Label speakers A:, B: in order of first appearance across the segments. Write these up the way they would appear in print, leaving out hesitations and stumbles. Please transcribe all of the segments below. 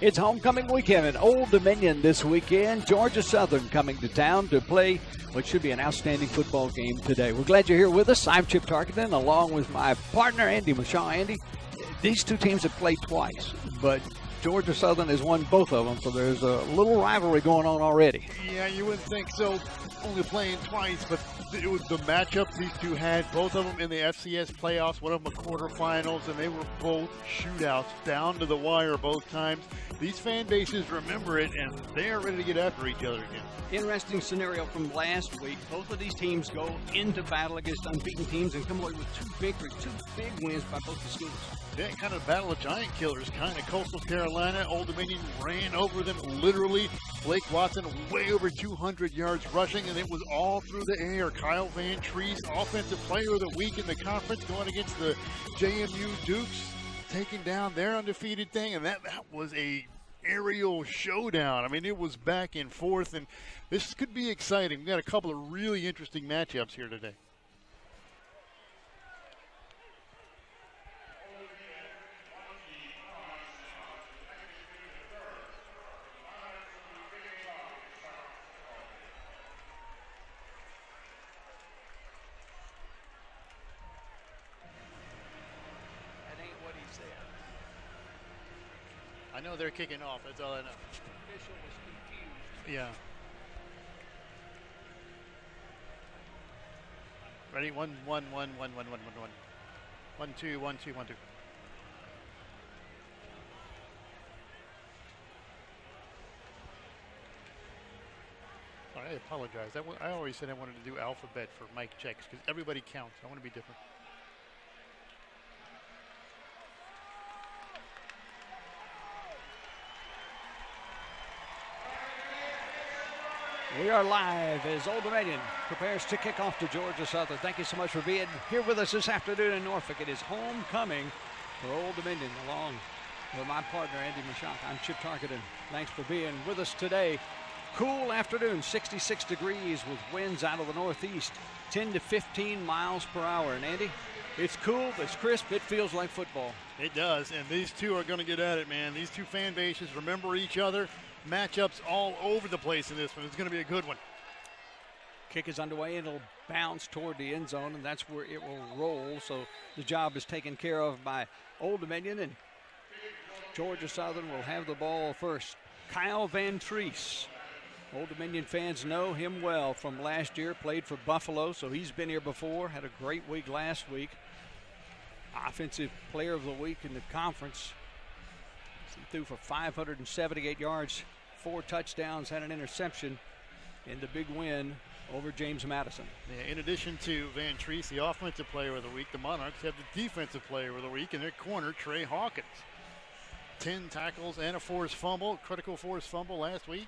A: It's homecoming weekend at Old Dominion this weekend. Georgia Southern coming to town to play what should be an outstanding football game today. We're glad you're here with us. I'm Chip Tarkenton, along with my partner, Andy Mashaw. Andy, these two teams have played twice, but Georgia Southern has won both of them, so there's a little rivalry going on already.
B: Yeah, you wouldn't think so, only playing twice, but it was the matchup these two had, both of them in the FCS playoffs, one of them a quarterfinals, and they were both shootouts down to the wire both times. These fan bases remember it, and they are ready to get after each other again.
A: Interesting scenario from last week. Both of these teams go into battle against unbeaten teams and come away with two victories, two big wins by both the schools.
B: Yeah, kind of battle of giant killers, kind of. Coastal Carolina, Old Dominion ran over them literally. Blake Watson way over 200 yards rushing, and it was all through the air. Kyle Van Treese, Offensive Player of the Week in the conference, going against the JMU Dukes, taking down their undefeated thing, and that was a aerial showdown. I mean, it was back and forth, and this could be exciting. We've got a couple of really interesting matchups here today. I know they're kicking off. That's all I know.
A: Official was confused.
B: Yeah. Ready? 1, 1, 1, 1, 1, 1, 1, 1. 1, 2, 1, 2, 1, 2. I apologize. I always said I wanted to do alphabet for mic checks because everybody counts. I want to be different.
A: We are live as Old Dominion prepares to kick off to Georgia Southern. Thank you so much for being here with us this afternoon in Norfolk. It is homecoming for Old Dominion, along with my partner, Andy Mashaw. I'm Chip Tarkenton. Thanks for being with us today. Cool afternoon, 66 degrees with winds out of the northeast, 10 to 15 miles per hour. And Andy, it's cool, it's crisp, it feels like football.
B: It does, and these two are going to get at it, man. These two fan bases remember each other. Matchups all over the place in this one. It's going to be a good one.
A: Kick is underway, and it'll bounce toward the end zone, and that's where it will roll. So the job is taken care of by Old Dominion, and Georgia Southern will have the ball first. Kyle Van Treese. Old Dominion fans know him well from last year, played for Buffalo, so he's been here before, had a great week last week. Offensive Player of the Week in the conference. He threw for 578 yards, 4 touchdowns, had an interception in the big win over James Madison.
B: Yeah, in addition to Van Treese, the Offensive Player of the Week, the Monarchs have the Defensive Player of the Week in their corner, Trey Hawkins. 10 tackles and a forced fumble, critical forced fumble last week.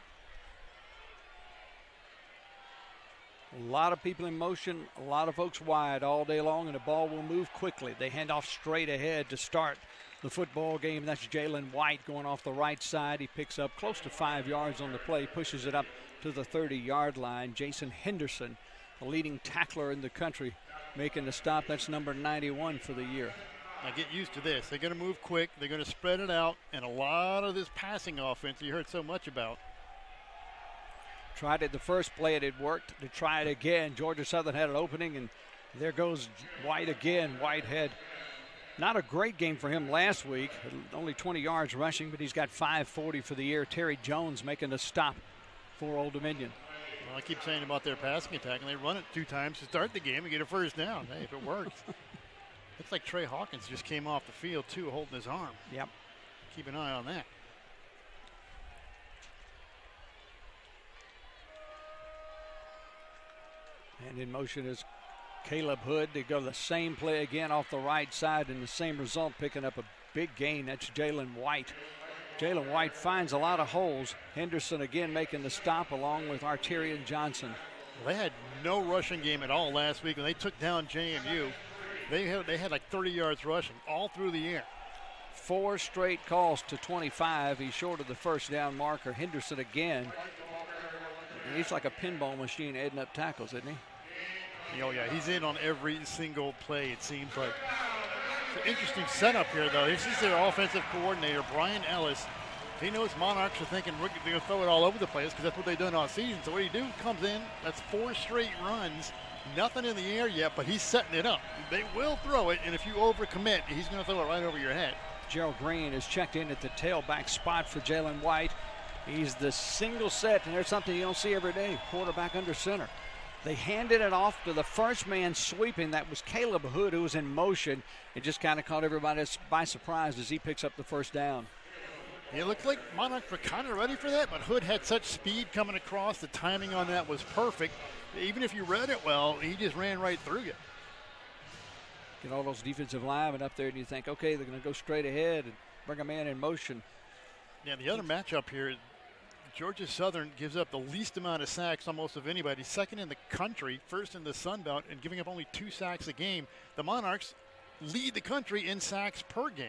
A: A lot of people in motion, a lot of folks wide all day long, and the ball will move quickly. They hand off straight ahead to start the football game. That's Jalen White going off the right side. He picks up close to 5 yards on the play, pushes it up to the 30-yard line. Jason Henderson, the leading tackler in the country, making the stop. That's number 91 for the year.
B: Now get used to this. They're going to move quick. They're going to spread it out, and a lot of this passing offense you heard so much about.
A: Tried it the first play, and it worked. To try it again, Georgia Southern had an opening, and there goes White again. Whitehead, not a great game for him last week. Only 20 yards rushing, but he's got 540 for the year. Terry Jones making the stop for Old Dominion.
B: Well, I keep saying about their passing attack, and they run it 2 times to start the game and get a first down. Hey, if it works. Looks like Trey Hawkins just came off the field, too, holding his arm.
A: Yep.
B: Keep an eye on that.
A: And in motion is Caleb Hood. They go the same play again off the right side, and the same result, picking up a big gain. That's Jalen White. Jalen White finds a lot of holes. Henderson again making the stop along with Arterian Johnson.
B: Well, they had no rushing game at all last week when they took down JMU. They had like 30 yards rushing all through the air.
A: 4 straight calls to 25. He's short of the first down marker. Henderson again. He's like a pinball machine adding up tackles, isn't he?
B: Oh, yeah, he's in on every single play, it seems like. It's an interesting setup here, though. This is their offensive coordinator, Brian Ellis. He knows Monarchs are thinking we're going to throw it all over the place because that's what they've done all season. So what he do? Comes in, that's 4 straight runs. Nothing in the air yet, but he's setting it up. They will throw it, and if you overcommit, he's going to throw it right over your head.
A: Gerald Green is checked in at the tailback spot for Jalen White. He's the single set, and there's something you don't see every day, quarterback under center. They handed it off to the first man sweeping. That was Caleb Hood, who was in motion. It just kind of caught everybody by surprise as he picks up the first down.
B: It looked like Monarchs were kind of ready for that, but Hood had such speed coming across. The timing on that was perfect. Even if you read it well, he just ran right through you.
A: Get all those defensive linemen up there, and you think, okay, they're going to go straight ahead and bring a man in motion.
B: Yeah, the other matchup here, Georgia Southern gives up the least amount of sacks almost of anybody. Second in the country, first in the Sun Belt, and giving up only 2 sacks a game. The Monarchs lead the country in sacks per game.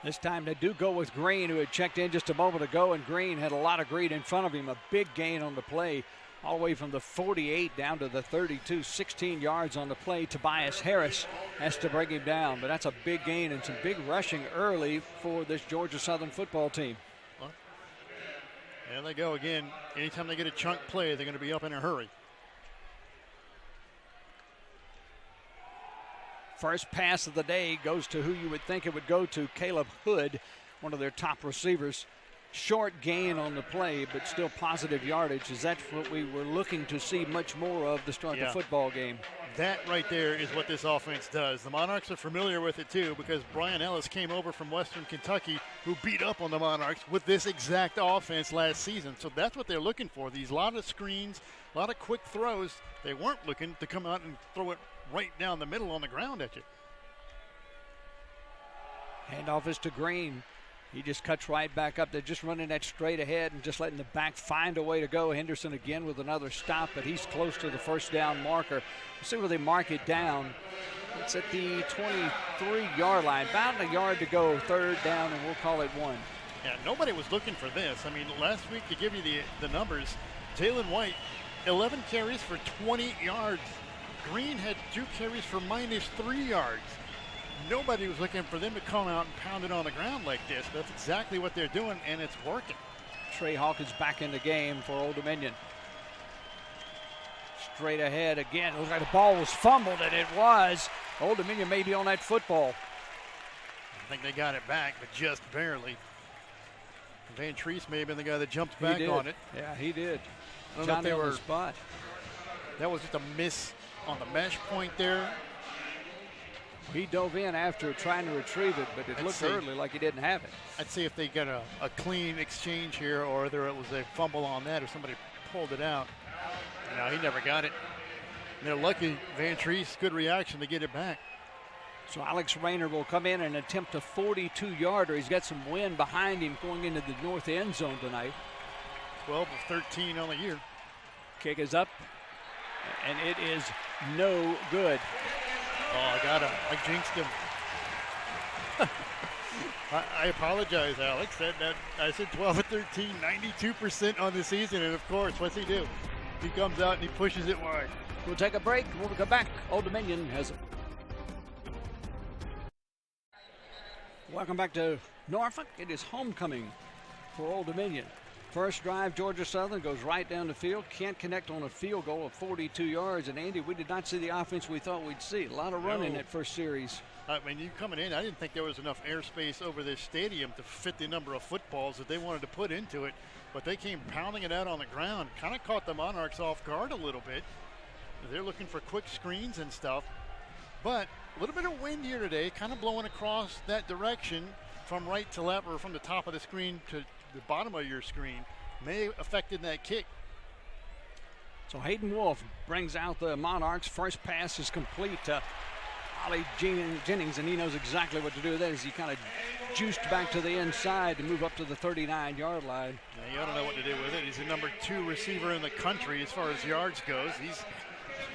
A: This time they do go with Green, who had checked in just a moment ago, and Green had a lot of green in front of him. A big gain on the play, all the way from the 48 down to the 32, 16 yards on the play. Tobias Harris has to bring him down, but that's a big gain and some big rushing early for this Georgia Southern football team.
B: Well, there they go again. Anytime they get a chunk play, they're going to be up in a hurry.
A: First pass of the day goes to who you would think it would go to, Caleb Hood, one of their top receivers. Short gain on the play, but still positive yardage. Is that what we were looking to see much more of to start the football game?
B: That right there is what this offense does. The Monarchs are familiar with it too, because Brian Ellis came over from Western Kentucky, who beat up on the Monarchs with this exact offense last season. So that's what they're looking for. These lot of screens, a lot of quick throws. They weren't looking to come out and throw it right down the middle on the ground at you.
A: Handoff is to Green. He just cuts right back up. They're just running that straight ahead and just letting the back find a way to go. Henderson again with another stop, but he's close to the first down marker. Let's see where they mark it down. It's at the 23-yard line. About a yard to go, third down, and we'll call it 1.
B: Yeah, nobody was looking for this. I mean, last week, to give you the numbers, Jalen White, 11 carries for 20 yards. Green had 2 carries for -3 yards. Nobody was looking for them to come out and pound it on the ground like this. That's exactly what they're doing, and it's working.
A: Trey Hawkins back in the game for Old Dominion. Straight ahead again. It looks like the ball was fumbled, and it was. Old Dominion may be on that football.
B: I think they got it back, but just barely. Van Treese may have been the guy that jumped back on it.
A: Yeah, he did.
B: I don't know if they were.
A: On the spot.
B: That was just a miss on the mesh point there.
A: He dove in after trying to retrieve it, but it looked early like he didn't have it.
B: I'd see if they got a clean exchange here, or whether it was a fumble on that, or somebody pulled it out. No, he never got it. And they're lucky, Van Treese, good reaction to get it back.
A: So Alex Rayner will come in and attempt a 42-yarder. He's got some wind behind him going into the north end zone tonight.
B: 12 of 13 on the year.
A: Kick is up, and it is no good.
B: Oh, I jinxed him. I apologize, Alex. I said 12 of 13, 92% on the season, and of course, what's he do? He comes out and he pushes it wide.
A: We'll take a break. When we come back, Old Dominion has it. Welcome back to Norfolk. It is homecoming for Old Dominion. First drive, Georgia Southern goes right down the field. Can't connect on a field goal of 42 yards. And, Andy, we did not see the offense we thought we'd see. A lot of running that first series.
B: I mean, you coming in, I didn't think there was enough airspace over this stadium to fit the number of footballs that they wanted to put into it. But they came pounding it out on the ground. Kind of caught the Monarchs off guard a little bit. They're looking for quick screens and stuff. But a little bit of wind here today, kind of blowing across that direction from right to left, or from the top of the screen to the bottom of your screen, may have affected that kick.
A: So Hayden Wolf brings out the Monarchs. First pass is complete to Ollie Jennings, and he knows exactly what to do with that as he kind of juiced back to the inside to move up to the 39-yard line.
B: Yeah, you don't know what to do with it. He's the number 2 receiver in the country as far as yards goes. He's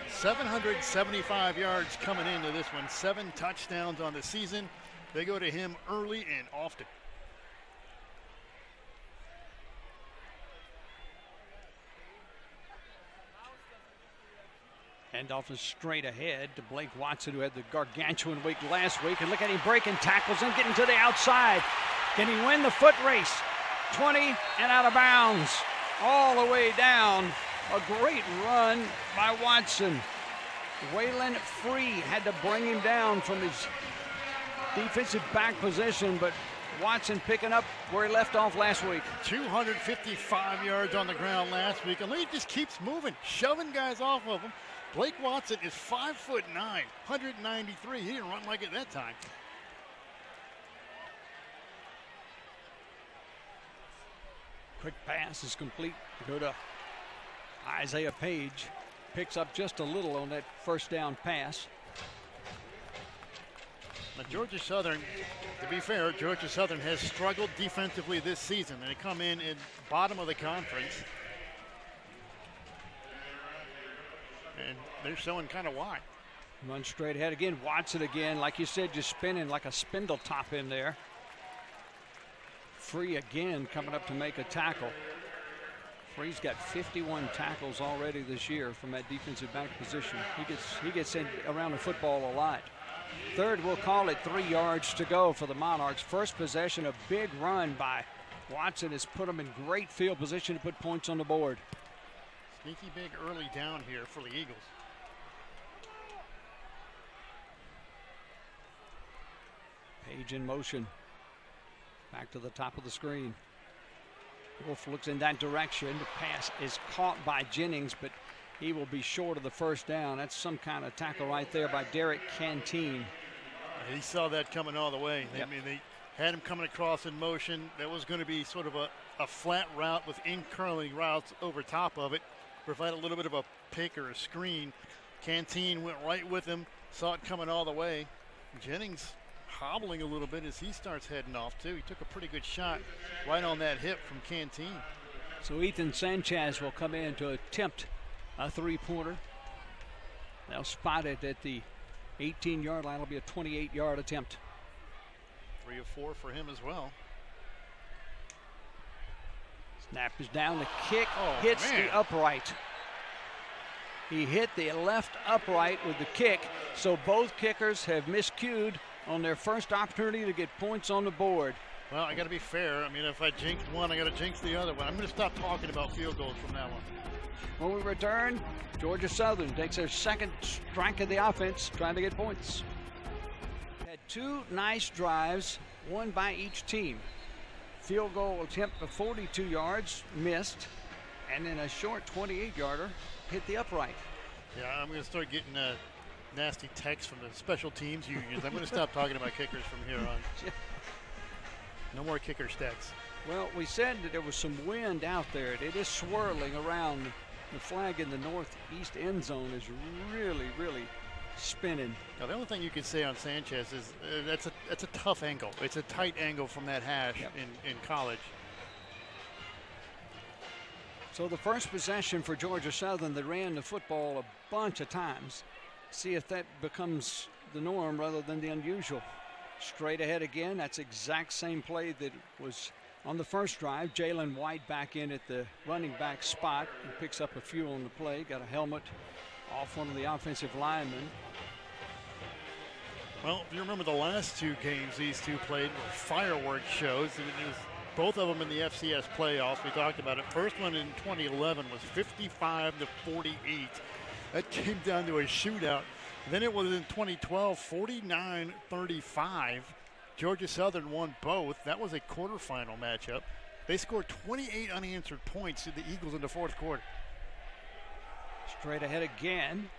B: 775 yards coming into this one. 7 touchdowns on the season. They go to him early and often.
A: Handoff is straight ahead to Blake Watson, who had the gargantuan week last week. And look at him breaking tackles and getting to the outside. Can he win the foot race? 20 and out of bounds. All the way down. A great run by Watson. Waylon Free had to bring him down from his defensive back position, but Watson picking up where he left off last week.
B: 255 yards on the ground last week, and Lee just keeps moving, shoving guys off of him. Blake Watson is 5'9", 193. He didn't run like it that time.
A: Quick pass is complete. Go to Isaiah Page. Picks up just a little on that first down pass.
B: Now Georgia Southern, to be fair, Georgia Southern has struggled defensively this season. They come in bottom of the conference. And they're showing kind of why.
A: Run straight ahead again. Watson again, like you said, just spinning like a spindle top in there. Free again coming up to make a tackle. Free's got 51 tackles already this year from that defensive back position. He gets in around the football a lot. Third, we'll call it 3 yards to go for the Monarchs. First possession, a big run by Watson has put them in great field position to put points on the board.
B: Sneaky big early down here for the Eagles.
A: Page in motion. Back to the top of the screen. Wolf looks in that direction. The pass is caught by Jennings, but he will be short of the first down. That's some kind of tackle right there by Derek Canteen.
B: He saw that coming all the way.
A: Yep.
B: I mean, they had him coming across in motion. That was going to be sort of a flat route with in-curling routes over top of it. Provide a little bit of a pick or a screen. Canteen went right with him, saw it coming all the way. Jennings hobbling a little bit as he starts heading off too. He took a pretty good shot right on that hip from Canteen.
A: So Ethan Sanchez will come in to attempt a three-pointer. They'll spot it at the 18-yard line. It'll be a 28-yard attempt.
B: 3 of 4 for him as well.
A: Snap is down. The kick hits the upright. He hit the left upright with the kick. So both kickers have miscued on their first opportunity to get points on the board.
B: Well, I got to be fair. I mean, if I jinx one, I got to jinx the other one. I'm going to stop talking about field goals from now on.
A: When we return, Georgia Southern takes their second strike of the offense, trying to get points. Had 2 nice drives, one by each team. Field goal attempt of 42 yards, missed, and then a short 28-yarder hit the upright.
B: Yeah, I'm going to start getting nasty texts from the special teams unions. I'm going to stop talking about kickers from here on. No more kicker stats.
A: Well, we said that there was some wind out there. It is swirling around. The flag in the northeast end zone is really, really spinning.
B: Now, the only thing you can say on Sanchez is that's a tough angle. It's a tight angle from that hash in college.
A: So the first possession for Georgia Southern, they ran the football a bunch of times. See if that becomes the norm rather than the unusual. Straight ahead again. That's exact same play that was on the first drive. Jalen White back in at the running back spot. He picks up a few on the play. Got a helmet off one of the offensive linemen.
B: Well, if you remember the last 2 games these two played were fireworks shows. It was both of them in the FCS playoffs. We talked about it. First one in 2011 was 55-48. That came down to a shootout. Then it was in 2012, 49-35. Georgia Southern won both. That was a quarterfinal matchup. They scored 28 unanswered points to the Eagles in the fourth quarter.
A: Straight ahead again.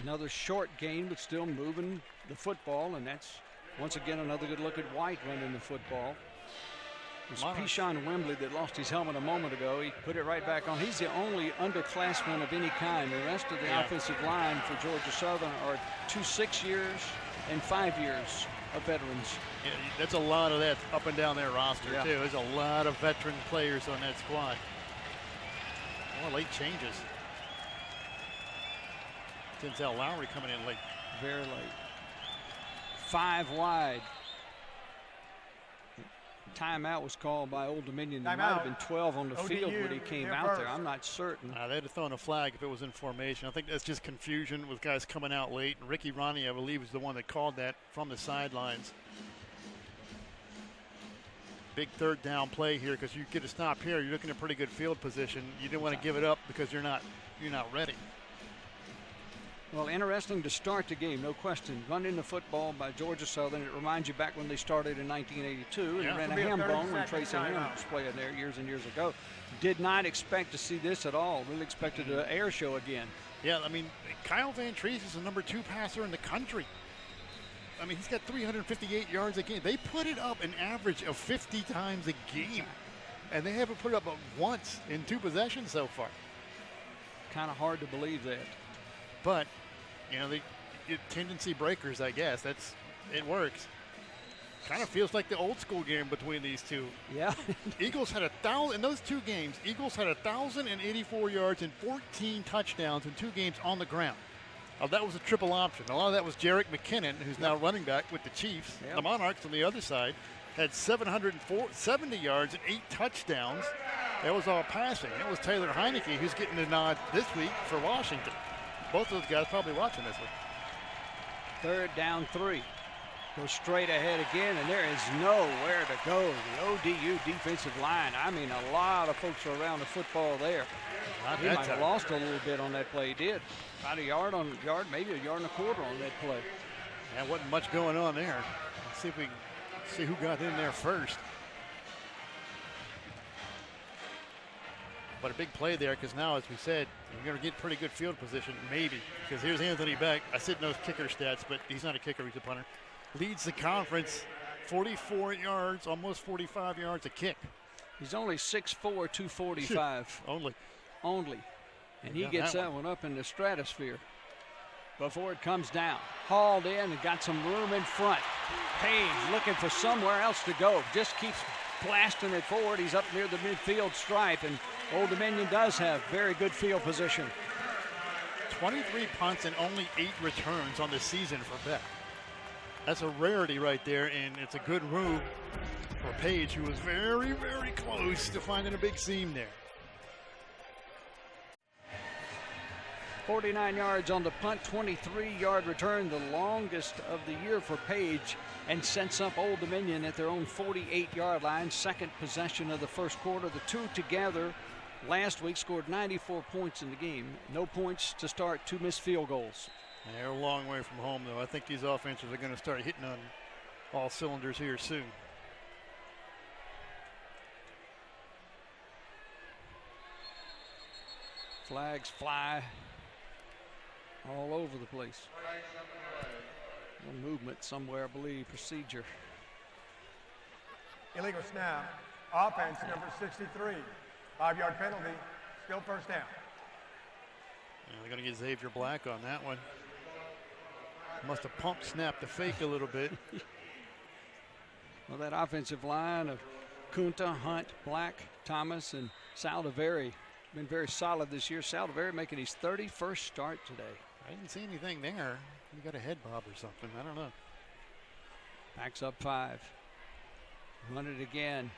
A: Another short gain, but still moving the football, and that's once again another good look at White running the football. It was Pishon Wembley that lost his helmet a moment ago. He put it right back on. He's the only underclassman of any kind. The rest of the offensive line for Georgia Southern are 2 6 years and 5 years of veterans.
B: Yeah, that's a lot of that up and down their roster, too. There's a lot of veteran players on that squad. More late changes. Denzel Lowry coming in late.
A: Very late. 5 wide. Timeout was called by Old Dominion. There might have been 12 on the field when he came out there. I'm not certain.
B: They'd have thrown a flag if it was in formation. I think that's just confusion with guys coming out late. And Ricky Ronnie, I believe, is the one that called that from the sidelines. big third down play here because you get a stop here. You're looking at pretty good field position. You didn't want to give it up because you're not ready.
A: Well, interesting to start the game, no question. Running the football by Georgia Southern. It reminds you back when they started in 1982 and ran a ham bone when Tracy Ham was playing there years and years ago. Did not expect to see this at all. Really expected an air show again.
B: Yeah, I mean, Kyle Van Treese is the number 2 passer in the country. I mean, he's got 358 yards a game. They put it up an average of 50 times a game, and they haven't put it up once in 2 possessions so far.
A: Kind of hard to believe that.
B: But, you know, they tendency breakers, I guess. It works. Kind of feels like the old school game between these two.
A: Yeah.
B: Eagles had 1,000 in those 2 games. Eagles had 1,084 yards and 14 touchdowns in 2 games on the ground. That was a triple option. A lot of that was Jerick McKinnon, who's now running back with the Chiefs. Yep. The Monarchs on the other side had 770 yards and 8 touchdowns. That was all passing. It was Taylor Heineke who's getting the nod this week for Washington. Both of those guys probably watching this one.
A: 3rd down 3. Go straight ahead again, and there is nowhere to go. The ODU defensive line. I mean, a lot of folks are around the football there. He might have lost a little bit on that play. He did. About a yard, maybe a yard and a quarter on that play.
B: Yeah, wasn't much going on there. Let's see if we can see who got in there first. But a big play there because now, as we said, we're going to get pretty good field position, maybe. Because here's Anthony Beck. I said no kicker stats, but he's not a kicker, he's a punter. Leads the conference 44 yards, almost 45 yards a kick.
A: He's only 6'4", 245. Only. And he gets that one up in the stratosphere before it comes down. Hauled in and got some room in front. Page looking for somewhere else to go. Just keeps blasting it forward. He's up near the midfield stripe, and Old Dominion does have very good field position.
B: 23 punts and only 8 returns on the season for Beck. That's a rarity right there, and it's a good move for Page, who was very, very close to finding a big seam there.
A: 49 yards on the punt, 23-yard return, the longest of the year for Page, and sets up Old Dominion at their own 48-yard line. Second possession of the first quarter. The two together last week scored 94 points in the game. No points to start, 2 missed field goals.
B: They're a long way from home, though. I think these offenses are going to start hitting on all cylinders here soon.
A: Flags fly all over the place. No movement somewhere, I believe. Procedure.
C: Illegal snap. Offense number 63. 5-yard penalty. Still first down.
B: Yeah, they're going to get Xavier Black on that one. Must have pump snapped the fake a little bit.
A: Well, that offensive line of Kunta, Hunt, Black, Thomas, and Saldivari been very solid this year. Saldivari making his 31st start today.
B: I didn't see anything there. You got a head bob or something. I don't know.
A: Backs up 5. Run it again.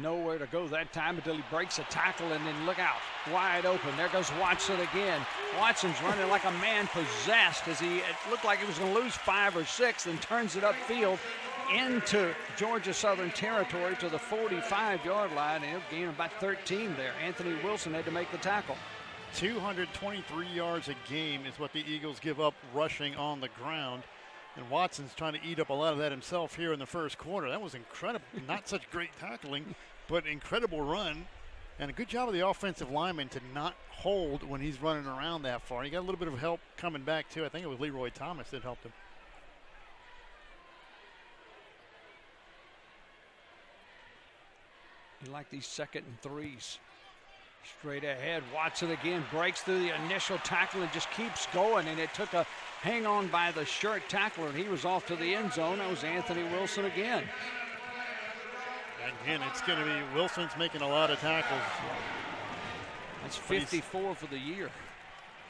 A: Nowhere to go that time until he breaks a tackle, and then look out. Wide open. There goes Watson again. Watson's running like a man possessed as it looked like he was going to lose 5 or 6, then turns it upfield into Georgia Southern territory to the 45-yard line, and he'll gain about 13 there. Anthony Wilson had to make the tackle.
B: 223 yards a game is what the Eagles give up rushing on the ground. And Watson's trying to eat up a lot of that himself here in the first quarter. That was incredible. Not such great tackling, but incredible run. And a good job of the offensive lineman to not hold when he's running around that far. He got a little bit of help coming back, too. I think it was Leroy Thomas that helped him.
A: You like these 2nd and 3s. Straight ahead, Watson again breaks through the initial tackle and just keeps going, and it took a hang on by the shirt tackler, and he was off to the end zone. That was Anthony Wilson again.
B: Again, it's going to be Wilson's making a lot of tackles.
A: That's 54 for the year.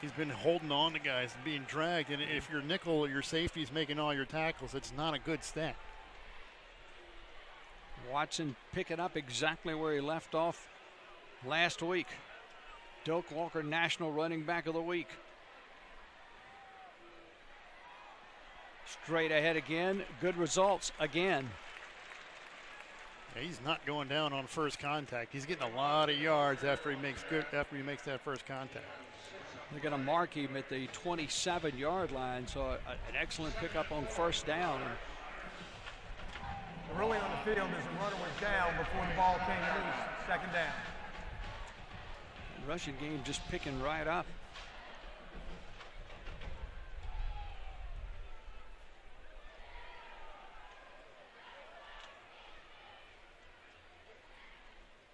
B: He's been holding on to guys and being dragged, and if your nickel or your safety's making all your tackles, it's not a good stat.
A: Watson picking up exactly where he left off last week. Doak Walker, National Running Back of the Week. Straight ahead again. Good results again.
B: He's not going down on first contact. He's getting a lot of yards after he makes that first contact.
A: They're going to mark him at the 27-yard line, so an excellent pickup on first down.
C: The ruling on the field is the runner was down before the ball came loose. Second down.
A: The rushing game just picking right up.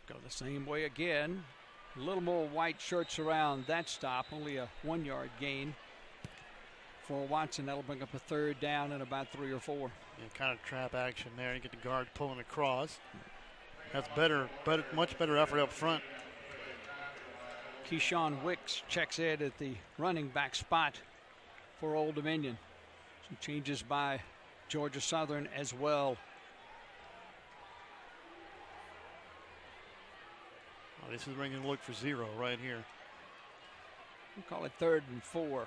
A: Go the same way again. A little more white shirts around that stop. Only a 1-yard gain for Watson. That'll bring up a third down and about 3 or 4.
B: Yeah, kind of trap action there. You get the guard pulling across. That's better, much better effort up front.
A: Keyshawn Wicks checks in at the running back spot for Old Dominion. Some changes by Georgia Southern as well.
B: Oh, this is going to look for 0 right here.
A: We'll call it 3rd and 4. A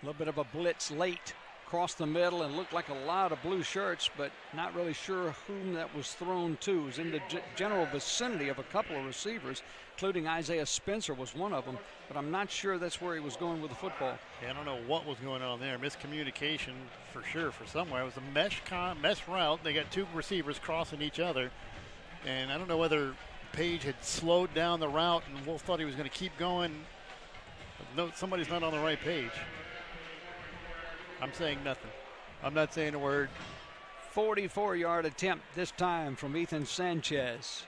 A: little bit of a blitz late. Across the middle and looked like a lot of blue shirts, but not really sure whom that was thrown to. It was in the general vicinity of a couple of receivers, including Isaiah Spencer was one of them, but I'm not sure that's where he was going with the football.
B: Yeah, I don't know what was going on there. Miscommunication for sure for somewhere. It was a mesh route. They got 2 receivers crossing each other, and I don't know whether Page had slowed down the route and Wolf thought he was going to keep going. But no, somebody's not on the right page. I'm saying nothing. I'm not saying a word.
A: 44-yard attempt this time from Ethan Sanchez.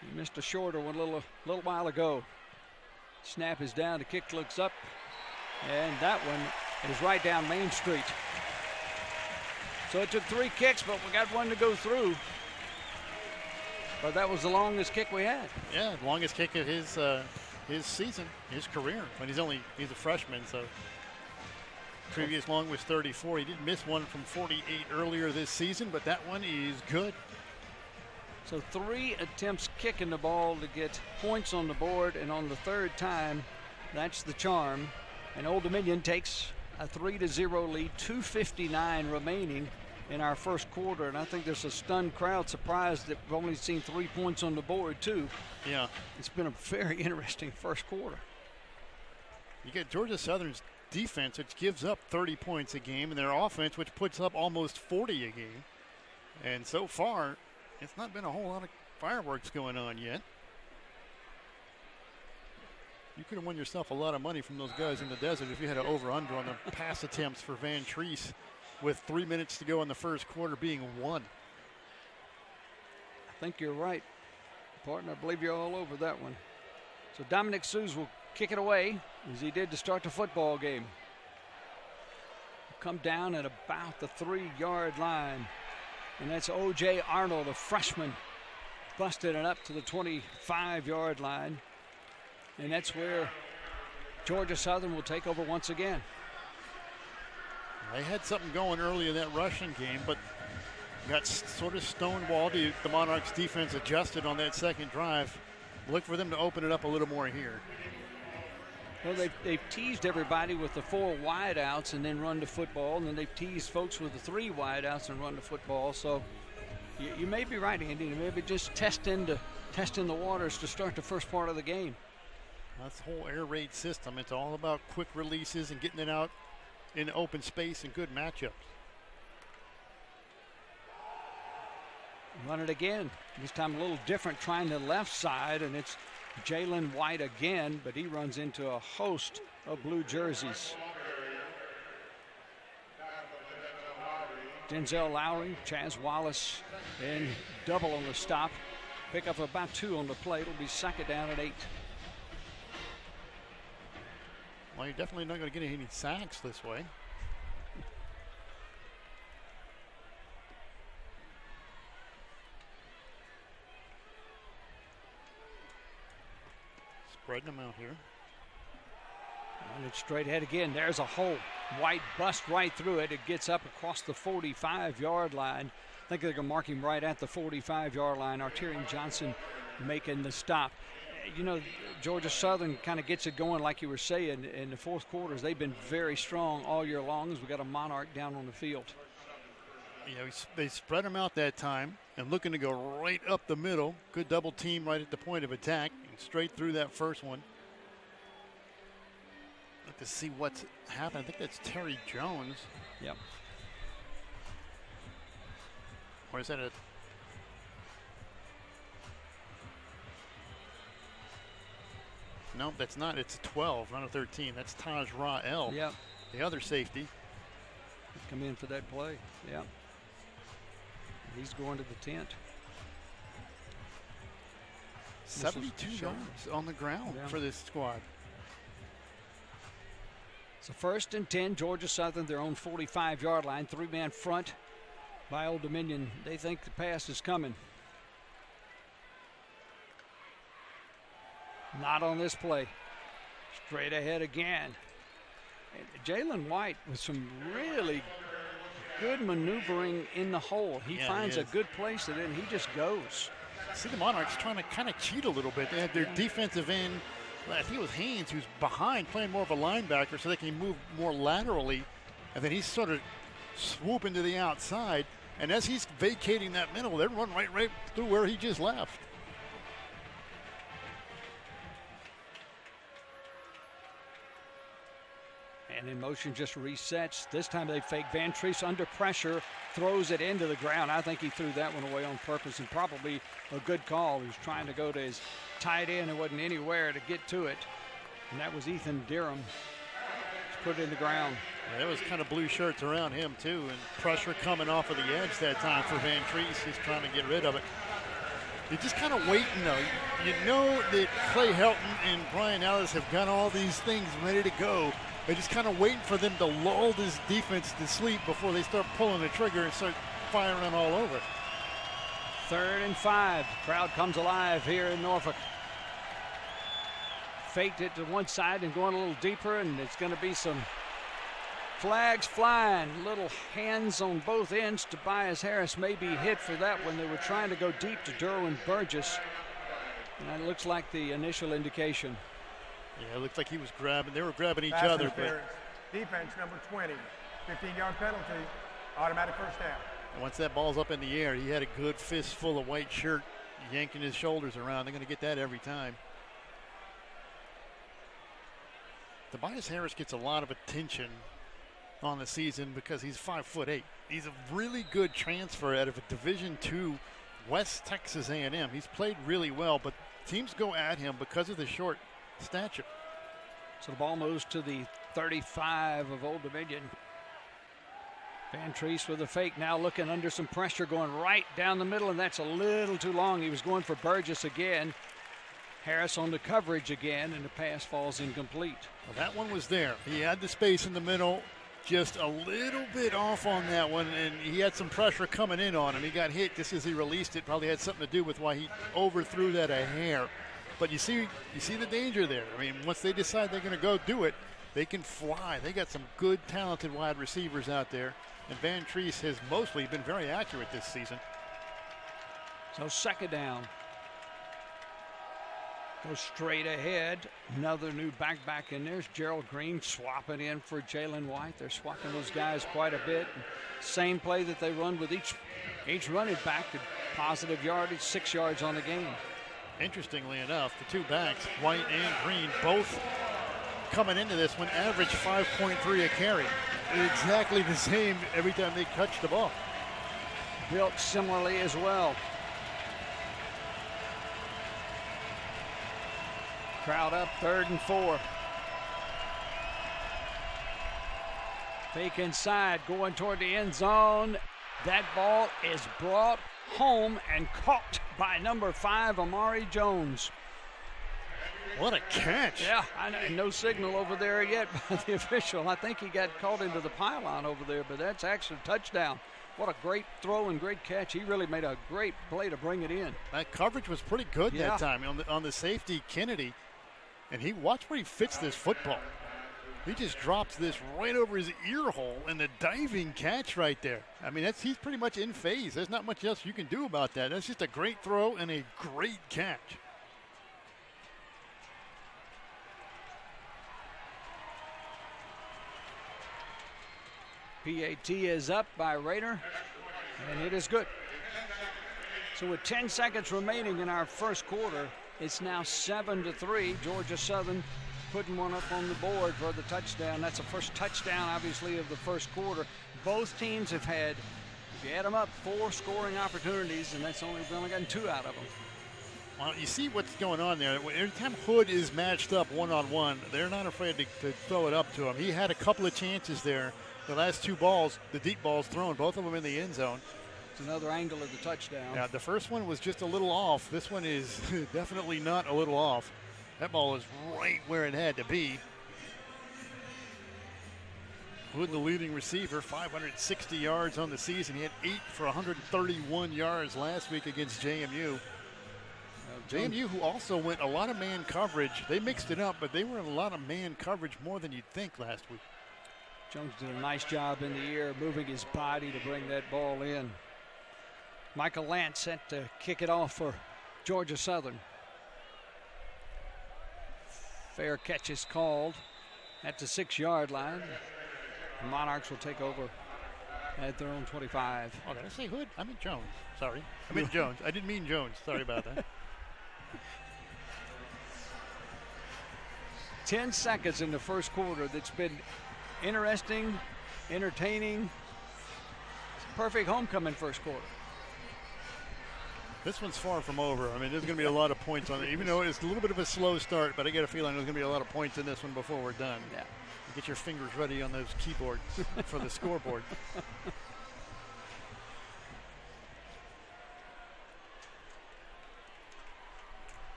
A: He missed a shorter one a little while ago. Snap is down, the kick looks up, and that one is right down Main Street. So it took 3 kicks, but we got one to go through. But that was the longest kick we had.
B: Yeah, the longest kick of his season, his career. But he's a freshman, so. Previous long was 34. He did miss one from 48 earlier this season, but that one is good.
A: So 3 attempts kicking the ball to get points on the board, and on the 3rd time, that's the charm. And Old Dominion takes a 3-0 lead, 2:59 remaining in our first quarter. And I think there's a stunned crowd surprised that we've only seen 3 points on the board, too.
B: Yeah.
A: It's been a very interesting first quarter.
B: You get Georgia Southern's defense, which gives up 30 points a game, and their offense, which puts up almost 40 a game. And so far, it's not been a whole lot of fireworks going on yet. You could have won yourself a lot of money from those guys in the desert if you had an over-under on the pass attempts for Van Treese with 3 minutes to go in the first quarter being 1.
A: I think you're right, partner. I believe you're all over that one. So Dominic Sues will kick it away as he did to start the football game. Come down at about the 3-yard line. And that's O.J. Arnold, a freshman, busted it up to the 25-yard line. And that's where Georgia Southern will take over once again.
B: They had something going early in that rushing game, but got sort of stonewalled. The Monarchs defense adjusted on that second drive. Look for them to open it up a little more here.
A: Well, they've teased everybody with the 4 wideouts and then run the football, and then they've teased folks with the 3 wideouts and run the football. So you may be right, Andy. Maybe just testing the waters to start the first part of the game.
B: That's the whole air raid system. It's all about quick releases and getting it out in open space and good matchups.
A: Run it again. This time a little different, trying the left side, and it's Jalen White again, but he runs into a host of blue jerseys. Denzel Lowry, Chaz Wallace, and double on the stop. Pick up about 2 on the play. It'll be second down at 8.
B: Well, you're definitely not going to get any sacks this way. Spreading them out here.
A: And it's straight ahead again. There's a hole. White busts right through it. It gets up across the 45-yard line. I think they're going to mark him right at the 45-yard line. Arterian Johnson making the stop. You know, Georgia Southern kind of gets it going, like you were saying, in the fourth quarters. They've been very strong all year long as we got a Monarch down on the field.
B: They spread him out that time and looking to go right up the middle. Good double team right at the point of attack and straight through that first one. Look to see what's happened. I think that's Terry Jones.
A: Yep.
B: Or is that a... No, that's not. It's a 12, not a 13. That's Taj Rael.
A: Yep.
B: The other safety.
A: Come in for that play. Yeah. He's going to the tent.
B: 72 yards on the ground for this squad.
A: So 1st and 10, Georgia Southern, their own 45-yard line. 3-man front by Old Dominion. They think the pass is coming. Not on this play. Straight ahead again. Jalen White with some really good maneuvering in the hole. He finds a good place and then he just goes.
B: See the Monarchs trying to kind of cheat a little bit. They have their defensive end, I think it was Haynes, who's behind playing more of a linebacker so they can move more laterally. And then he's sort of swooping to the outside. And as he's vacating that middle, they're running right through where he just left.
A: And in motion just resets. This time they fake. Van Treese under pressure, throws it into the ground. I think he threw that one away on purpose and probably a good call. He was trying to go to his tight end and wasn't anywhere to get to it. And that was Ethan Durham. Just put it in the ground.
B: Yeah, there was kind of blue shirts around him too, and pressure coming off of the edge that time for Van Treese. He's trying to get rid of it. You're just kind of waiting though. You know that Clay Helton and Brian Ellis have got all these things ready to go. They're just kind of waiting for them to lull this defense to sleep before they start pulling the trigger and start firing all over.
A: 3rd and 5. Crowd comes alive here in Norfolk. Faked it to one side and going a little deeper, and it's going to be some flags flying. Little hands on both ends. Tobias Harris may be hit for that when they were trying to go deep to Derwin Burgess. And that looks like the initial indication.
B: Yeah, it looked like he was grabbing. They were grabbing each
C: Pass
B: other.
C: But defense number 20, 15-yard penalty, automatic first down.
B: And once that ball's up in the air, he had a good fistful of white shirt yanking his shoulders around. They're going to get that every time. Tobias Harris gets a lot of attention on the season because he's 5'8". He's a really good transfer out of a Division II West Texas A&M. He's played really well, but teams go at him because of the short stature.
A: So the ball moves to the 35 of Old Dominion. Van Treese with a fake, now looking under some pressure, going right down the middle, and that's a little too long. He was going for Burgess again. Harris on the coverage again, and the pass falls incomplete.
B: Well, that one was there. He had the space in the middle, just a little bit off on that one, and he had some pressure coming in on him. He got hit just as he released it. Probably had something to do with why he overthrew that a hair. But you see the danger there. I mean, once they decide they're going to go do it, they can fly. They got some good, talented wide receivers out there. And Van Treese has mostly been very accurate this season.
A: So 2nd down. Go straight ahead. Another new back in there. Gerald Green swapping in for Jalen White. They're swapping those guys quite a bit. Same play that they run with each running back. Positive yardage, 6 yards on the game.
B: Interestingly enough, the two backs, White and Green, both coming into this one average 5.3 a carry. Exactly the same every time they touch the ball.
A: Built similarly as well. Crowd up, 3rd and 4. Fake inside, going toward the end zone. That ball is brought home and caught by number 5, Amari Jones.
B: What a catch.
A: Yeah, I know, no signal over there yet by the official. I think he got caught into the pylon over there, but that's actually a touchdown. What a great throw and great catch. He really made a great play to bring it in.
B: That coverage was pretty good that time on the safety, Kennedy. And watch where he fits this football. He just drops this right over his ear hole, and the diving catch right there. I mean, he's pretty much in phase. There's not much else you can do about that. That's just a great throw and a great catch.
A: PAT is up by Raider. And it is good. So with 10 seconds remaining in our first quarter, it's now 7-3. Georgia Southern putting one up on the board for the touchdown. That's the first touchdown, obviously, of the first quarter. Both teams have had, if you add them up, 4 scoring opportunities, and that's only gotten 2 out of them.
B: Well, you see what's going on there. Every time Hood is matched up one-on-one, they're not afraid to throw it up to him. He had a couple of chances there. The last 2 balls, the deep balls thrown, both of them in the end zone.
A: It's another angle of the touchdown.
B: Yeah, the first one was just a little off. This one is definitely not a little off. That ball is right where it had to be. Hood, the leading receiver, 560 yards on the season. He had 8 for 131 yards last week against JMU. JMU, who also went a lot of man coverage. They mixed it up, but they were in a lot of man coverage more than you'd think last week.
A: Jones did a nice job in the air, moving his body to bring that ball in. Michael Lance set to kick it off for Georgia Southern. Fair catch is called at the 6-yard line. The Monarchs will take over at their own 25.
B: Oh, did I say Hood? I meant Jones. Sorry. I meant Jones. I didn't mean Jones. Sorry about that.
A: 10 seconds in the first quarter that's been interesting, entertaining. It's a perfect homecoming first quarter.
B: This one's far from over. I mean, there's going to be a lot of points on it, even though it's a little bit of a slow start, but I get a feeling there's going to be a lot of points in this one before we're done.
A: Yeah.
B: Get your fingers ready on those keyboards for the scoreboard.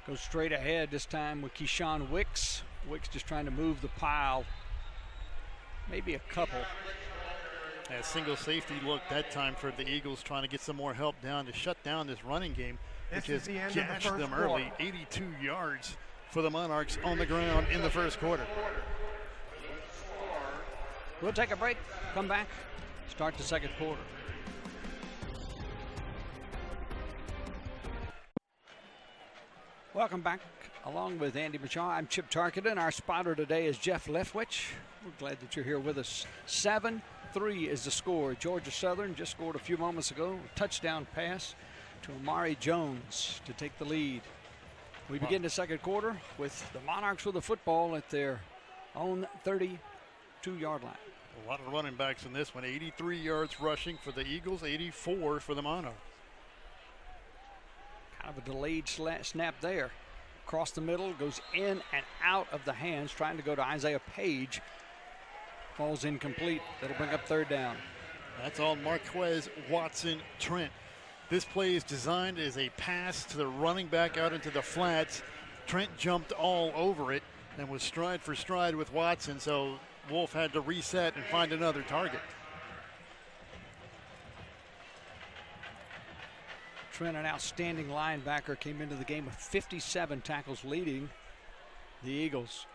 A: Goes straight ahead this time with Keyshawn Wicks. Wicks just trying to move the pile. Maybe a couple.
B: A single safety look that time for the Eagles, trying to get some more help down to shut down this running game, which has gashed them early. 82 yards for the Monarchs on the ground in the first quarter.
A: We'll take a break, come back, start the second quarter. Welcome back. Along with Andy Michaud, I'm Chip Tarkenton. Our spotter today is Jeff Leftwich. We're glad that you're here with us. 7-3 is the score. Georgia Southern just scored a few moments ago. A touchdown pass to Amari Jones to take the lead. We begin the second quarter with the Monarchs with the football at their own 32-yard line.
B: A lot of running backs in this one. 83 yards rushing for the Eagles, 84 for the Monarchs.
A: Kind of a delayed snap there. Across the middle, goes in and out of the hands, trying to go to Isaiah Page. Falls incomplete. That'll bring up third down.
B: That's all Marquez Watson Trent. This play is designed as a pass to the running back out into the flats. Trent jumped all over it and was stride for stride with Watson, so Wolf had to reset and find another target.
A: Trent, an outstanding linebacker, came into the game with 57 tackles, leading the Eagles.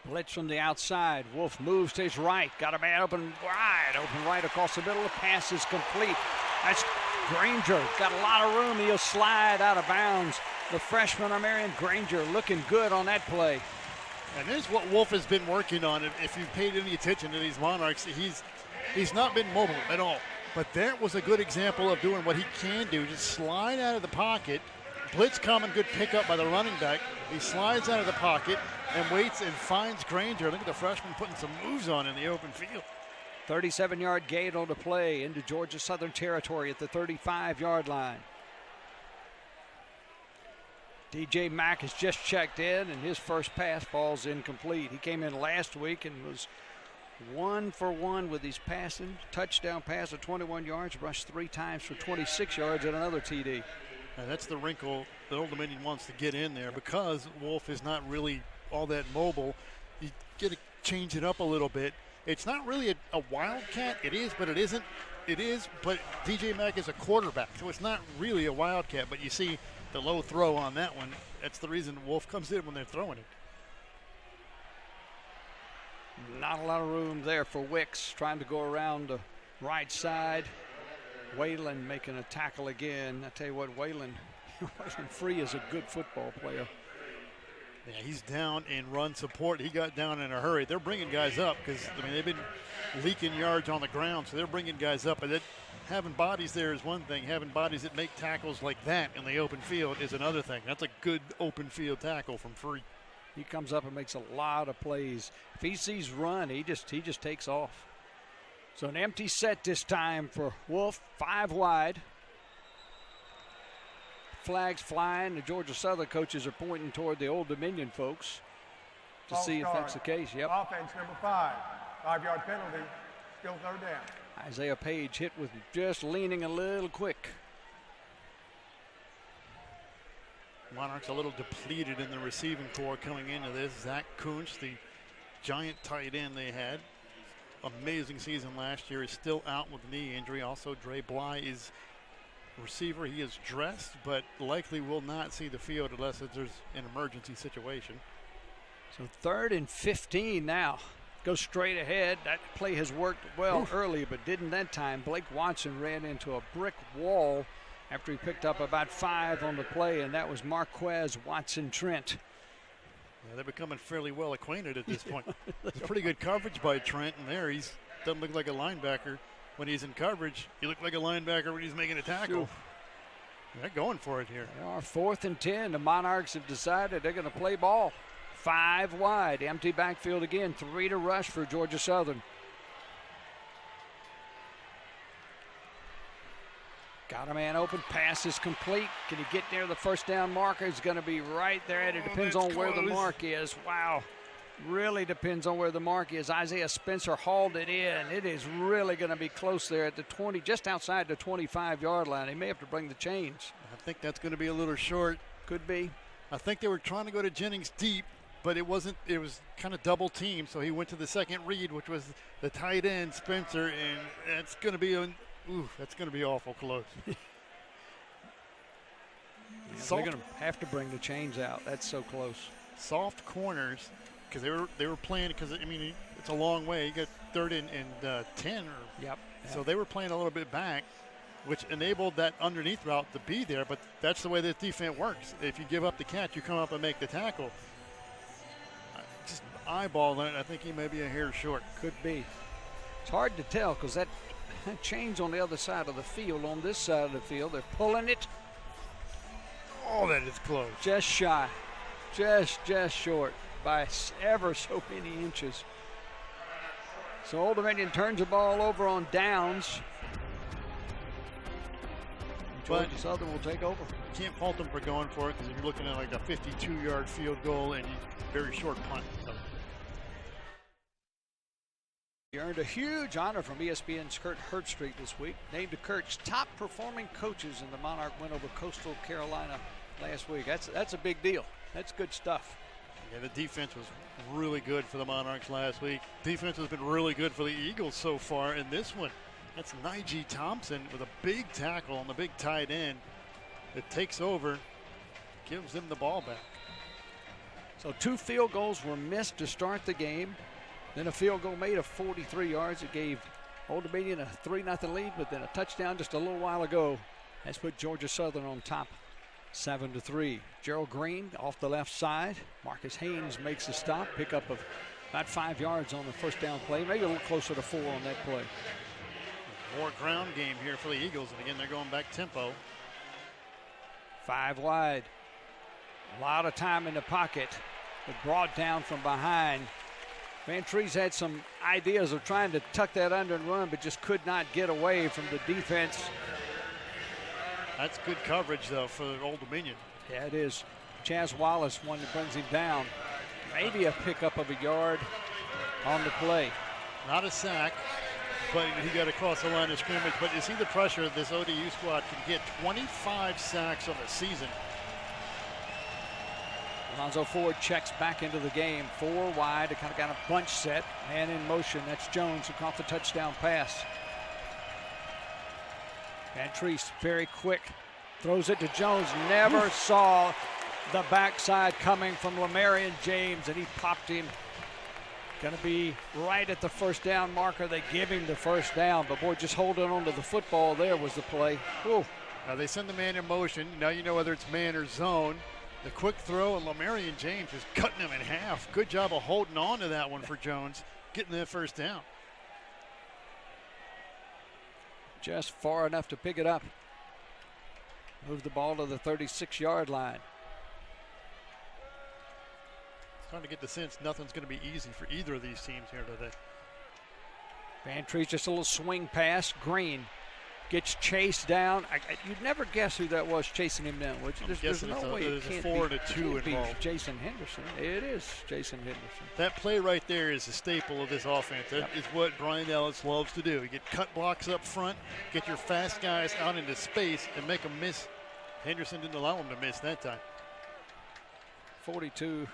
A: Blitz from the outside. Wolf moves to his right. Got a man open right across the middle. The pass is complete. That's Granger. Got a lot of room. He'll slide out of bounds. The freshman, Amarian Granger, looking good on that play.
B: And this is what Wolf has been working on. If you've paid any attention to these Monarchs, he's not been mobile at all. But that was a good example of doing what he can do. Just slide out of the pocket. Blitz coming, good pickup by the running back. He slides out of the pocket and waits and finds Granger. Look at the freshman putting some moves on in the open field.
A: 37-yard gain on the play into Georgia Southern territory at the 35-yard line. DJ Mack has just checked in, and his first pass falls incomplete. He came in last week and was 1 for 1 with his passing. Touchdown pass of 21 yards, rushed 3 times for 26 yards and another TD.
B: And that's the wrinkle that Old Dominion wants to get in there, because Wolf is not really all that mobile. You get to change it up a little bit. It's not really a wildcat. It is, but it isn't. It is, but DJ Mack is a quarterback, so it's not really a wildcat. But you see the low throw on that one. That's the reason Wolf comes in when they're throwing it.
A: Not a lot of room there for Wicks, trying to go around the right side. Waylon making a tackle again. I tell you what, Waylon Free is a good football player.
B: Yeah, he's down in run support. He got down in a hurry. They're bringing guys up because, I mean, they've been leaking yards on the ground, so they're bringing guys up. But having bodies there is one thing. Having bodies that make tackles like that in the open field is another thing. That's a good open field tackle from Free.
A: He comes up and makes a lot of plays. If he sees run, he just takes off. So an empty set this time for Wolf, 5 wide. Flags flying. The Georgia Southern coaches are pointing toward the Old Dominion folks to
C: False
A: see if
C: start.
A: that's the case. Yep.
C: Offense number 5. 5-yard penalty. Still third down.
A: Isaiah Page hit with just leaning a little quick.
B: Monarchs a little depleted in the receiving corps coming into this. Zach Kuntz, the giant tight end they had, amazing season last year, is still out with knee injury. Also, Dre Bly is receiver. He is dressed, but likely will not see the field unless there's an emergency situation.
A: So 3rd and 15 now. Go straight ahead. That play has worked well early, but didn't that time. Blake Watson ran into a brick wall after he picked up about 5 on the play, and that was Marquez Watson-Trent.
B: Yeah, they're becoming fairly well acquainted at this point. It's pretty good coverage by Trent, and there he doesn't look like a linebacker when he's in coverage. He looked like a linebacker when he's making a tackle. They're going for it here.
A: They are 4th and 10. The Monarchs have decided they're going to play ball. 5 wide, empty backfield again. 3 to rush for Georgia Southern. Got a man open, pass is complete. Can he get near the first down marker? He's going to be right there. It depends on where the mark is. Wow, really depends on where the mark is. Isaiah Spencer hauled it in. It is really going to be close there at the 20, just outside the 25-yard line. He may have to bring the chains.
B: I think that's going to be a little short.
A: Could be.
B: I think they were trying to go to Jennings deep, but it wasn't. It was kind of double team, so he went to the second read, which was the tight end, Spencer, and that's going to be that's going to be awful close.
A: They're going to have to bring the chains out. That's so close.
B: Soft corners, because they were playing, because I mean it's a long way. You got 3rd and 10.
A: Yep.
B: So they were playing a little bit back, which enabled that underneath route to be there. But that's the way this defense works. If you give up the catch, you come up and make the tackle. Just eyeballing it, I think he may be a hair short.
A: Could be. It's hard to tell because that chain's on the other side of the field. On this side of the field, they're pulling it.
B: Oh, that is close.
A: Just shy. Just short by ever so many inches. So Old Dominion turns the ball over on downs. Georgia Southern will take over.
B: You can't fault them for going for it because you're looking at like a 52-yard field goal and very short punt. So.
A: He earned a huge honor from ESPN's Kurt Herbstreit this week. Named to Kurt's top performing coaches in the Monarch win over Coastal Carolina last week. That's a big deal. That's good stuff.
B: Yeah, the defense was really good for the Monarchs last week. Defense has been really good for the Eagles so far in this one. That's Nige Thompson with a big tackle on the big tight end that takes over, gives them the ball back.
A: So 2 field goals were missed to start the game. Then a field goal made of 43 yards. It gave Old Dominion a 3-0 lead, but then a touchdown just a little while ago has put Georgia Southern on top 7-3. Gerald Green off the left side. Marcus Haynes makes a stop, pickup of about 5 yards on the first down play, maybe a little closer to 4 on that play.
B: More ground game here for the Eagles, and again, they're going back tempo.
A: 5 wide. A lot of time in the pocket, but brought down from behind. Van Treese had some ideas of trying to tuck that under and run, but just could not get away from the defense.
B: That's good coverage, though, for Old Dominion.
A: Yeah, it is. Chaz Wallace, one that brings him down. Maybe a pickup of a yard on the play.
B: Not a sack, but he got across the line of scrimmage. But you see the pressure this ODU squad can get. 25 sacks on the season.
A: Alonzo Ford checks back into the game. 4 wide, kind of got a bunch set. Man in motion, that's Jones who caught the touchdown pass. Van Treese, very quick, throws it to Jones. Never saw the backside coming from Lamarian James, and he popped him. Going to be right at the first down marker. They give him the first down, but boy, just holding on to the football there was the play. Whew.
B: Now they send the man in motion. Now you know whether it's man or zone. The quick throw, and Lamarian James is cutting him in half. Good job of holding on to that one for Jones, getting that first down.
A: Just far enough to pick it up. Move the ball to the 36-yard line.
B: Starting to get the sense nothing's going to be easy for either of these teams here today.
A: Vantrease just a little swing pass. Green gets chased down. You'd never guess who that was chasing him down, would you? There's no way it can't be.
B: 4 and a 2 involved.
A: Jason Henderson. It is Jason Henderson.
B: That play right there is a staple of this offense. That is what Brian Ellis loves to do. You get cut blocks up front, get your fast guys out into space, and make them miss. Henderson didn't allow him to miss that time.
A: 42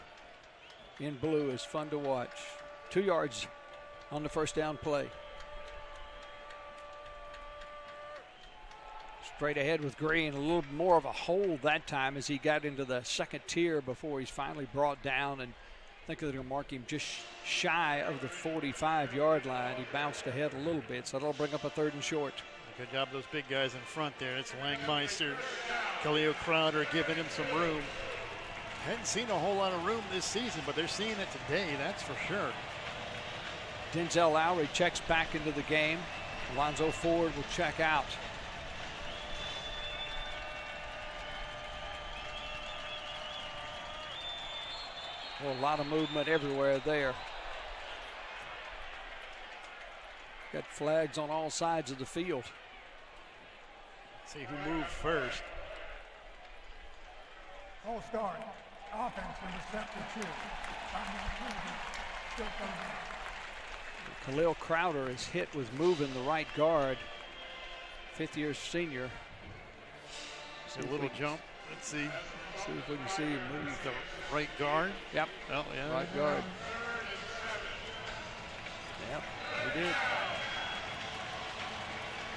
A: in blue is fun to watch. 2 yards on the first down play. Straight ahead with Green, a little more of a hold that time as he got into the second tier before he's finally brought down, and I think they're going to mark him just shy of the 45-yard line. He bounced ahead a little bit, so that'll bring up a 3rd and short.
B: Good job of those big guys in front there. It's Langmeister, Khalil Crowder giving him some room. Hadn't seen a whole lot of room this season, but they're seeing it today, that's for sure.
A: Denzel Lowry checks back into the game. Alonzo Ford will check out. Well, a lot of movement everywhere there. Got flags on all sides of the field.
B: See who moved first.
C: All start. Offense number 72. Still coming.
A: Khalil Crowder is hit with moving the right guard. 5th-year senior.
B: See a little jump. Let's see.
A: See if we can see him move.
B: The right guard.
A: Yep.
B: Oh, yeah.
A: Right guard. Yep, he did.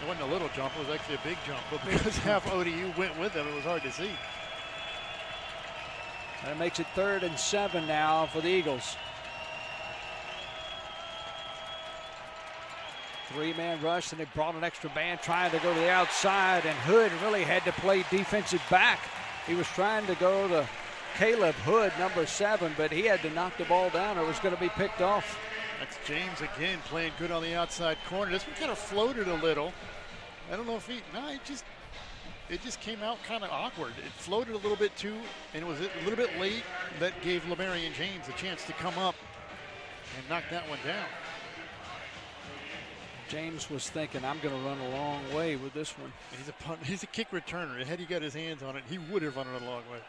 B: It wasn't a little jump, it was actually a big jump. But because half ODU went with him, it was hard to see.
A: That makes it 3rd and 7 now for the Eagles. 3-man rush, and they brought an extra man trying to go to the outside, and Hood really had to play defensive back. He was trying to go to Caleb Hood, number 7, but he had to knock the ball down or it was going to be picked off.
B: That's James again playing good on the outside corner. This one kind of floated a little. I don't know if it just came out kind of awkward. It floated a little bit too, and it was a little bit late. That gave Lamarian James a chance to come up and knock that one down.
A: James was thinking, I'm going to run a long way with this one.
B: He's a kick returner. Had he got his hands on it, he would have run it a long way.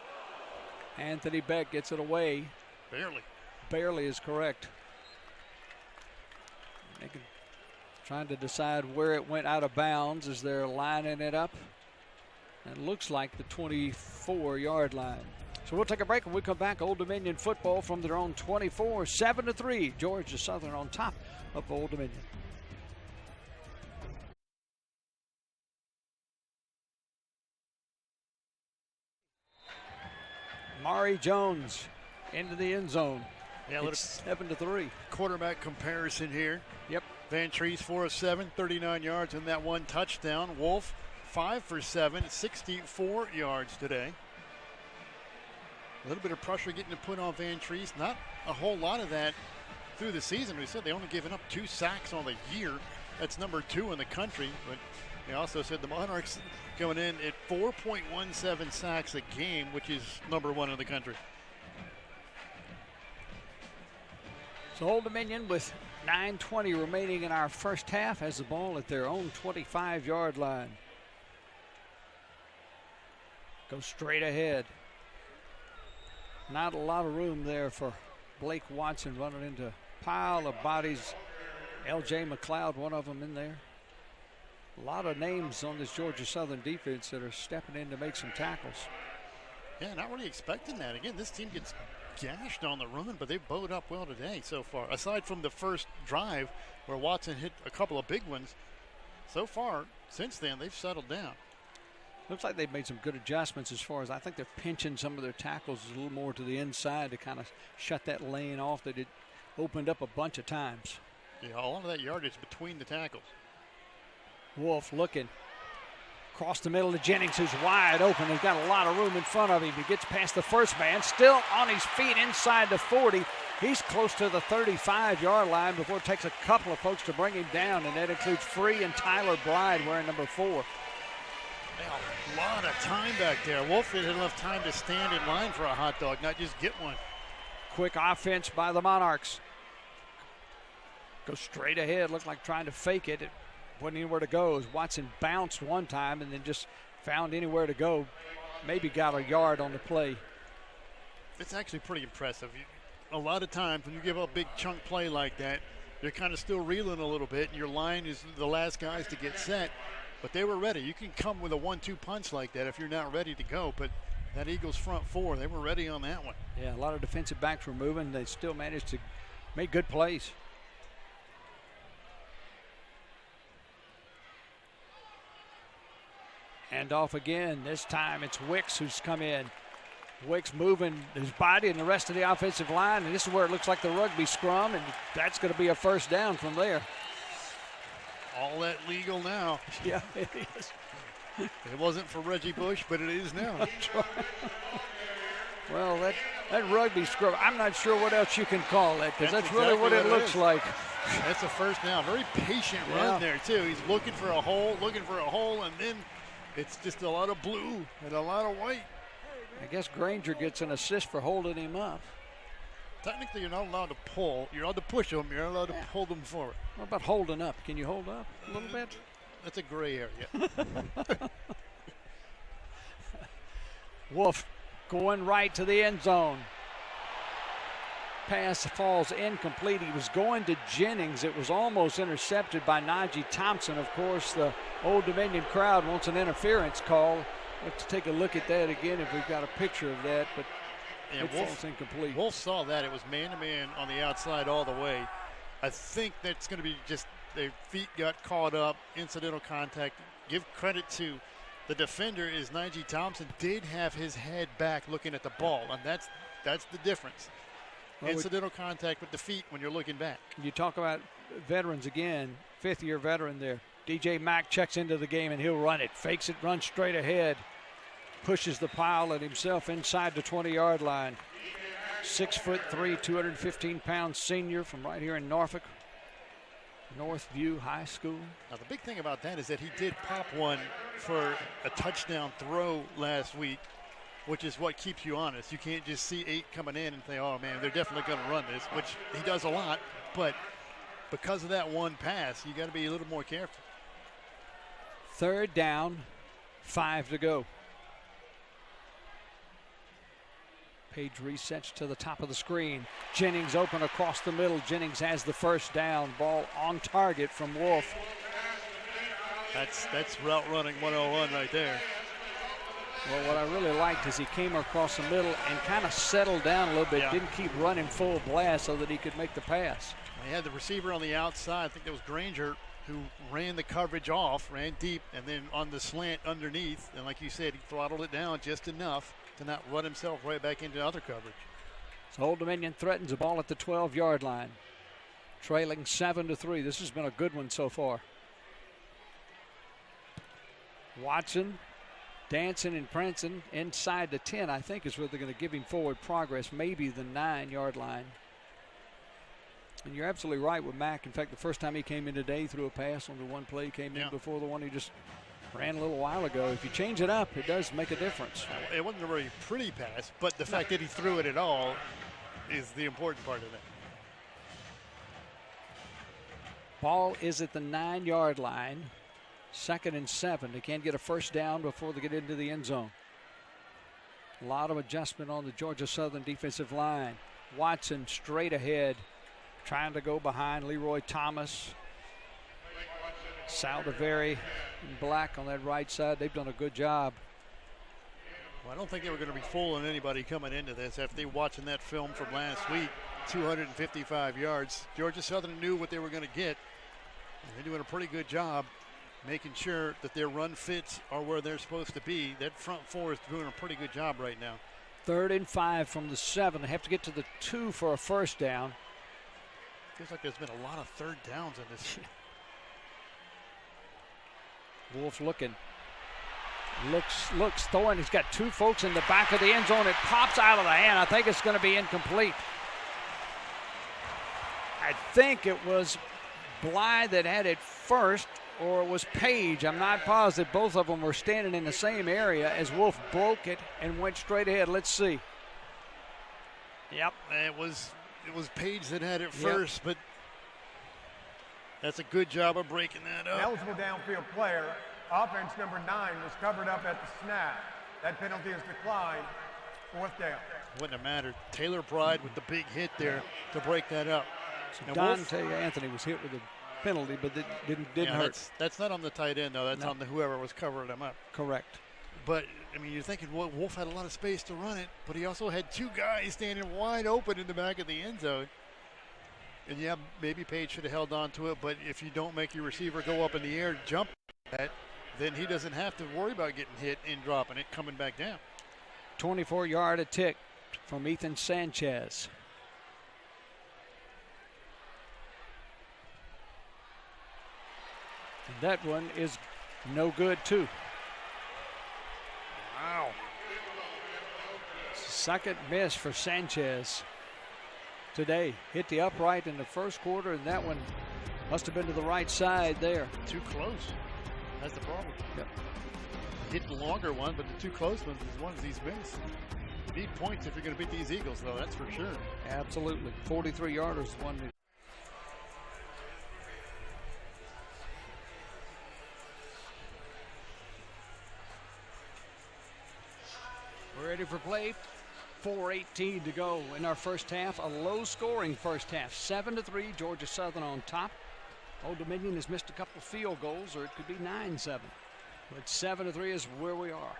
A: Anthony Beck gets it away.
B: Barely.
A: Barely is correct. Trying to decide where it went out of bounds as they're lining it up. And it looks like the 24-yard line. So we'll take a break. When we come back, Old Dominion football from their own 24, 7-3. Georgia Southern on top of Old Dominion. Mari Jones into the end zone.
B: Yeah,
A: it's 7-3.
B: Quarterback comparison here.
A: Yep.
B: Vantrease 4 of 7, 39 yards and that one touchdown. Wolf 5 for 7, 64 yards today. A little bit of pressure getting to put on Vantrease. Not a whole lot of that through the season. We said they only given up 2 sacks on the year. That's number 2 in the country. But they also said the Monarchs going in at 4.17 sacks a game, which is number 1 in the country.
A: So Old Dominion with 9:20 remaining in our first half has the ball at their own 25-yard line. Go straight ahead. Not a lot of room there for Blake Watson running into a pile of bodies. L.J. McLeod, one of them in there. A lot of names on this Georgia Southern defense that are stepping in to make some tackles.
B: Yeah, not really expecting that. Again, this team gets gashed on the run, but they've bowed up well today so far. Aside from the first drive where Watson hit a couple of big ones, so far, since then, they've settled down.
A: Looks like they've made some good adjustments as far as I think they're pinching some of their tackles a little more to the inside to kind of shut that lane off that it opened up a bunch of times.
B: Yeah, a lot of that yardage between the tackles.
A: Wolf looking. Across the middle to Jennings, who's wide open. He's got a lot of room in front of him. He gets past the first man, still on his feet inside the 40. He's close to the 35-yard line before it takes a couple of folks to bring him down, and that includes Free and Tyler Bride wearing number 4.
B: A lot of time back there. Wolf had enough time to stand in line for a hot dog, not just get one.
A: Quick offense by the Monarchs. Go straight ahead, looked like trying to fake it. It wasn't anywhere to go. As Watson bounced one time and then just found anywhere to go. Maybe got a yard on the play.
B: It's actually pretty impressive. A lot of times when you give a big chunk play like that, you're kind of still reeling a little bit, and your line is the last guys to get set. But they were ready. You can come with a 1-2 punch like that if you're not ready to go. But that Eagles front 4, they were ready on that one.
A: Yeah, a lot of defensive backs were moving. They still managed to make good plays. Hand off again. This time it's Wicks who's come in. Wicks moving his body and the rest of the offensive line. And this is where it looks like the rugby scrum, and that's going to be a first down from there.
B: All that legal now.
A: Yeah, it is.
B: It wasn't for Reggie Bush, but it is now.
A: That's right. Well, that rugby scrum, I'm not sure what else you can call that, because that's really
B: exactly
A: what it looks like.
B: That's a first down. Very patient run there, too. He's looking for a hole, and then it's just a lot of blue and a lot of white.
A: I guess Granger gets an assist for holding him up.
B: Technically, you're not allowed to pull. You're allowed to push them. You're not allowed to pull them forward.
A: What about holding up? Can you hold up a little bit?
B: That's a gray area.
A: Wolf going right to the end zone. Pass falls incomplete. He was going to Jennings. It was almost intercepted by Najee Thompson. Of course, the Old Dominion crowd wants an interference call. Let's take a look at that again if we've got a picture of that, but it falls incomplete.
B: Wolf saw that. It was man-to-man on the outside all the way. I think that's going to be just their feet got caught up, incidental contact. Give credit to the defender is Najee Thompson did have his head back looking at the ball, and that's the difference. Well, incidental contact with the feet when you're looking back.
A: You talk about veterans again, fifth-year veteran there. DJ Mack checks into the game, and he'll run it. Fakes it, runs straight ahead. Pushes the pilot himself inside the 20-yard line. 6'3", 215-pound senior from right here in Norfolk. Northview High School.
B: Now, the big thing about that is that he did pop one for a touchdown throw last week, which is what keeps you honest. You can't just see 8 coming in and say, oh, man, they're definitely going to run this, which he does a lot. But because of that one pass, you got to be a little more careful.
A: Third down, 5 to go. Page resets to the top of the screen. Jennings open across the middle. Jennings has the first down. Ball on target from Wolf.
B: That's route running 101 right there.
A: Well, what I really liked is he came across the middle and kind of settled down a little bit.
B: Yeah.
A: Didn't keep running full blast so that he could make the pass.
B: He had the receiver on the outside. I think that was Granger who ran the coverage off, ran deep, and then on the slant underneath. And like you said, he throttled it down just enough to not run himself right back into other coverage.
A: So Old Dominion threatens the ball at the 12-yard line. Trailing 7-3. This has been a good one so far. Watson dancing and prancing inside the 10, I think, is where they're going to give him forward progress, maybe the 9-yard line. And you're absolutely right with Mack. In fact, the first time he came in today, he threw a pass on the one play, he came in before the one he just ran a little while ago. If you change it up, it does make a difference.
B: It wasn't a very pretty pass, but the fact that he threw it at all is the important part of that.
A: Ball is at the 9-yard line. 2nd and 7. They can't get a first down before they get into the end zone. A lot of adjustment on the Georgia Southern defensive line. Watson straight ahead, trying to go behind Leroy Thomas. Saldiveri in black on that right side. They've done a good job.
B: Well, I don't think they were going to be fooling anybody coming into this after watching that film from last week. 255 yards. Georgia Southern knew what they were going to get. And they're doing a pretty good job making sure that their run fits are where they're supposed to be. That front 4 is doing a pretty good job right now.
A: 3rd and 5 from the 7. They have to get to the 2 for a first down.
B: Feels like there's been a lot of third downs in this.
A: Wolf looking. Looks throwing. He's got two folks in the back of the end zone. It pops out of the hand. I think it's going to be incomplete. I think it was Blythe that had it first, or it was Page. I'm not positive. Both of them were standing in the same area as Wolf broke it and went straight ahead. Let's see.
B: Yep, it was Page that had it first, but that's a good job of breaking that up.
C: An eligible downfield player, offense number 9, was covered up at the snap. That penalty is declined. 4th down.
B: Wouldn't have mattered. Taylor Pride with the big hit there to break that up.
A: So Dante Anthony was hit with a penalty, but it didn't hurt.
B: That's not on the tight end, though. That's on whoever was covering him up.
A: Correct.
B: But, I mean, you're thinking, well, Wolf had a lot of space to run it, but he also had two guys standing wide open in the back of the end zone. And, yeah, maybe Page should have held on to it, but if you don't make your receiver go up in the air, jump that, then he doesn't have to worry about getting hit and dropping it, coming back down.
A: 24-yard attempt from Ethan Sanchez. And that one is no good, too.
B: Wow.
A: Second miss for Sanchez today. Hit the upright in the first quarter, and that one must have been to the right side there.
B: Too close. That's the problem.
A: Yep.
B: Hit the longer one, but the too close ones is ones he's missed. You need points if you're going to beat these Eagles, though, that's for sure.
A: Absolutely. 43-yarders, one. We're ready for play. 4:18 to go in our first half. A low-scoring first half. 7-3, Georgia Southern on top. Old Dominion has missed a couple field goals, or it could be 9-7. But 7-3 is where we are.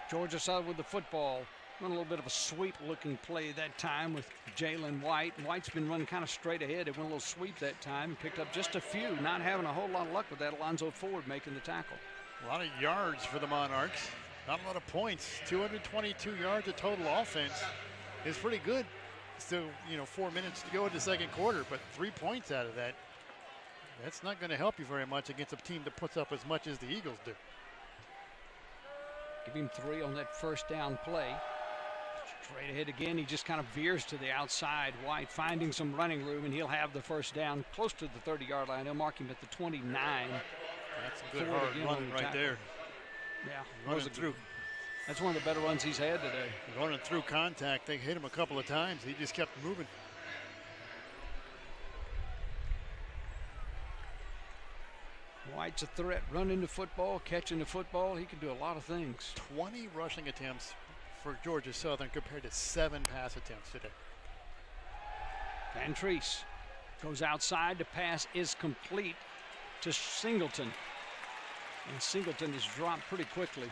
A: Georgia Southern with the football. Run a little bit of a sweep-looking play that time with Jalen White. White's been running kind of straight ahead. It went a little sweep that time. Picked up just a few. Not having a whole lot of luck with that. Alonzo Ford making the tackle.
B: A lot of yards for the Monarchs. Not a lot of points. 222 yards of total offense is pretty good. Still, 4 minutes to go in the second quarter, but 3 points out of that. That's not going to help you very much against a team that puts up as much as the Eagles do.
A: Give him 3 on that first down play. Straight ahead again. He just kind of veers to the outside. White finding some running room, and he'll have the first down close to the 30-yard line. They'll mark him at the 29.
B: That's a good hard run right there.
A: Yeah,
B: running through.
A: That's one of the better runs he's had today.
B: Running through contact. They hit him a couple of times. He just kept moving.
A: White's a threat. Running the football, catching the football. He can do a lot of things.
B: 20 rushing attempts for Georgia Southern compared to 7 pass attempts today.
A: Van Treese goes outside. The pass is complete to Singleton. And Singleton is dropped pretty quickly.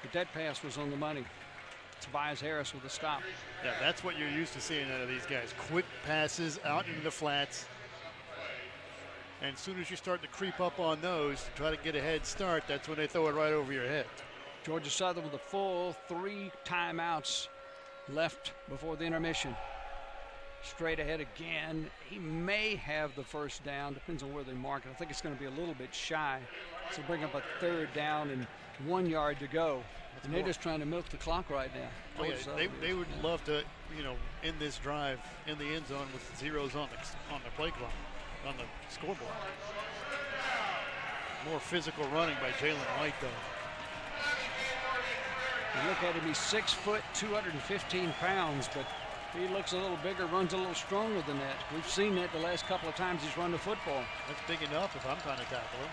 A: But that pass was on the money. Tobias Harris with a stop.
B: Yeah, that's what you're used to seeing out of these guys. Quick passes out into the flats. And as soon as you start to creep up on those, try to get a head start, that's when they throw it right over your head.
A: Georgia Southern with a full 3 timeouts left before the intermission. Straight ahead again. He may have the first down. Depends on where they mark it. I think it's going to be a little bit shy. So bring up a 3rd down and 1 yard to go. And they're just trying to milk the clock right now.
B: Oh, yeah, they would love to, end this drive in the end zone with zeros on the play clock, on the scoreboard. More physical running by Jalen White, though.
A: You look at him, he's 6 foot, 215 pounds, but he looks a little bigger, runs a little stronger than that. We've seen that the last couple of times he's run the football.
B: That's big enough if I'm trying to tackle him.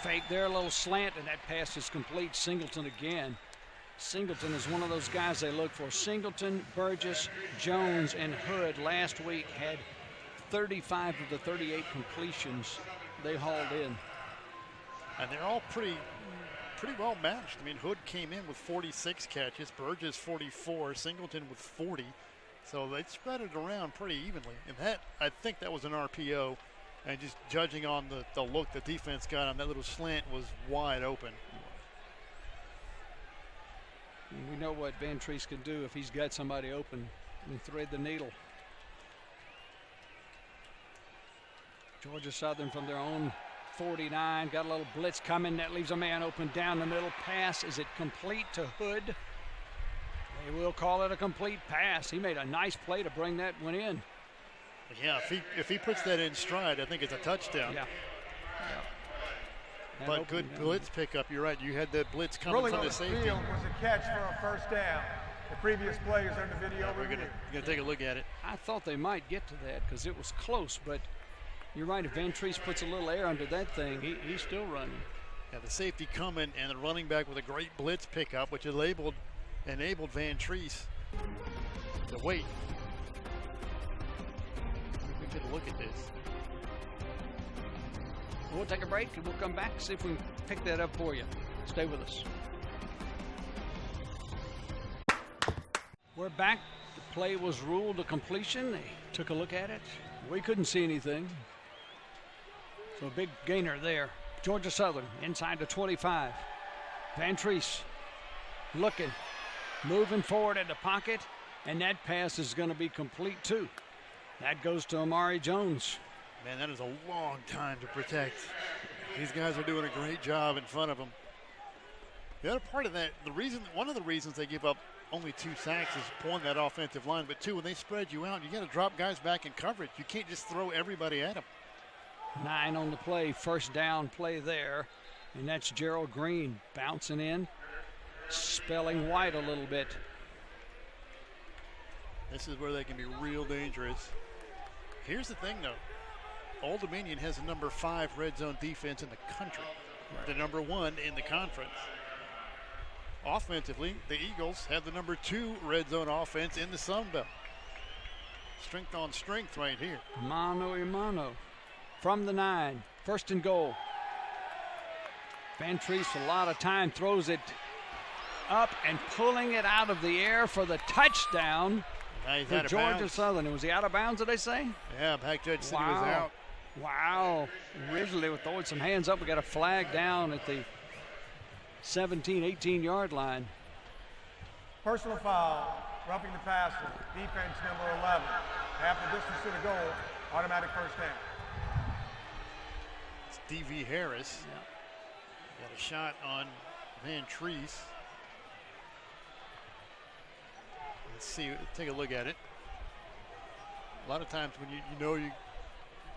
A: Fake there, a little slant, and that pass is complete. Singleton again. Singleton is one of those guys they look for. Singleton, Burgess, Jones, and Hood last week had 35 of the 38 completions they hauled in.
B: And they're all pretty well matched. I mean, Hood came in with 46 catches, Burgess 44, Singleton with 40. So they spread it around pretty evenly. And that, I think that was an RPO. And just judging on the look the defense got on that little slant was wide open.
A: And we know what Van Treese can do if he's got somebody open and thread the needle. Georgia Southern from their own 49. Got a little blitz coming. That leaves a man open down the middle. Pass. Is it complete to Hood? They will call it a complete pass. He made a nice play to bring that one in.
B: Yeah, if he puts that in stride, I think it's a touchdown.
A: Yeah.
B: But good blitz pickup. You're right. You had that blitz coming
C: Rolling
B: from
C: on
B: the
C: the
B: safety.
C: field was a catch for a first down. The previous play is under video
B: We're
C: review.
B: gonna take a look at it.
A: I thought they might get to that because it was close, but you're right. If Van Treese puts a little air under that thing, he's still running.
B: Yeah, the safety coming and the running back with a great blitz pickup, which enabled Van Treese to wait. We get a look at this.
A: We'll take a break and we'll come back and see if we can pick that up for you. Stay with us. We're back. The play was ruled a completion. They took a look at it. We couldn't see anything. So a big gainer there. Georgia Southern inside the 25. Van Treese looking, moving forward in the pocket, and that pass is going to be complete too. That goes to Amari Jones.
B: Man, that is a long time to protect. These guys are doing a great job in front of them. The other part of that, one of the reasons they give up only 2 sacks is pulling that offensive line, but 2, when they spread you out, you got to drop guys back in coverage. You can't just throw everybody at them.
A: 9 on the play, first down play there, and that's Gerald Green bouncing in, spelling White a little bit.
B: This is where they can be real dangerous. Here's the thing, though. Old Dominion has the number 5 red zone defense in the country, the number 1 in the conference. Offensively, the Eagles have the number 2 red zone offense in the Sun Belt. Strength on strength right here.
A: Mano a mano from the 9, first and goal. Van Treese a lot of time, throws it up and pulling it out of the air for the touchdown for Georgia Southern. Was he out of bounds, did they say?
B: Yeah, back judge said he was out.
A: Wow. Originally we're throwing some hands up. We got a flag down at the 17, 18-yard line.
C: Personal foul, roughing the passer, defense number 11. Half the distance to the goal, automatic first down.
B: It's D.V. Harris. Yeah. Got a shot on Van Treese. Let's see, take a look at it. A lot of times when you know you're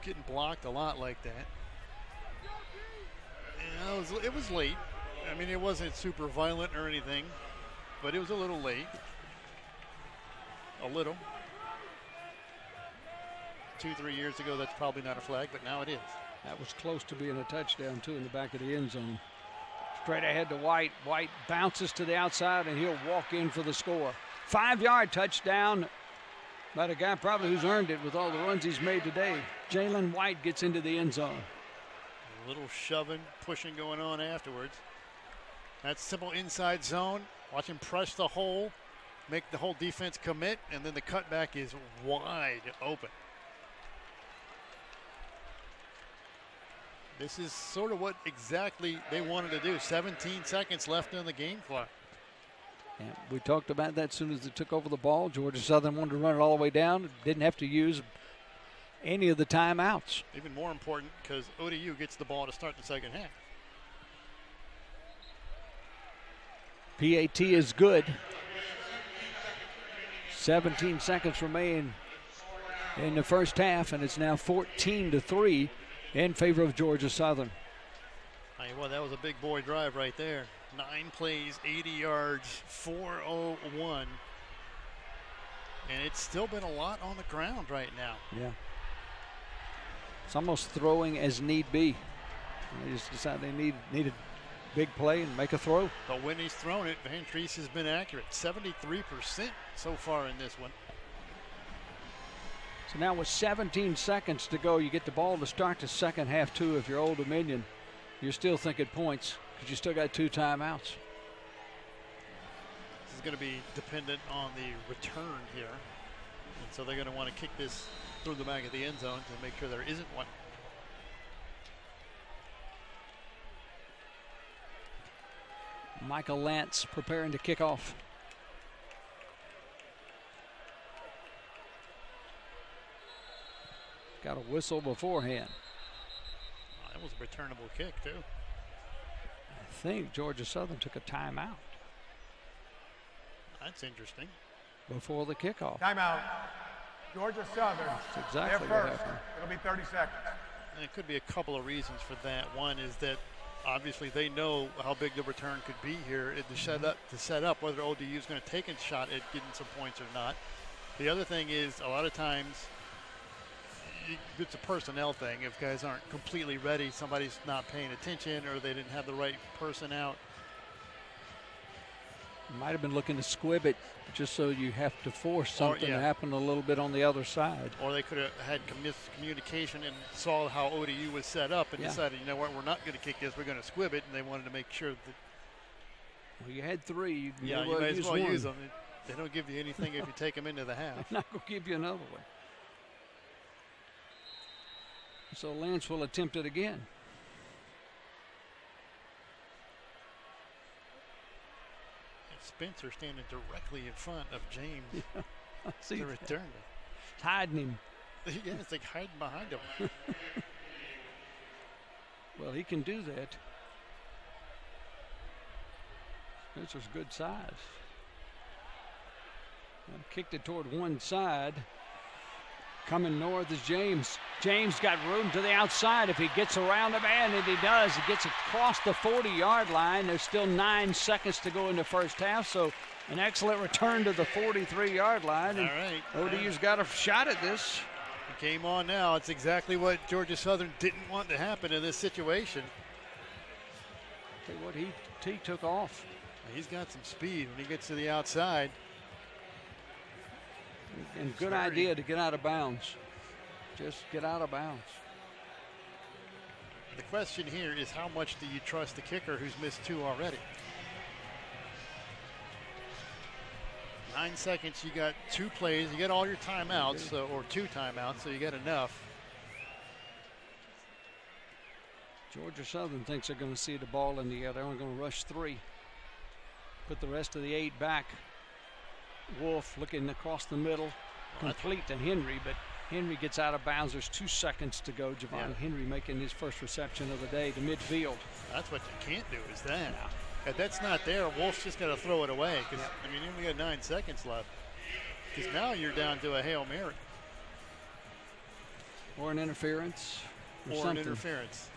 B: getting blocked a lot like that. And it was late. I mean, it wasn't super violent or anything, but it was a little late. A little. 2-3 years ago, that's probably not a flag, but now it is.
A: That was close to being a touchdown, too, in the back of the end zone. Straight ahead to White. White bounces to the outside, and he'll walk in for the score. 5-yard touchdown by the guy probably who's earned it with all the runs he's made today. Jalen White gets into the end zone.
B: A little shoving, pushing going on afterwards. That's simple inside zone. Watch him press the hole, make the whole defense commit, and then the cutback is wide open. This is sort of what exactly they wanted to do. 17 seconds left on the game clock.
A: Yeah, we talked about that as soon as they took over the ball. Georgia Southern wanted to run it all the way down. Didn't have to use any of the timeouts.
B: Even more important because ODU gets the ball to start the second half.
A: PAT is good. 17 seconds remain in the first half, and it's now 14-3 in favor of Georgia Southern.
B: Well, that was a big boy drive right there. 9 plays, 80 yards, 401. And it's still been a lot on the ground right now.
A: Yeah. It's almost throwing as need be. They just decided they needed big play and make a throw.
B: But when he's thrown it, Van Treese has been accurate. 73% so far in this one.
A: So now with 17 seconds to go, you get the ball to start the second half too. If you're Old Dominion, you're still thinking points because you still got 2 timeouts.
B: This is going to be dependent on the return here. And so they're going to want to kick this through the back of the end zone to make sure there isn't one.
A: Michael Lance preparing to kick off. Got a whistle beforehand.
B: That was a returnable kick, too.
A: I think Georgia Southern took a timeout
B: That's interesting.
A: before the kickoff.
C: Timeout. Georgia Southern.
A: That's exactly
C: They're
A: what
C: first.
A: happened.
C: It'll be 30 seconds.
B: And it could be a couple of reasons for that. One is that obviously they know how big the return could be here to set up whether ODU is going to take a shot at getting some points or not. The other thing is a lot of times it's a personnel thing. If guys aren't completely ready, somebody's not paying attention or they didn't have the right person out.
A: Might have been looking to squib it just so you have to force something to happen a little bit on the other side.
B: Or they could have had communication and saw how ODU was set up and decided, you know what, we're not going to kick this, we're going to squib it, and they wanted to make sure that.
A: Well, you had three.
B: You may as well use them. They don't give you anything if you take them into the half.
A: They're not going to give you another one. So Lance will attempt it again.
B: Spencer standing directly in front of James.
A: See
B: the return.
A: It's hiding him.
B: Yeah, it's like hiding behind him.
A: Well, he can do that. Spencer's good size. Well, kicked it toward one side. Coming north is James. James got room to the outside if he gets around the man, and he does. He gets across the 40-yard line. There's still 9 seconds to go in the first half, so an excellent return to the 43-yard line.
B: All right.
A: ODU's got a shot at this.
B: Game on now. It's exactly what Georgia Southern didn't want to happen in this situation.
A: Tell you what, he took off.
B: He's got some speed when he gets to the outside.
A: And good idea to get out of bounds. Just get out of bounds.
B: The question here is how much do you trust the kicker who's missed 2 already? 9 seconds, you got 2 plays, you got all your timeouts, or 2 timeouts, so you got enough.
A: Georgia Southern thinks they're going to see the ball in the air. They're only going to rush 3. Put the rest of the 8 back. Wolf looking across the middle, complete to Henry, but Henry gets out of bounds. There's 2 seconds to go. Javon Henry making his first reception of the day to midfield.
B: That's what you can't do is that. If that's not there, Wolf's just got to throw it away because, I mean, you only got 9 seconds left. Because now you're down to a Hail Mary.
A: Or an interference.
B: Or
A: something.
B: an interference.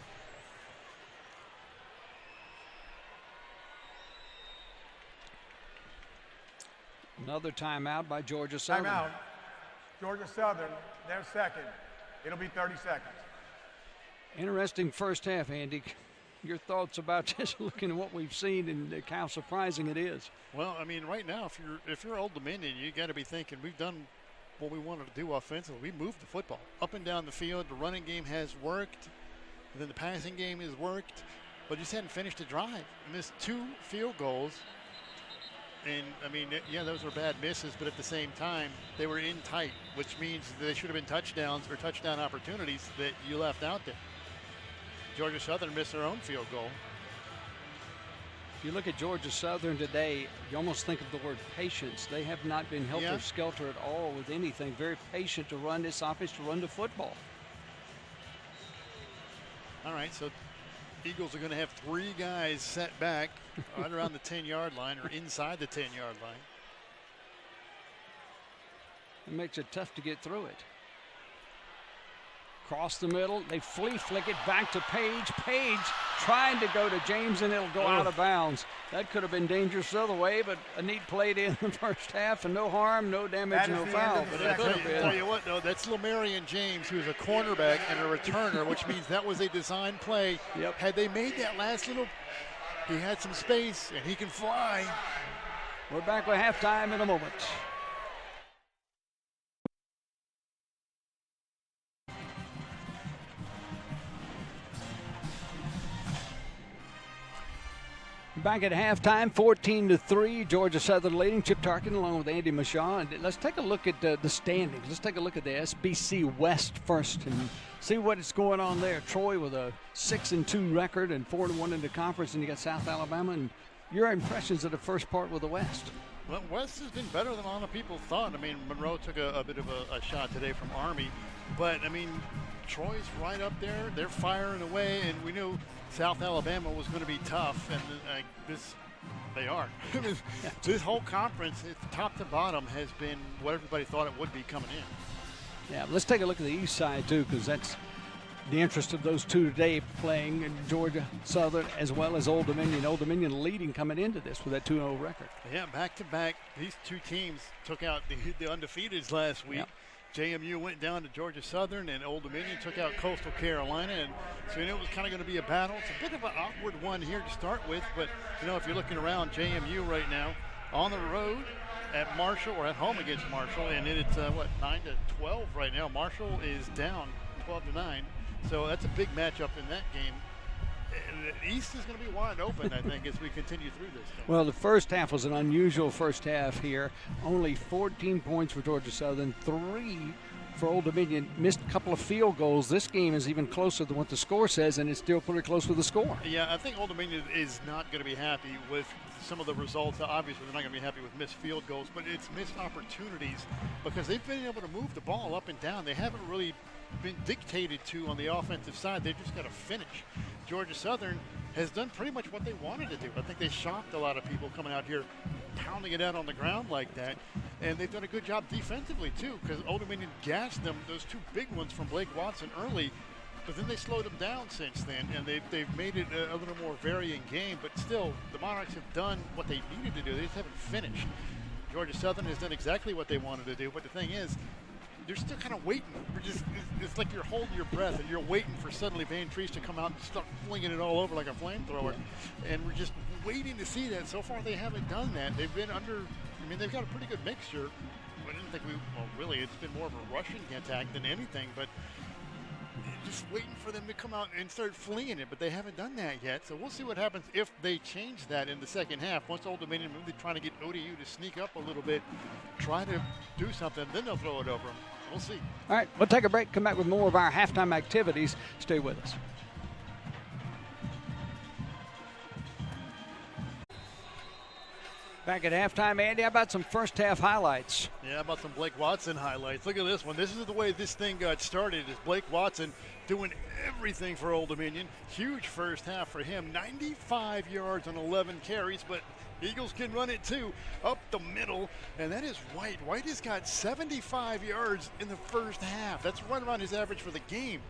A: Another timeout by Georgia Southern.
C: Timeout. Georgia Southern, they're second. It'll be 30 seconds.
A: Interesting first half, Andy. Your thoughts about just looking at what we've seen and how surprising it is.
B: Well, I mean, right now, if you're Old Dominion, you got to be thinking we've done what we wanted to do offensively. We moved the football up and down the field. The running game has worked. And then the passing game has worked. But just hadn't finished a drive. And missed 2 field goals. And, I mean, yeah, those were bad misses, but at the same time, they were in tight, which means they should have been touchdowns or touchdown opportunities that you left out there. Georgia Southern missed their own field goal.
A: If you look at Georgia Southern today, you almost think of the word patience. They have not been helter-skelter at all with anything. Very patient to run this offense, to run the football.
B: All right, so Eagles are going to have 3 guys set back right around the 10-yard line or inside the 10-yard line.
A: It makes it tough to get through it. Across the middle, they flick it back to Page. Page trying to go to James, and it'll go out of bounds. That could have been dangerous the other way, but a neat play in the first half, and no harm, no damage, no foul. But it could have been.
B: Tell you what, though, that's Lamarian James, who's a cornerback and a returner, which means that was a design play.
A: Yep.
B: Had they made that last little, he had some space, and he can fly.
A: We're back with halftime in a moment. Back at halftime, 14-3, Georgia Southern leading. Chip Tarkin along with Andy Mashaw. And let's take a look at the standings. Let's take a look at the SBC West first and see what is going on there. Troy with a 6-2 record and 4-1 in the conference, and you got South Alabama. And your impressions of the first part with the West?
B: Well, West has been better than a lot of people thought. I mean, Monroe took a bit of a shot today from Army, but I mean, Troy's right up there. They're firing away, and we knew South Alabama was going to be tough, and they are. This whole conference, top to bottom, has been what everybody thought it would be coming in.
A: Yeah, let's take a look at the east side too, because that's the interest of those two today, playing in Georgia Southern as well as Old Dominion. Old Dominion leading coming into this with that 2-0 record.
B: Yeah, back to back, these two teams took out the undefeateds last week. Yep. JMU went down to Georgia Southern, and Old Dominion took out Coastal Carolina, and so you know it was kind of going to be a battle. It's a bit of an awkward one here to start with, but you know if you're looking around, JMU right now on the road at Marshall, or at home against Marshall, and it's 9-12 right now. Marshall is down 12-9, so that's a big matchup in that game. And the East is going to be wide open, I think, as we continue through this game.
A: Well, the first half was an unusual first half here. Only 14 points for Georgia Southern, 3 for Old Dominion. Missed a couple of field goals. This game is even closer than what the score says, and it's still pretty close with the score.
B: Yeah, I think Old Dominion is not going to be happy with some of the results. Obviously, they're not going to be happy with missed field goals, but it's missed opportunities because they've been able to move the ball up and down. They haven't really been dictated to on the offensive side. They've just got to finish. Georgia Southern has done pretty much what they wanted to do. I think they shocked a lot of people coming out here, pounding it out on the ground like that. And they've done a good job defensively, too, because Old Dominion gassed them, those 2 big ones from Blake Watson early, but then they slowed them down since then, and they've made it a little more varying game. But still, the Monarchs have done what they needed to do. They just haven't finished. Georgia Southern has done exactly what they wanted to do, but the thing is, they're still kind of waiting. It's like you're holding your breath and you're waiting for suddenly Van Treese to come out and start flinging it all over like a flamethrower. Yeah. And we're just waiting to see that. So far, they haven't done that. They've been they've got a pretty good mixture. I didn't think really, it's been more of a rushing attack than anything, but just waiting for them to come out and start flinging it, but they haven't done that yet. So we'll see what happens if they change that in the second half. Once Old Dominion really trying to get ODU to sneak up a little bit, try to do something, then they'll throw it over them. We'll see.
A: All right, we'll take a break, come back with more of our halftime activities. Stay with us. Back at halftime, Andy, how about some first half highlights?
B: Yeah, how about some Blake Watson highlights? Look at this one. This is the way this thing got started, is Blake Watson doing everything for Old Dominion. Huge first half for him. 95 yards on 11 carries, but Eagles can run it too, up the middle, and that is White. White has got 75 yards in the first half. That's right around his average for the game.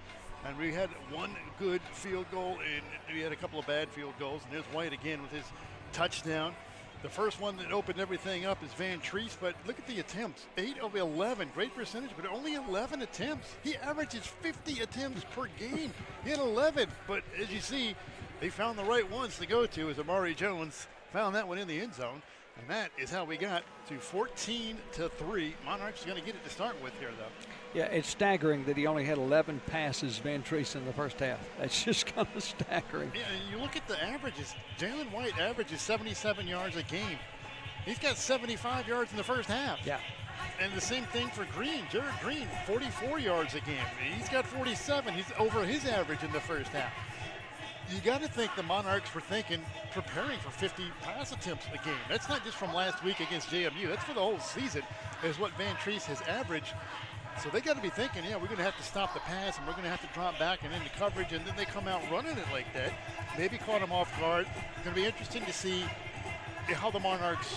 B: And we had one good field goal, and we had a couple of bad field goals, and there's White again with his touchdown. The first one that opened everything up is Van Treese, but look at the attempts. 8 of 11, great percentage, but only 11 attempts. He averages 50 attempts per game. He had 11, but as you see, they found the right ones to go to as Amari Jones found that one in the end zone. And that is how we got to 14-3. Monarchs are going to get it to start with here, though.
A: Yeah, it's staggering that he only had 11 passes, Van Treese, in the first half. That's just kind of staggering.
B: Yeah, and you look at the averages. Jalen White averages 77 yards a game. He's got 75 yards in the first half.
A: Yeah.
B: And the same thing for Green. Jared Green, 44 yards a game. He's got 47. He's over his average in the first half. You got to think the Monarchs were preparing for 50 pass attempts a game. That's not just from last week against JMU. That's for the whole season, is what Van Treese has averaged. So they got to be thinking, yeah, we're going to have to stop the pass, and we're going to have to drop back and into coverage, and then they come out running it like that. Maybe caught them off guard. It's going to be interesting to see how the Monarchs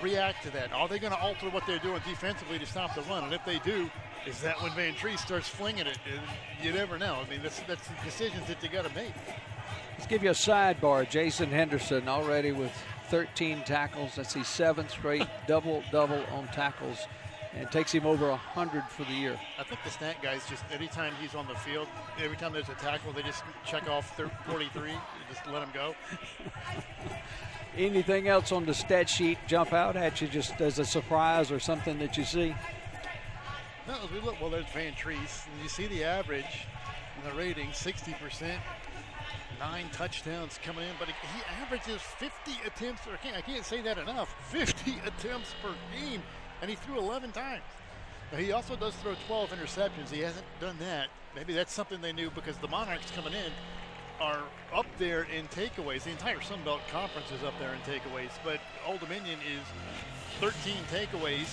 B: react to that. Are they going to alter what they're doing defensively to stop the run? And if they do, is that when Van Treese starts flinging it? And you never know. I mean, that's the decisions that you got to make.
A: Let's give you a sidebar. Jason Henderson already with 13 tackles. That's his 7th straight double on tackles. And it takes him over 100 for the year.
B: I think the stat guys just, anytime he's on the field, every time there's a tackle, they just check off 43, just let him go.
A: Anything else on the stat sheet jump out at you just as a surprise or something that you see?
B: No, as we look, well, there's Van Treese. And you see the average in the rating, 60%, 9 touchdowns coming in, but he averages 50 attempts, I can't say that enough, 50 attempts per game. And he threw 11 times. Now, he also does throw 12 interceptions. He hasn't done that. Maybe that's something they knew because the Monarchs coming in, are up there in takeaways. The entire Sun Belt Conference is up there in takeaways, but Old Dominion is 13 takeaways,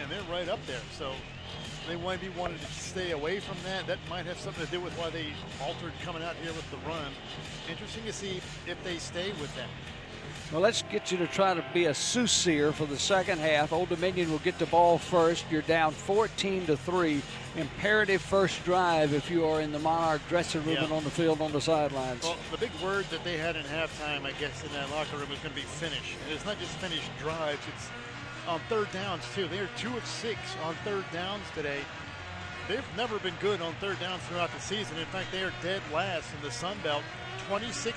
B: and they're right up there. So they might be wanting to stay away from that. That might have something to do with why they altered coming out here with the run. Interesting to see if they stay with that.
A: Well, let's get you to try to be a soothsayer for the second half. Old Dominion will get the ball first. You're down 14-3. Imperative first drive if you are in the Monarch dressing room and on the field on the sidelines.
B: Well, the big word that they had in halftime, I guess, in that locker room is going to be finish. And it's not just finish drives, it's on third downs, too. They are 2 of 6 on third downs today. They've never been good on third downs throughout the season. In fact, they are dead last in the Sun Belt. 26%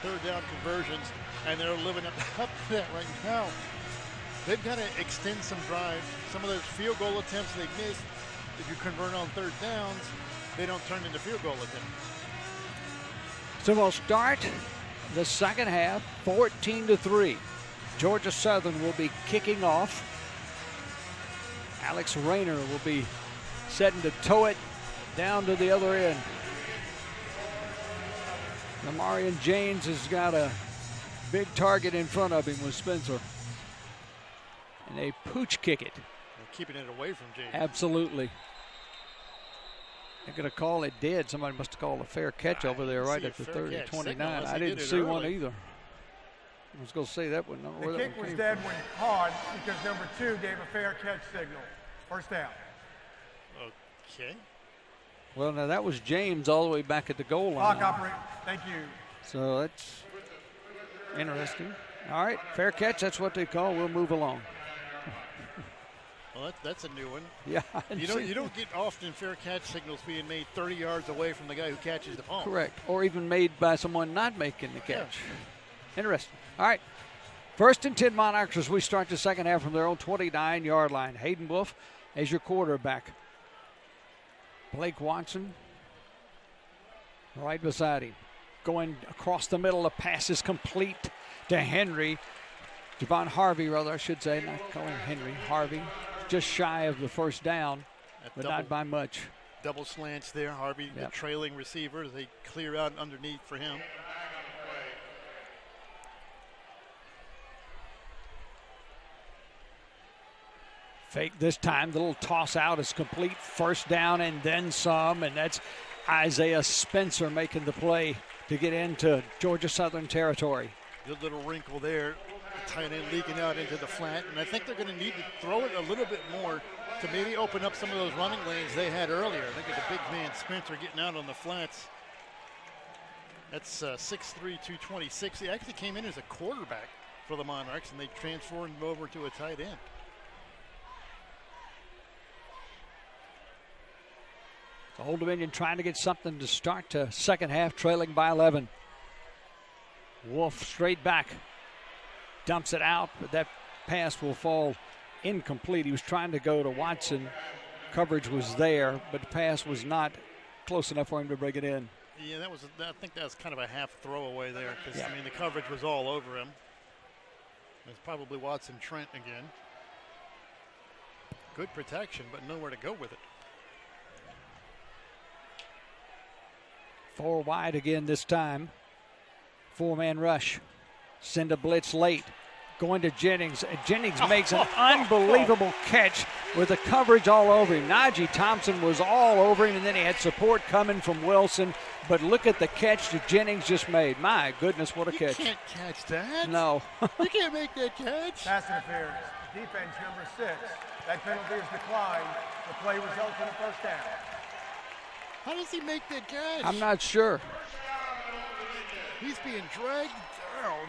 B: third down conversions, and they're living up to that right now. They've got to extend some drives. Some of those field goal attempts they missed, if you convert on third downs, they don't turn into field goal attempts.
A: So we'll start the second half 14-3. Georgia Southern will be kicking off. Alex Rayner will be setting to tow it down to the other end. Lamarian James has got a big target in front of him with Spencer. And they pooch kick it.
B: They're keeping it away from James.
A: Absolutely. They're going to call it dead. Somebody must have called a fair catch over there right at the 30-29. I didn't see one either. I was going to say that one.
C: The kick was dead when caught because number 2 gave a fair catch signal. First down.
B: Okay.
A: Well, now that was James all the way back at the goal line.
C: Clock operator. Thank you.
A: So that's interesting. All right, fair catch. That's what they call. We'll move along.
B: Well, that's a new one.
A: Yeah.
B: You don't get often fair catch signals being made 30 yards away from the guy who catches the ball.
A: Correct. Or even made by someone not making the catch. Yeah. Interesting. All right. 1st and 10 Monarchs as we start the second half from their own 29-yard line. Hayden Wolf as your quarterback. Blake Watson right beside him. Going across the middle, the pass is complete to Henry. Javon Harvey, rather, I should say, not calling Henry, Harvey. Just shy of the first down, but not by much.
B: Double slants there, Harvey, the trailing receiver. They clear out underneath for him.
A: Fake this time. The little toss out is complete. First down and then some. And that's Isaiah Spencer making the play to get into Georgia Southern territory.
B: Good little wrinkle there. Tight end leaking out into the flat. And I think they're going to need to throw it a little bit more to maybe open up some of those running lanes they had earlier. Look at the big man Spencer getting out on the flats. That's 6'3", 226. He actually came in as a quarterback for the Monarchs, and they transformed him over to a tight end.
A: Old Dominion trying to get something to start to second half, trailing by 11. Wolf straight back. Dumps it out, but that pass will fall incomplete. He was trying to go to Watson. Coverage was there, but the pass was not close enough for him to break it in.
B: Yeah, I think that was kind of a half throwaway there because, I mean, the coverage was all over him. It's probably Watson Trent again. Good protection, but nowhere to go with it.
A: 4 wide again this time. 4-man rush. Send a blitz late. Going to Jennings. Jennings makes an unbelievable catch with the coverage all over him. Najee Thompson was all over him, and then he had support coming from Wilson. But look at the catch that Jennings just made. My goodness, what a catch.
B: You can't catch that.
A: No.
B: You can't make that catch.
C: Pass interference. Defense number 6. That penalty is declined. The play results in a first down.
B: How does he make that catch?
A: I'm not sure.
B: He's being dragged down.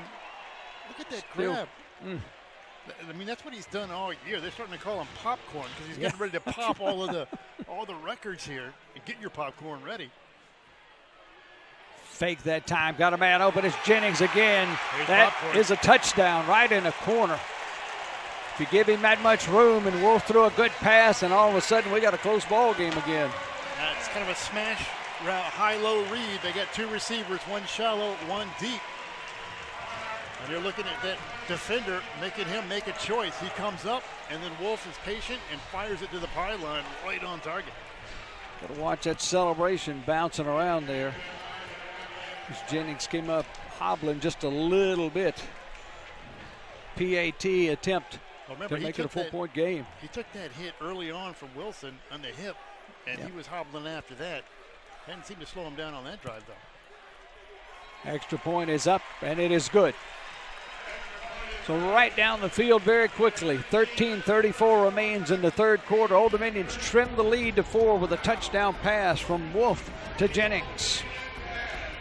B: Look at that grab. I mean, that's what he's done all year. They're starting to call him popcorn because he's getting ready to pop all the records here and get your popcorn ready.
A: Fake that time. Got a man open. It's Jennings again.
B: Here's
A: that
B: popcorn.
A: Is a touchdown right in the corner. If you give him that much room and Wolf threw a good pass, and all of a sudden we got a close ball game again.
B: It's kind of a smash route, high-low read. They got 2 receivers, 1 shallow, 1 deep. And you're looking at that defender, making him make a choice. He comes up, and then Wolf is patient and fires it to the pylon right on target.
A: Got to watch that celebration bouncing around there. As Jennings came up hobbling just a little bit. PAT attempt to make it a 4-point game.
B: He took that hit early on from Wilson on the hip, and he was hobbling after that. Hadn't seemed to slow him down on that drive, though.
A: Extra point is up, and it is good. So right down the field very quickly. 13:34 remains in the third quarter. Old Dominion's trimmed the lead to 4 with a touchdown pass from Wolf to Jennings.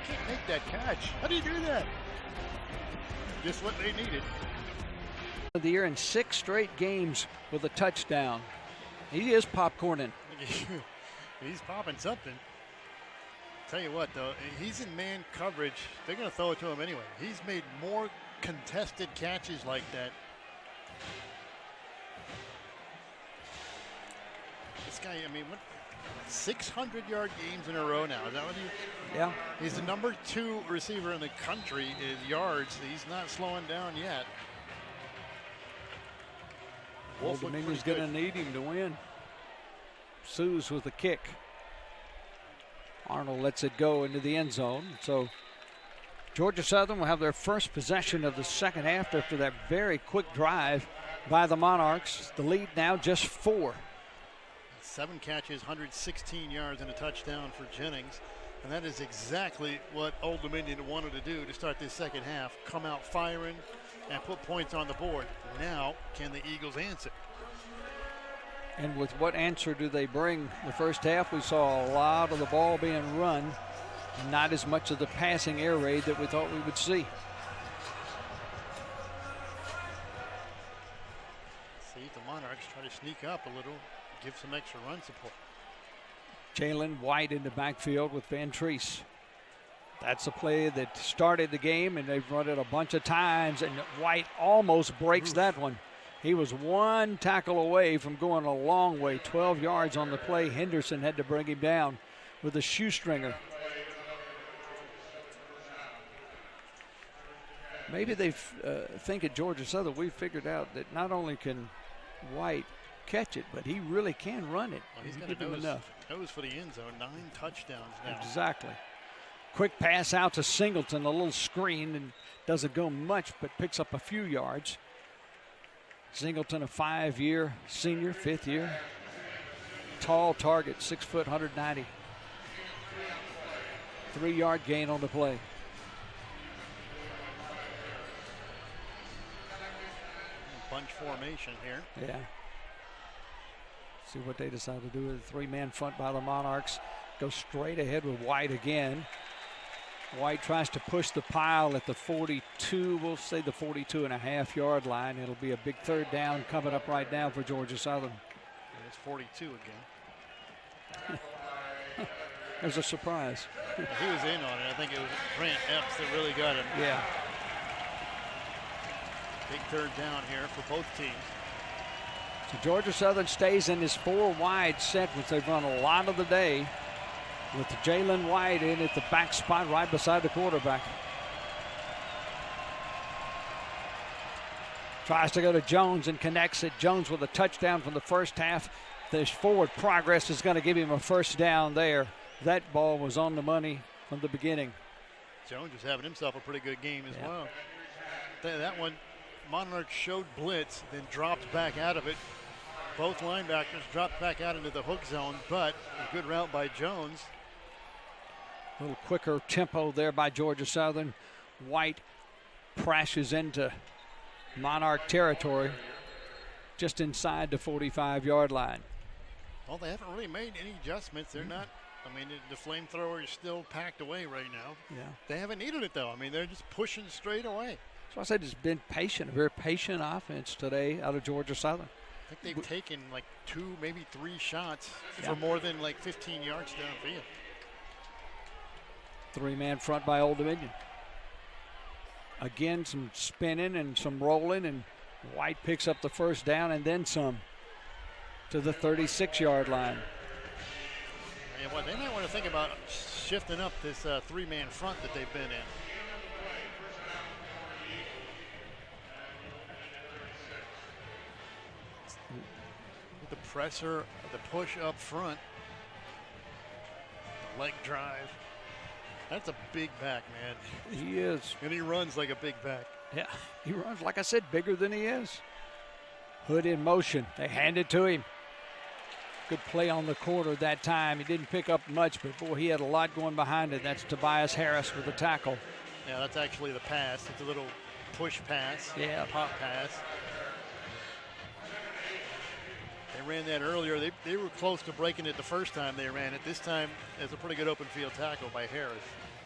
B: Can't make that catch. How do you do that? Just what they needed.
A: Of the year in 6 straight games with a touchdown. He is popcorning.
B: He's popping something. Tell you what, though, he's in man coverage. They're going to throw it to him anyway. He's made more contested catches like that. This guy, I mean, what, 600-yard games in a row now. Is that what he?
A: Yeah.
B: He's the number 2 receiver in the country in yards. He's not slowing down yet.
A: Old Dominion's going to need him to win. Sues with the kick. Arnold lets it go into the end zone. So Georgia Southern will have their first possession of the second half after that very quick drive by the Monarchs. The lead now just 4.
B: 7 catches, 116 yards, and a touchdown for Jennings. And that is exactly what Old Dominion wanted to do to start this second half. Come out firing and put points on the board. Now, can the Eagles answer?
A: And with what answer do they bring? The first half, we saw a lot of the ball being run, and not as much of the passing air raid that we thought we would see.
B: See if the Monarchs try to sneak up a little, give some extra run support.
A: Jalen White in the backfield with Van Treese. That's a play that started the game, and they've run it a bunch of times, and White almost breaks that one. He was 1 tackle away from going a long way, 12 yards on the play. Henderson had to bring him down with a shoestringer. Maybe they think at Georgia Southern we figured out that not only can White catch it, but he really can run it.
B: Well, he's got
A: give him enough.
B: Nose for the end zone, 9 touchdowns now.
A: Exactly. Quick pass out to Singleton, a little screen, and doesn't go much, but picks up a few yards. Singleton, a 5-year senior, 5th year. Tall target, 6 foot, 190. 3-yard gain on the play.
B: Bunch formation here.
A: Yeah. See what they decide to do with a 3-man front by the Monarchs. Go straight ahead with White again. White tries to push the pile at the 42, we'll say the 42.5-yard line. It'll be a big 3rd down coming up right now for Georgia Southern.
B: And it's 42 again.
A: There's a surprise.
B: He was in on it. I think it was Grant Epps that really got him.
A: Yeah.
B: Big 3rd down here for both teams.
A: So Georgia Southern stays in this 4-wide set, which they've run a lot of the day, with Jalen White in at the back spot right beside the quarterback. Tries to go to Jones and connects it. Jones with a touchdown from the first half. This forward progress is going to give him a 1st down there. That ball was on the money from the beginning.
B: Jones was having himself a pretty good game as well. That one, Monarch showed blitz, then dropped back out of it. Both linebackers dropped back out into the hook zone, but a good route by Jones.
A: A little quicker tempo there by Georgia Southern. White crashes into Monarch territory just inside the 45-yard line.
B: Well, they haven't really made any adjustments. They're not, I mean, the flamethrower is still packed away right now.
A: Yeah.
B: They haven't needed it, though. I mean, they're just pushing straight away.
A: So I said it's been patient, a very patient offense today out of Georgia Southern.
B: I think they've taken like 2, maybe 3 shots for more than like 15 yards downfield.
A: 3-man front by Old Dominion. Again, some spinning and some rolling, and White picks up the 1st down and then some to the 36-yard line.
B: Yeah, well, they might want to think about shifting up this 3-man front that they've been in. With the presser, the push up front, the leg drive. That's a big back, man.
A: He is.
B: And he runs like a big back.
A: Yeah, he runs, like I said, bigger than he is. Hood in motion. They hand it to him. Good play on the quarter that time. He didn't pick up much, but boy, he had a lot going behind it. That's Tobias Harris with the tackle.
B: Yeah, that's actually the pass. It's a little push pass.
A: Yeah.
B: Pop pass. They ran that earlier. They were close to breaking it the first time they ran it. This time, it's a pretty good open field tackle by Harris.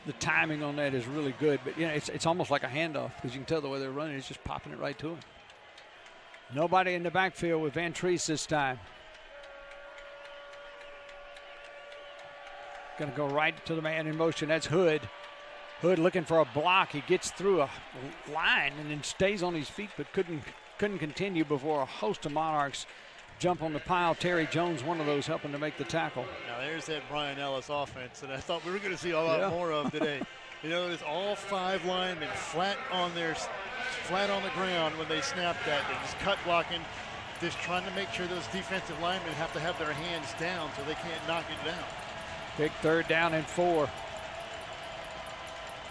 A: The timing on that is really good, but it's almost like a handoff because you can tell the way they're running. It's just popping it right to him. Nobody in the backfield with Van Treese this time. Going to go right to the man in motion. That's Hood. Hood looking for a block. He gets through a line and then stays on his feet, but couldn't continue before a host of Monarchs jump on the pile. Terry Jones, one of those, helping to make the tackle.
B: Now there's that Brian Ellis offense that I thought we were going to see a lot more of today. You know, it's all 5 linemen flat on the ground when they snap that. They just cut blocking, just trying to make sure those defensive linemen have to have their hands down so they can't knock it down.
A: Big 3rd down and 4.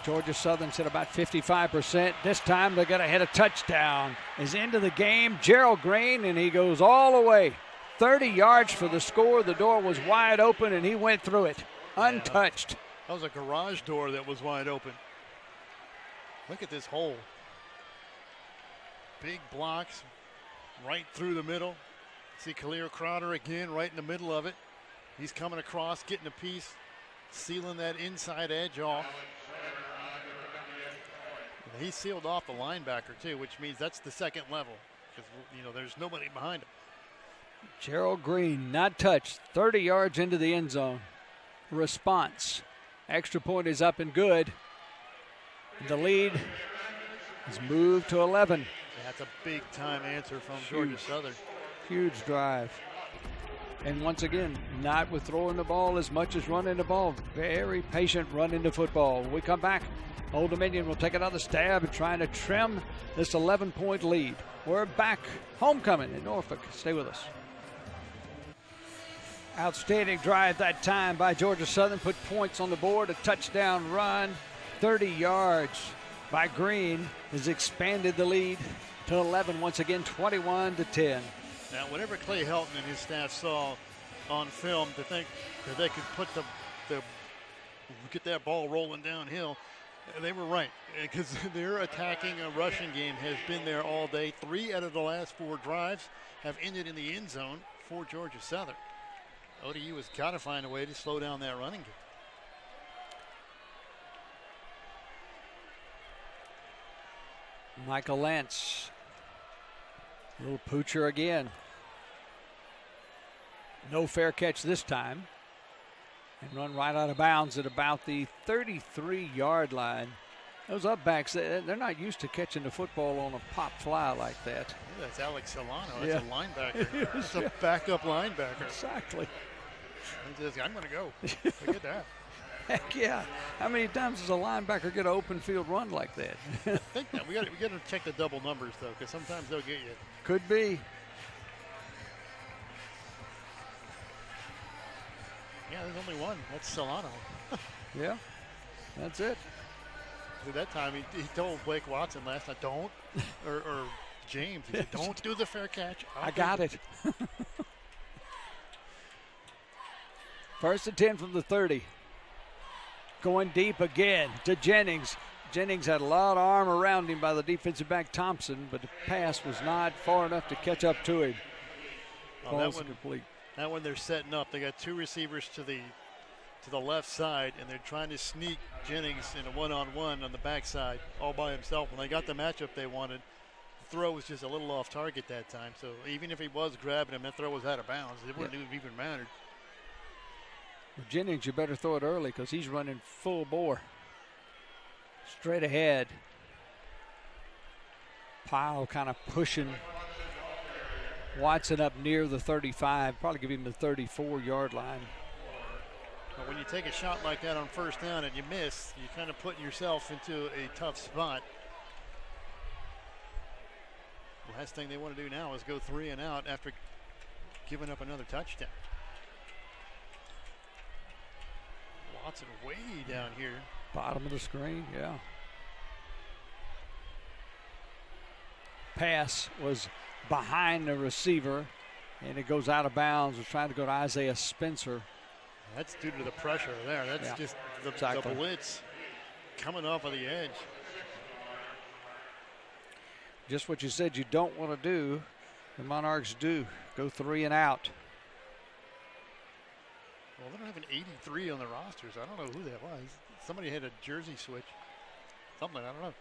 A: Georgia Southern's at about 55%. This time they're going to hit a touchdown. Is into the game, Gerald Green, and he goes all the way. 30 yards for the score. The door was wide open, and he went through it, untouched.
B: That was a garage door that was wide open. Look at this hole. Big blocks right through the middle. See Khalil Crowder again right in the middle of it. He's coming across, getting a piece, sealing that inside edge off. He sealed off the linebacker too, which means that's the second level because, you know, there's nobody behind him.
A: Gerald Green not touched, 30 yards into the end zone. Response. Extra point is up and good. The lead is moved to 11.
B: That's a big time answer from Georgia Southern.
A: Huge drive. And once again, not with throwing the ball as much as running the ball. Very patient running the football. When we come back, Old Dominion will take another stab at trying to trim this 11-point lead. We're back. Homecoming in Norfolk. Stay with us. Outstanding drive that time by Georgia Southern. Put points on the board. A touchdown run. 30 yards by Green has expanded the lead to 11. Once again, 21-10.
B: Now, whatever Clay Helton and his staff saw on film to think that they could put get that ball rolling downhill, they were right, because their attacking and rushing game has been there all day. 3 out of the last 4 drives have ended in the end zone for Georgia Southern. ODU has got to find a way to slow down that running game.
A: Michael Lentz. Little poocher again. No fair catch this time. And run right out of bounds at about the 33-yard line. Those upbacks, they're not used to catching the football on a pop fly like that.
B: Yeah, that's Alex Solano. That's a linebacker. That's a backup linebacker.
A: Exactly.
B: I'm going to go. Look at that.
A: Heck yeah. How many times does a linebacker get an open field run like that?
B: I think that we got to check the double numbers, though, because sometimes they'll get you.
A: Could be.
B: Yeah, there's only one. That's Solano.
A: Yeah, that's it.
B: See, that time he told Blake Watson last night, don't, or James, he said, don't do the fair catch.
A: I got it. First and 10 from the 30. Going deep again to Jennings. Jennings had a lot of arm around him by the defensive back Thompson, but the pass was not far enough to catch up to him.
B: That one complete. That one they're setting up. They got 2 receivers to the left side, and they're trying to sneak Jennings in a one-on-one on the backside all by himself. When they got the matchup they wanted, the throw was just a little off target that time. So even if he was grabbing him, that throw was out of bounds. It wouldn't have even mattered.
A: Well, Jennings, you better throw it early because he's running full bore. Straight ahead. Pyle kind of pushing Watson up near the 35, probably give him the 34-yard line.
B: But when you take a shot like that on first down and you miss, you're kind of putting yourself into a tough spot. The last thing they want to do now is go 3 and out after giving up another touchdown. Watson way down here.
A: Bottom of the screen, yeah. Pass was behind the receiver, and it goes out of bounds. Was trying to go to Isaiah Spencer.
B: That's due to the pressure there. That's just the blitz coming off of the edge.
A: Just what you said you don't want to do, the Monarchs do. Go 3 and out.
B: Well, they don't have an 83 on the rosters. I don't know who that was. Somebody had a jersey switch. Something, I don't know.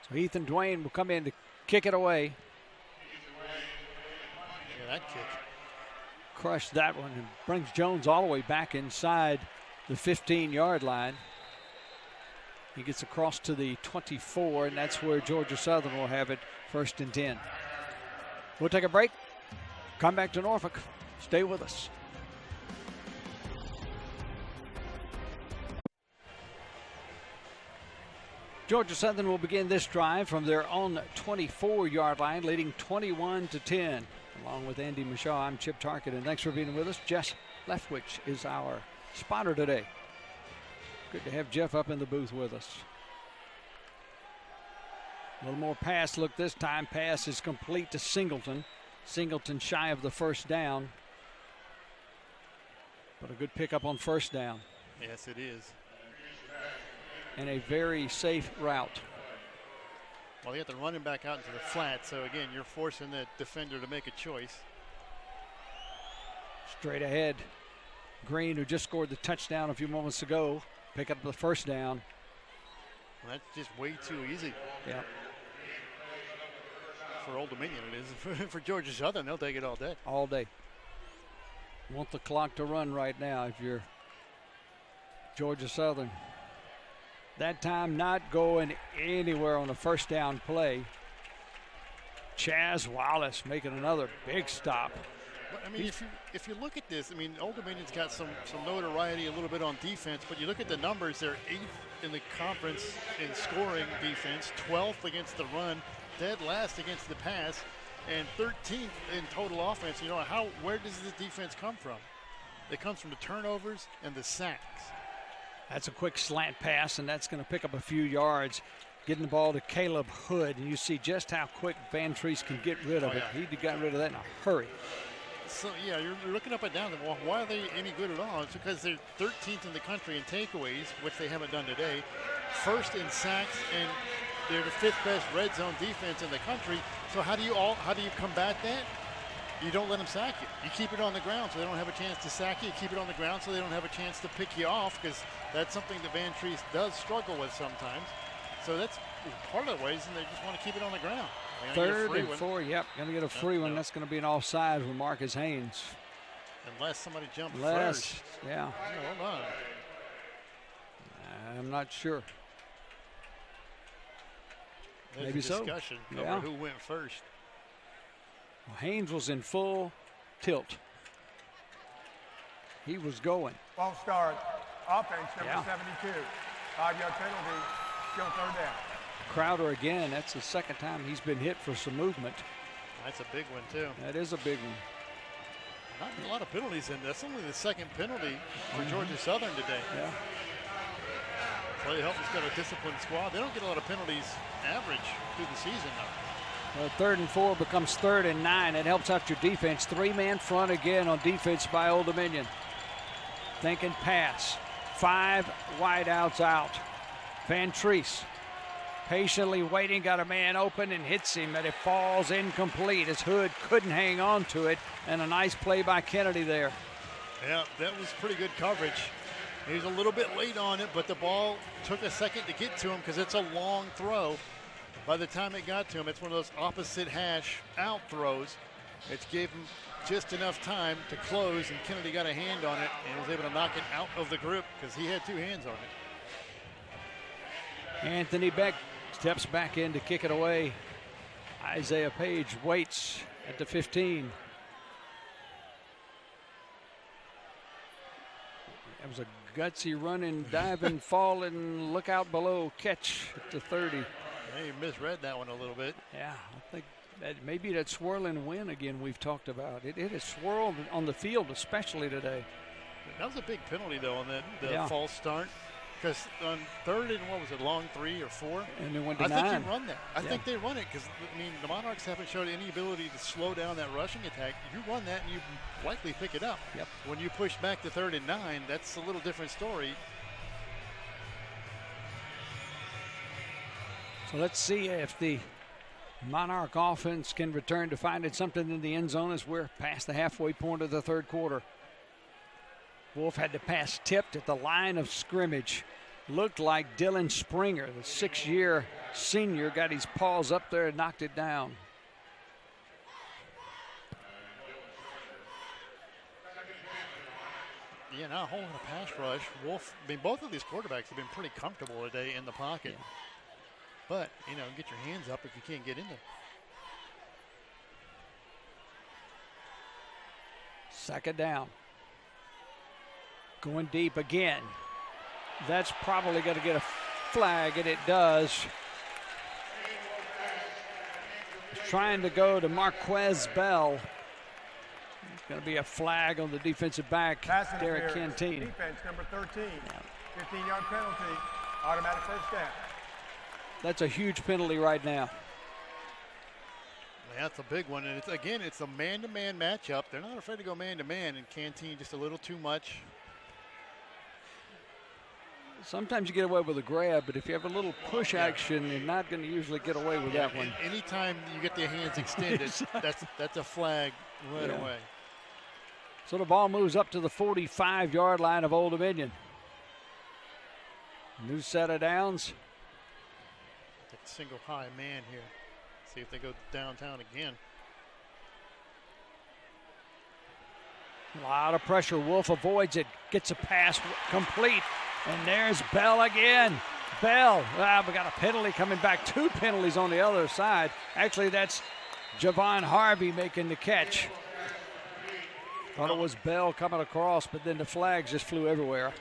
A: So Ethan Dwayne will come in to kick it away.
B: Yeah, that kick.
A: Crushed that one and brings Jones all the way back inside the 15-yard line. He gets across to the 24, and that's where Georgia Southern will have it, 1st and 10. We'll take a break. Come back to Norfolk. Stay with us. Georgia Southern will begin this drive from their own 24-yard line, leading 21-10. Along with Andy Michaud, I'm Chip Tarkett, and thanks for being with us. Jess Leftwich is our spotter today. Good to have Jeff up in the booth with us. A little more pass look this time. Pass is complete to Singleton. Singleton shy of the first down. But a good pickup on first down.
B: Yes, it is.
A: And a very safe route.
B: Well, you have to run him back out into the flat, so again, you're forcing the defender to make a choice.
A: Straight ahead. Green, who just scored the touchdown a few moments ago, pick up the first down.
B: Well, that's just way too easy.
A: Yeah.
B: For Old Dominion it is. For Georgia Southern, they'll take it all day.
A: All day. Want the clock to run right now if you're Georgia Southern. That time not going anywhere on the first down play. Chaz Wallace making another big stop.
B: But, I mean, if you look at this, I mean, Old Dominion's got some notoriety a little bit on defense, but you look at the numbers, they're 8th in the conference in scoring defense, 12th against the run, dead last against the pass, and 13th in total offense. You know, where does this defense come from? It comes from the turnovers and the sacks.
A: That's a quick slant pass, and that's going to pick up a few yards. Getting the ball to Caleb Hood, and you see just how quick Van Treese can get rid of it. He got rid of that in a hurry.
B: So, yeah, you're looking up and down. Well, why are they any good at all? It's because they're 13th in the country in takeaways, which they haven't done today. 1st in sacks, and they're the 5th best red zone defense in the country. So how do you combat that? You don't let them sack you. You keep it on the ground so they don't have a chance to sack you. You keep it on the ground so they don't have a chance to pick you off, because that's something that Van Treese does struggle with sometimes. So that's part of the ways, and they just want to keep it on the ground.
A: 3rd and 4, yep, going to get a free one. That's going to be an offside with Marcus Haynes.
B: Unless somebody jumps first.
A: Yeah.
B: Hold on.
A: I'm not sure.
B: There's
A: Maybe
B: a discussion over who went first.
A: Well, Haynes was in full tilt. He was going.
C: False start. Offense, number 72. 5-yard penalty. Still 3rd down.
A: Crowder again. That's the 2nd time he's been hit for some movement.
B: That's a big one, too.
A: That is a big one.
B: Not a lot of penalties in this. Only the 2nd penalty for Georgia Southern today.
A: Yeah.
B: Clay Helton's got a disciplined squad. They don't get a lot of penalties average through the season, though.
A: 3rd and 4 becomes 3rd and 9. It helps out your defense. 3-man front again on defense by Old Dominion. Thinking pass. 5 wideouts out. Van Treese patiently waiting, got a man open and hits him, but it falls incomplete as Hood couldn't hang on to it, and a nice play by Kennedy there.
B: Yeah, that was pretty good coverage. He was a little bit late on it, but the ball took a second to get to him because it's a long throw. By the time it got to him, it's one of those opposite hash out throws. It gave him just enough time to close, and Kennedy got a hand on it and was able to knock it out of the grip because he had 2 hands on it.
A: Anthony Beck steps back in to kick it away. Isaiah Page waits at the 15. That was a gutsy running, diving, falling, look out below catch at the 30.
B: Yeah, you misread that one a little bit.
A: Yeah, I think that maybe that swirling wind again we've talked about. It has swirled on the field, especially today.
B: That was a big penalty, though, on the
A: Yeah.
B: false start. Because on third and, what was it, long 3 or 4?
A: And they went to
B: I
A: 9.
B: think you run that. I
A: Yeah.
B: think they run it because, I mean, the Monarchs haven't showed any ability to slow down that rushing attack. You run that and you likely pick it up.
A: Yep.
B: When you push back to 3rd and 9, that's a little different story.
A: So let's see if the Monarch offense can return to finding something in the end zone as we're past the halfway point of the third quarter. Wolf had the pass tipped at the line of scrimmage. Looked like Dylan Springer, the 6-year senior, got his paws up there and knocked it down.
B: Yeah, not holding a pass rush. Wolf, I mean, both of these quarterbacks have been pretty comfortable today in the pocket.
A: Yeah.
B: But, you know, get your hands up if you can't get in there.
A: Second down. Going deep again. That's probably going to get a flag, and it does. Trying to go to Marquez Bell. It's going to be a flag on the defensive back,
C: Pass
A: Derek
C: interference.
A: Canteen.
C: Defense number 13. 15-yard penalty. Automatic first down.
A: That's a huge penalty right now.
B: That's a big one, and it's a man-to-man matchup. They're not afraid to go man-to-man, and Canteen just a little too much.
A: Sometimes you get away with a grab, but if you have a little push action, you're not going to usually get away with that one.
B: Anytime you get the hands extended, that's a flag right away.
A: So the ball moves up to the 45-yard line of Old Dominion. New set of downs.
B: Take a single high man here. See if they go downtown again.
A: A lot of pressure. Wolf avoids it. Gets a pass complete. And there's Bell again. Bell. We got a penalty coming back. 2 penalties on the other side. Actually, that's Javon Harvey making the catch. Thought it was Bell coming across, but then the flags just flew everywhere.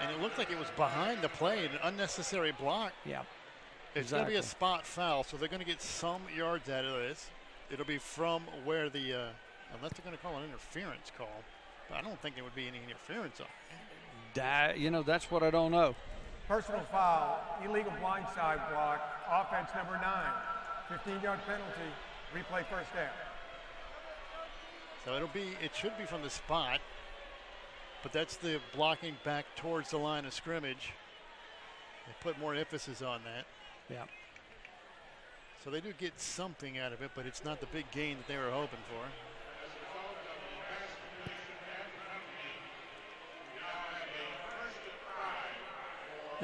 B: And it looked like it was behind the play, an unnecessary block.
A: Yeah.
B: It's going to be a spot foul, so they're going to get some yards out of this. It'll be from where the, unless they're going to call an interference call. But I don't think there would be any interference on it.
A: You know, that's what I don't know.
C: Personal foul, illegal blindside block, offense number 9. 15-yard penalty, replay first down.
B: So it should be from the spot, but that's the blocking back towards the line of scrimmage. They put more emphasis on that.
A: Yeah.
B: So they do get something out of it, but it's not the big gain that they were hoping for.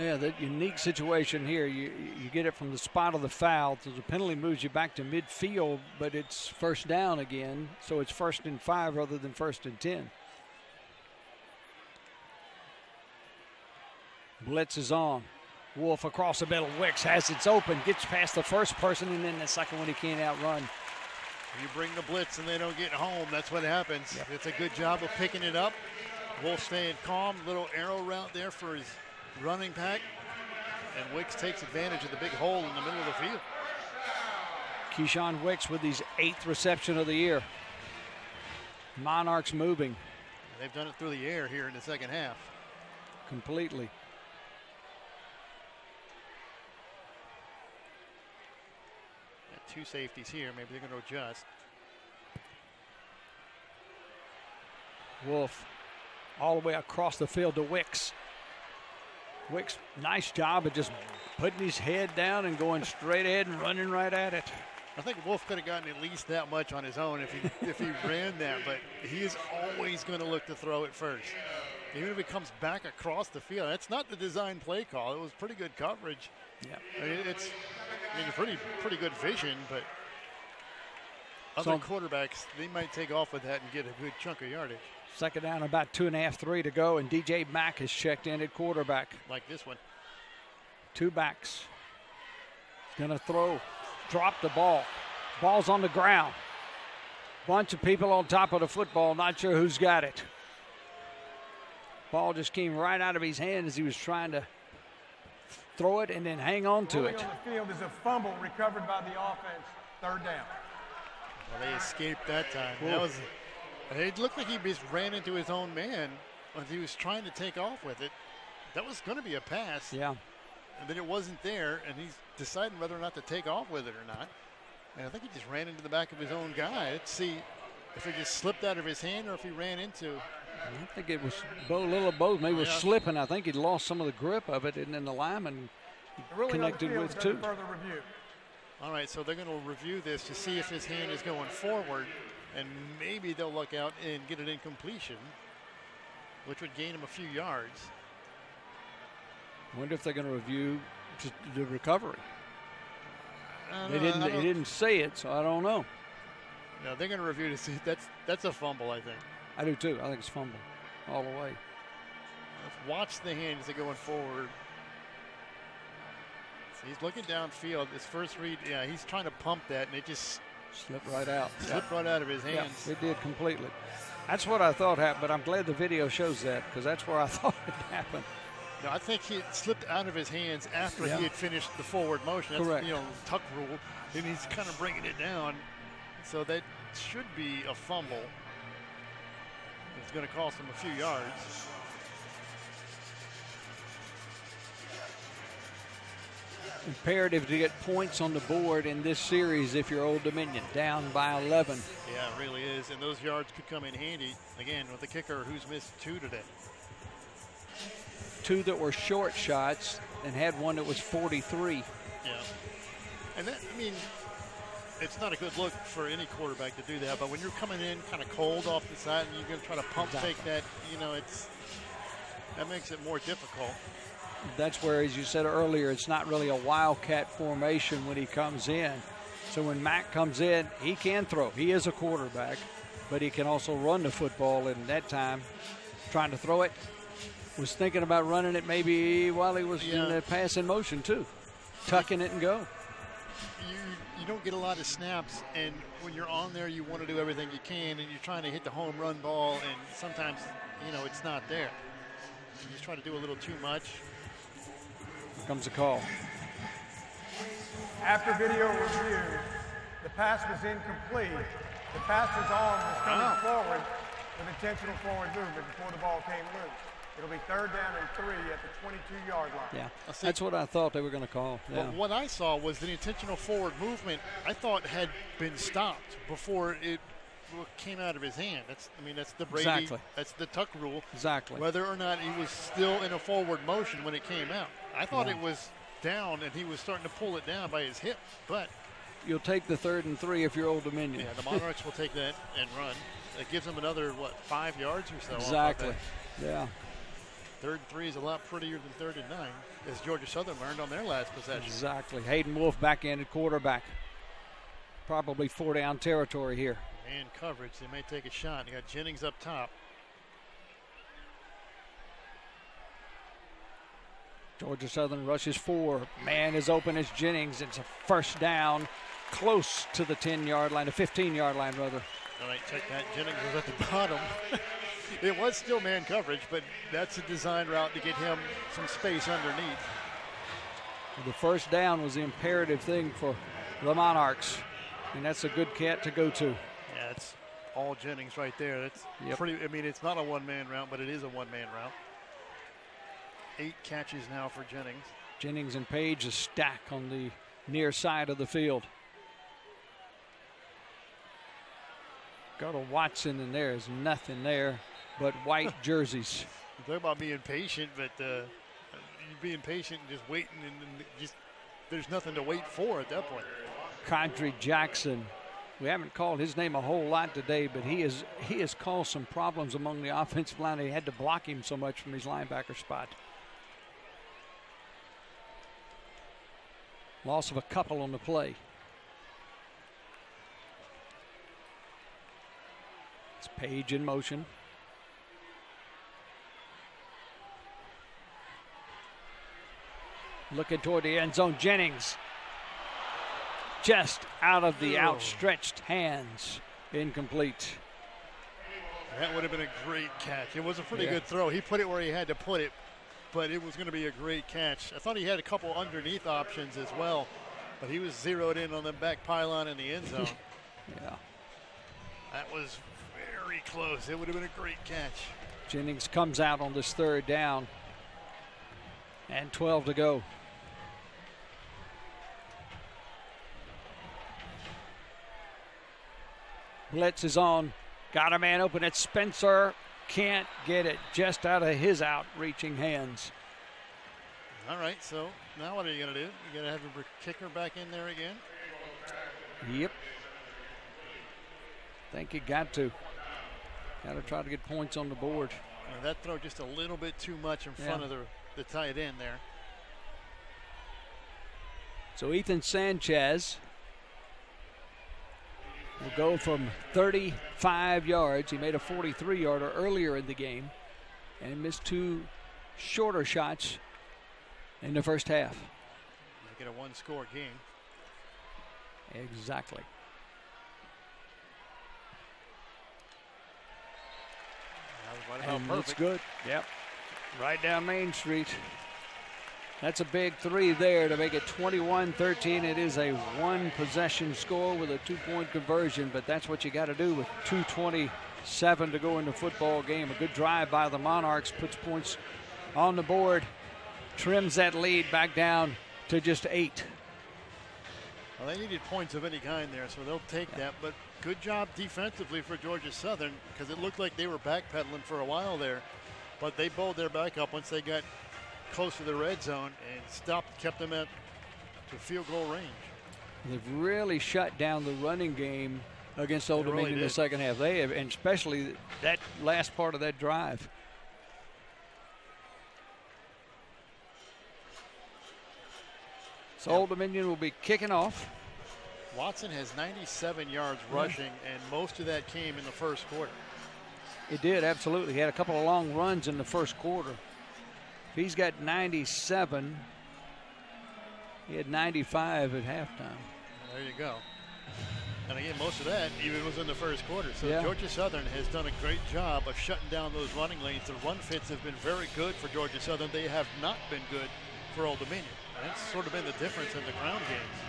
A: Yeah, that unique situation here. You get it from the spot of the foul. So the penalty moves you back to midfield, but it's first down again. So it's 1st and 5 rather than 1st and 10. Blitz is on. Wolf across the middle. Wicks has it open. Gets past the first person, and then the second one he can't outrun.
B: You bring the blitz and they don't get home. That's what happens.
A: Yep.
B: It's a good job of picking it up. Wolf staying calm. Little arrow route there for his running back. And Wicks takes advantage of the big hole in the middle of the field.
A: Keyshawn Wicks with his 8th reception of the year. Monarchs moving.
B: They've done it through the air here in the second half.
A: Completely.
B: Got 2 safeties here. Maybe they're going to adjust.
A: Wolf all the way across the field to Wicks. Wicks, nice job of just putting his head down and going straight ahead and running right at it.
B: I think Wolf could have gotten at least that much on his own if he ran that, but he is always going to look to throw it first. Even if it comes back across the field. That's not the design play call. It was pretty good coverage.
A: Yeah.
B: I mean, it's pretty good vision, but other quarterbacks, they might take off with that and get a good chunk of yardage.
A: Second down, about 2.5, 3 to go, and DJ Mack has checked in at quarterback.
B: Like this one.
A: 2 backs. He's going to throw, drop the ball. Ball's on the ground. Bunch of people on top of the football, not sure who's got it. Ball just came right out of his hand as he was trying to throw it and then hang on to it.
C: On the field is a fumble recovered by the offense. 3rd down.
B: Well, they escaped that time. That was. It looked like he just ran into his own man. when he was trying to take off with it, that was going to be a pass.
A: Yeah.
B: And then it wasn't there, and he's deciding whether or not to take off with it or not. And I think he just ran into the back of his own guy. Let's see if it just slipped out of his hand or if he ran into.
A: I think it was a little of both. Maybe it was slipping. I think he'd lost some of the grip of it, and then the lineman connected with too.
C: Further review.
B: All right, so they're going to review this to see if his hand is going forward, and maybe they'll look out and get it in completion, which would gain him a few yards.
A: I wonder if they're going to review just the recovery. They didn't say it, so I don't know.
B: No, they're going to review to see. That's a fumble, I think.
A: I do too. I think it's fumble all the way.
B: Let's watch the hand as they're going forward. So he's looking downfield. His first read, yeah, he's trying to pump that, and it just
A: slipped right out.
B: Slipped right out of his hands.
A: Yeah, it did completely. That's what I thought happened, but I'm glad the video shows that because that's where I thought it happened.
B: No, I think he slipped out of his hands after he had finished the forward motion. That's,
A: correct.
B: Tuck rule, and he's kind of bringing it down. So that should be a fumble. It's going to cost him a few yards.
A: Imperative to get points on the board in this series if you're Old Dominion, down by 11.
B: Yeah, it really is, and those yards could come in handy, again, with the kicker who's missed 2 today.
A: 2 that were short shots and had one that was 43.
B: Yeah. And that, I mean, it's not a good look for any quarterback to do that, but when you're coming in kind of cold off the side and you're going to try to pump fake that, that makes it more difficult.
A: That's where, as you said earlier, it's not really a wildcat formation when he comes in. So when Mack comes in, he can throw. He is a quarterback, but he can also run the football. And that time, trying to throw it, was thinking about running it maybe while he was in the passing motion too, tucking it and go.
B: You don't get a lot of snaps, and when you're on there, you want to do everything you can, and you're trying to hit the home run ball, and sometimes, it's not there. You just try to do a little too much.
A: Here comes a call.
C: After video review, the pass was incomplete. The passer's arm was coming forward with intentional forward movement before the ball came loose. It'll be 3rd down and 3 at the 22-yard line.
A: Yeah, that's what I thought they were going to call. Yeah.
B: But what I saw was the intentional forward movement I thought had been stopped before it came out of his hand. That's the Brady, that's the Tuck rule.
A: Exactly.
B: Whether or not he was still in a forward motion when it came out. I thought it was down and he was starting to pull it down by his hip, but.
A: You'll take the 3rd and 3 if you're Old Dominion.
B: Yeah, the Monarchs will take that and run. It gives them another, 5 yards or so?
A: Exactly, yeah.
B: 3rd and 3 is a lot prettier than 3rd and 9, as Georgia Southern learned on their last possession.
A: Exactly. Hayden Wolf back in at quarterback. Probably 4-down territory here.
B: Man coverage, they may take a shot. You got Jennings up top.
A: Georgia Southern rushes 4. Man is open as Jennings. It's a 1st down, close to the 10-yard line, the 15-yard line, rather.
B: All right, check that. Jennings was at the bottom. It was still man coverage, but that's a design route to get him some space underneath.
A: The 1st down was the imperative thing for the Monarchs, and that's a good cat to go to.
B: Yeah, it's all Jennings right there. That's pretty. I mean, it's not a one-man route, but it is a one-man route. 8 catches now for Jennings.
A: Jennings and Page a stack on the near side of the field. Go to Watson, and there's nothing there but white jerseys.
B: You talk about being patient, but you're being patient and just waiting, and just there's nothing to wait for at that point.
A: Condry Jackson. We haven't called his name a whole lot today, but he has caused some problems among the offensive line. They had to block him so much from his linebacker spot. Loss of a couple on the play. It's Page in motion. Looking toward the end zone. Jennings just out of the outstretched hands. Incomplete.
B: That would have been a great catch. It was a pretty good throw. He put it where he had to put it, but it was going to be a great catch. I thought he had a couple underneath options as well, but he was zeroed in on the back pylon in the end zone.
A: Yeah.
B: That was very close. It would have been a great catch.
A: Jennings comes out on this third down. And 12 to go. Blitz is on. Got a man open. It's Spencer. Can't get it just out of his outreaching hands.
B: All right, so now what are you going to do? You got to have your kicker back in there again?
A: Yep. Think you got to. Got to try to get points on the board.
B: And that throw just a little bit too much in front of the tight end there.
A: So Ethan Sanchez will go from 35 yards. He made a 43-yarder earlier in the game and missed 2 shorter shots in the first half.
B: Make it a one-score game.
A: Exactly. And it's good. Yep. Right down Main Street. That's a big 3 there to make it 21-13. It is a 1-possession score with a 2-point conversion, but that's what you got to do with 2:27 to go in the football game. A good drive by the Monarchs puts points on the board, trims that lead back down to just 8.
B: Well, they needed points of any kind there, so they'll take that. But good job defensively for Georgia Southern, because it looked like they were backpedaling for a while there. But they bowled their back up once they got close to the red zone and kept them at to field goal range.
A: They've really shut down the running game against Old Dominion in the second half. They have, and especially that last part of that drive. So Old Dominion will be kicking off.
B: Watson has 97 yards rushing, and most of that came in the first quarter.
A: It did, absolutely. He had a couple of long runs in the first quarter. He's got 97. He had 95 at halftime.
B: There you go. And again, most of that even was in the first quarter. So Georgia Southern has done a great job of shutting down those running lanes. The run fits have been very good for Georgia Southern. They have not been good for Old Dominion. That's sort of been the difference in the ground games.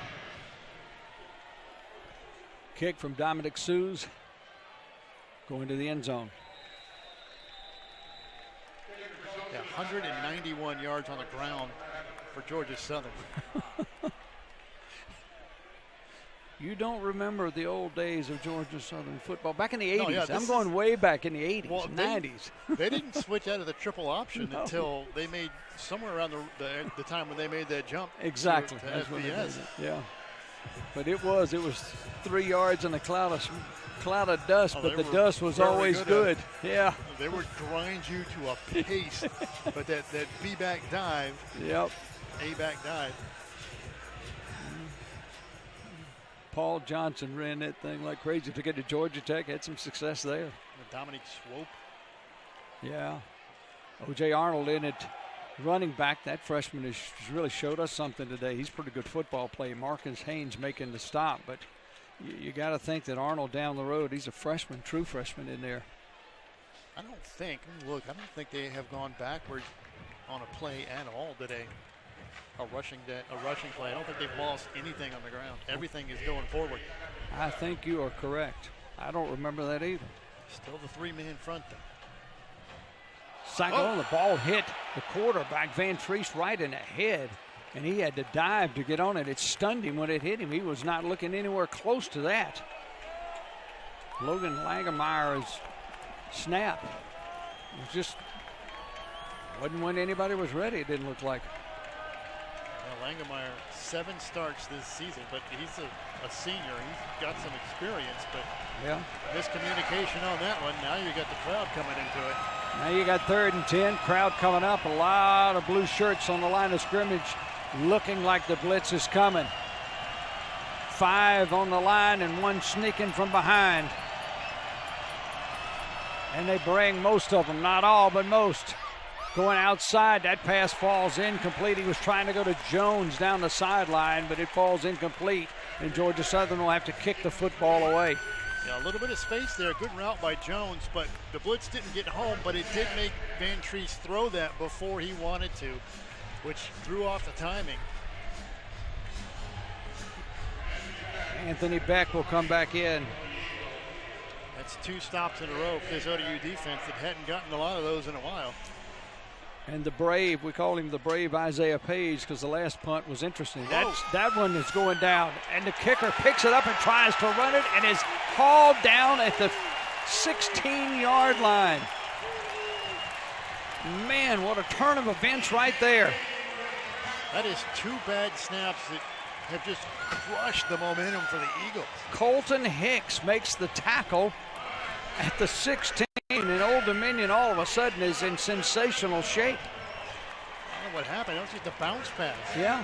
A: Kick from Dominic Sues going to the end zone.
B: Yeah, 191 yards on the ground for Georgia Southern.
A: You don't remember the old days of Georgia Southern football. Back in the 80s.
B: No, yeah,
A: I'm going way back in the 80s,
B: well,
A: 90s.
B: They didn't switch out of the triple option until they made somewhere around the time when they made that jump.
A: Exactly.
B: To FBS.
A: Yeah. But it was 3 yards in a cloud of dust, but the dust was always good. Yeah.
B: They would grind you to a pace, but that B-back dive, A-back dive.
A: Paul Johnson ran that thing like crazy to get to Georgia Tech, had some success there.
B: Dominic Swope.
A: Yeah. O.J. Arnold in it, running back. That freshman has really showed us something today. He's pretty good football play. Marcus Haynes making the stop, but you got to think that Arnold down the road, he's a freshman, true freshman in there.
B: I don't think they have gone backward on a play at all today. A rushing play. I don't think they've lost anything on the ground. Everything is going forward.
A: I think you are correct. I don't remember that either.
B: Still the 3-man front though.
A: Cycle, the ball hit the quarterback, Van Treese, right in the head, and he had to dive to get on it. It stunned him when it hit him. He was not looking anywhere close to that. Logan Langemeyer's snap was just wasn't when anybody was ready, it didn't look like.
B: Langemeyer, 7 starts this season, but he's a senior. He's got some experience, but miscommunication on that one. Now you got the crowd coming into it.
A: Now you got 3rd and 10, crowd coming up. A lot of blue shirts on the line of scrimmage, looking like the blitz is coming. 5 on the line and 1 sneaking from behind. And they bring most of them, not all, but most. Going outside, that pass falls incomplete. He was trying to go to Jones down the sideline, but it falls incomplete, and Georgia Southern will have to kick the football away.
B: Yeah, a little bit of space there. Good route by Jones, but the blitz didn't get home, but it did make Van Treese throw that before he wanted to, which threw off the timing.
A: Anthony Beck will come back in.
B: That's 2 stops in a row for this ODU defense that hadn't gotten a lot of those in a while.
A: And the Brave, we call him the Brave Isaiah Page because the last punt was interesting. That one is going down, and the kicker picks it up and tries to run it and is hauled down at the 16-yard line. Man, what a turn of events right there.
B: That is 2 bad snaps that have just crushed the momentum for the Eagles.
A: Colton Hicks makes the tackle at the 16, and Old Dominion all of a sudden is in sensational shape.
B: I don't know what happened. That was just a bounce pass.
A: Yeah,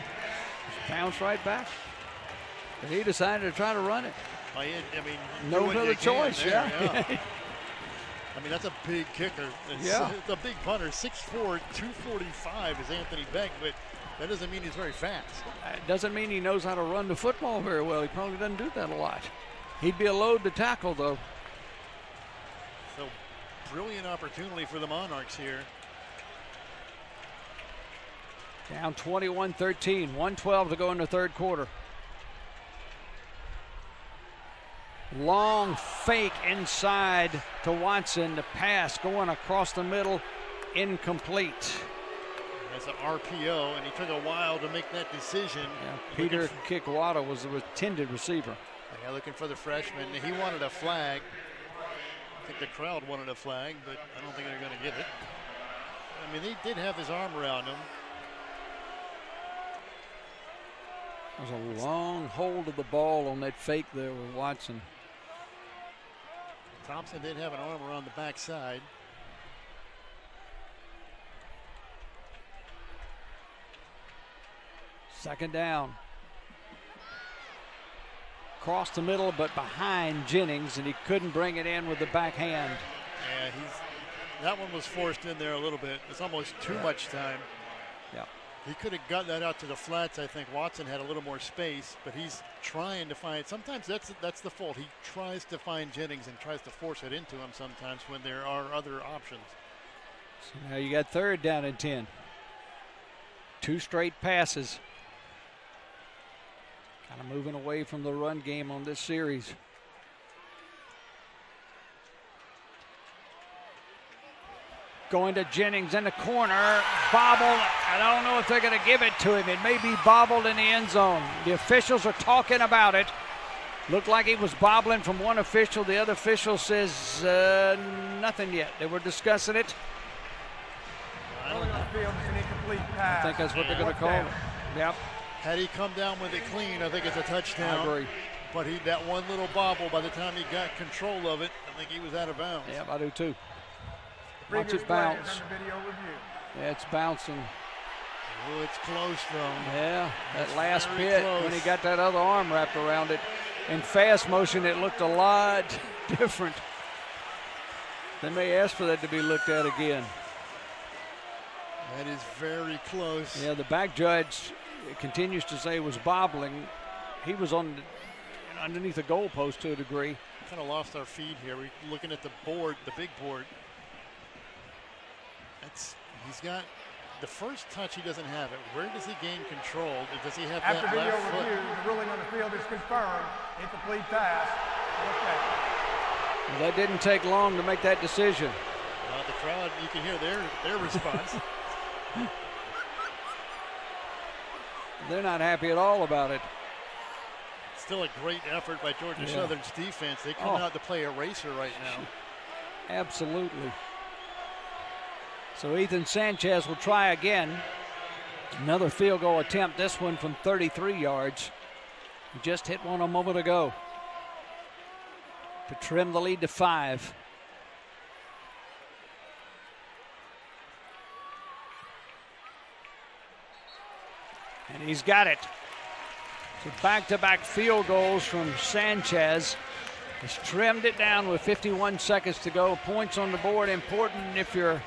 A: just bounce right back. But he decided to try to run it.
B: I mean,
A: no other choice, yeah.
B: I mean, that's a big kicker. It's a big punter. 6'4", 245 is Anthony Beck, but that doesn't mean he's very fast.
A: It doesn't mean he knows how to run the football very well. He probably doesn't do that a lot. He'd be a load to tackle, though.
B: So, brilliant opportunity for the Monarchs here.
A: Down 21-13, 1:12 to go in the third quarter. Long fake inside to Watson. The pass going across the middle, incomplete.
B: That's an RPO, and he took a while to make that decision.
A: Yeah, Peter Kikwata was the intended receiver.
B: Yeah, looking for the freshman. He wanted a flag. I think the crowd wanted a flag, but I don't think they're going to give it. I mean, he did have his arm around him.
A: There's a long hold of the ball on that fake there with Watson.
B: Thompson did have an arm around the backside.
A: Second down. Across the middle, but behind Jennings, and he couldn't bring it in with the backhand.
B: Yeah, that one was forced in there a little bit. It's almost too much time.
A: Yeah.
B: He could have gotten that out to the flats. I think Watson had a little more space, but he's trying to find. Sometimes that's the fault. He tries to find Jennings and tries to force it into him sometimes when there are other options.
A: So now you got third down and 10. 2 straight passes. Kind of moving away from the run game on this series. Going to Jennings in the corner, bobbled. I don't know if they're going to give it to him. It may be bobbled in the end zone. The officials are talking about it. Looked like he was bobbling from one official. The other official says nothing yet. They were discussing it.
C: I
A: think that's what they're going to call it. Yep.
B: Had he come down with it clean, I think it's a touchdown.
A: I agree.
B: But that one little bobble, by the time he got control of it, I think he was out of bounds.
A: Yeah, I do too. Watch it bounce. Yeah, it's bouncing.
B: Oh, it's close though.
A: Yeah, that last bit
B: close.
A: when he got that other arm wrapped around it. In fast motion, it looked a lot different. They may ask for that to be looked at again.
B: That is very close.
A: Yeah, the back judge continues to say it was bobbling. He was underneath the goalpost to a degree.
B: Kind of lost our feed here. We're looking at the board, the big board. He's got the first touch. He doesn't have it. Where does he gain control? Does he have
C: After
B: that
C: video
B: left foot?
C: review, the ruling on the field is confirmed. Incomplete pass.
A: Well, that didn't take long to make that decision.
B: The crowd, you can hear their response.
A: They're not happy at all about it.
B: Still a great effort by Georgia Southern's defense. They come out to play eraser right now.
A: Absolutely. So Ethan Sanchez will try again. Another field goal attempt, this one from 33 yards. He just hit one a moment ago to trim the lead to 5. And he's got it. So back-to-back field goals from Sanchez. He's trimmed it down with 51 seconds to go. Points on the board, important if you're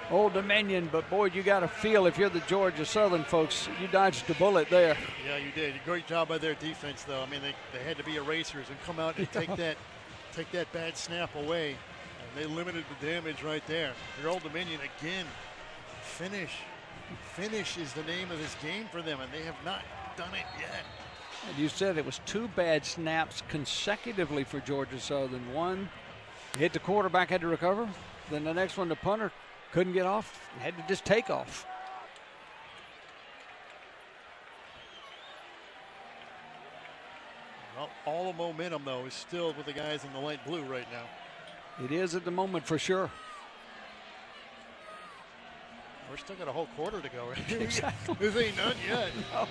A: Old Dominion, but boy, you got to feel if you're the Georgia Southern folks, you dodged a bullet there.
B: Yeah, you did. Great job by their defense, though. I mean, they had to be erasers and come out and take that bad snap away. And they limited the damage right there. Your Old Dominion, again, finish. Finish is the name of this game for them, and they have not done it yet.
A: And you said it was 2 bad snaps consecutively for Georgia Southern. One hit the quarterback, had to recover. Then the next one, the punter couldn't get off, had to just take off.
B: Well, all the momentum, though, is still with the guys in the light blue right now.
A: It is at the moment for sure.
B: We're still got a whole quarter to go, right?
A: Exactly.
B: This ain't done yet.
A: No.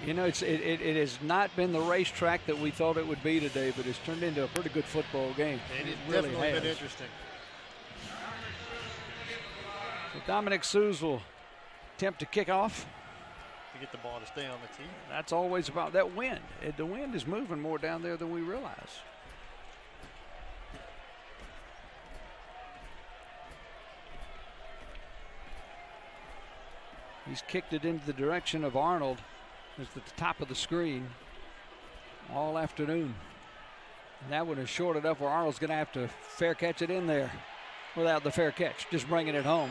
A: You know, it has not been the racetrack that we thought it would be today, but it's turned into a pretty good football game.
B: It has
A: really
B: definitely
A: has.
B: been interesting.
A: So Dominic Sues will attempt to kick off.
B: To get the ball to stay on the tee.
A: That's always about that wind. The wind is moving more down there than we realize. He's kicked it into the direction of Arnold. It's at the top of the screen all afternoon. And that one is short enough where Arnold's going to have to fair catch it in there without the fair catch, just bringing it home.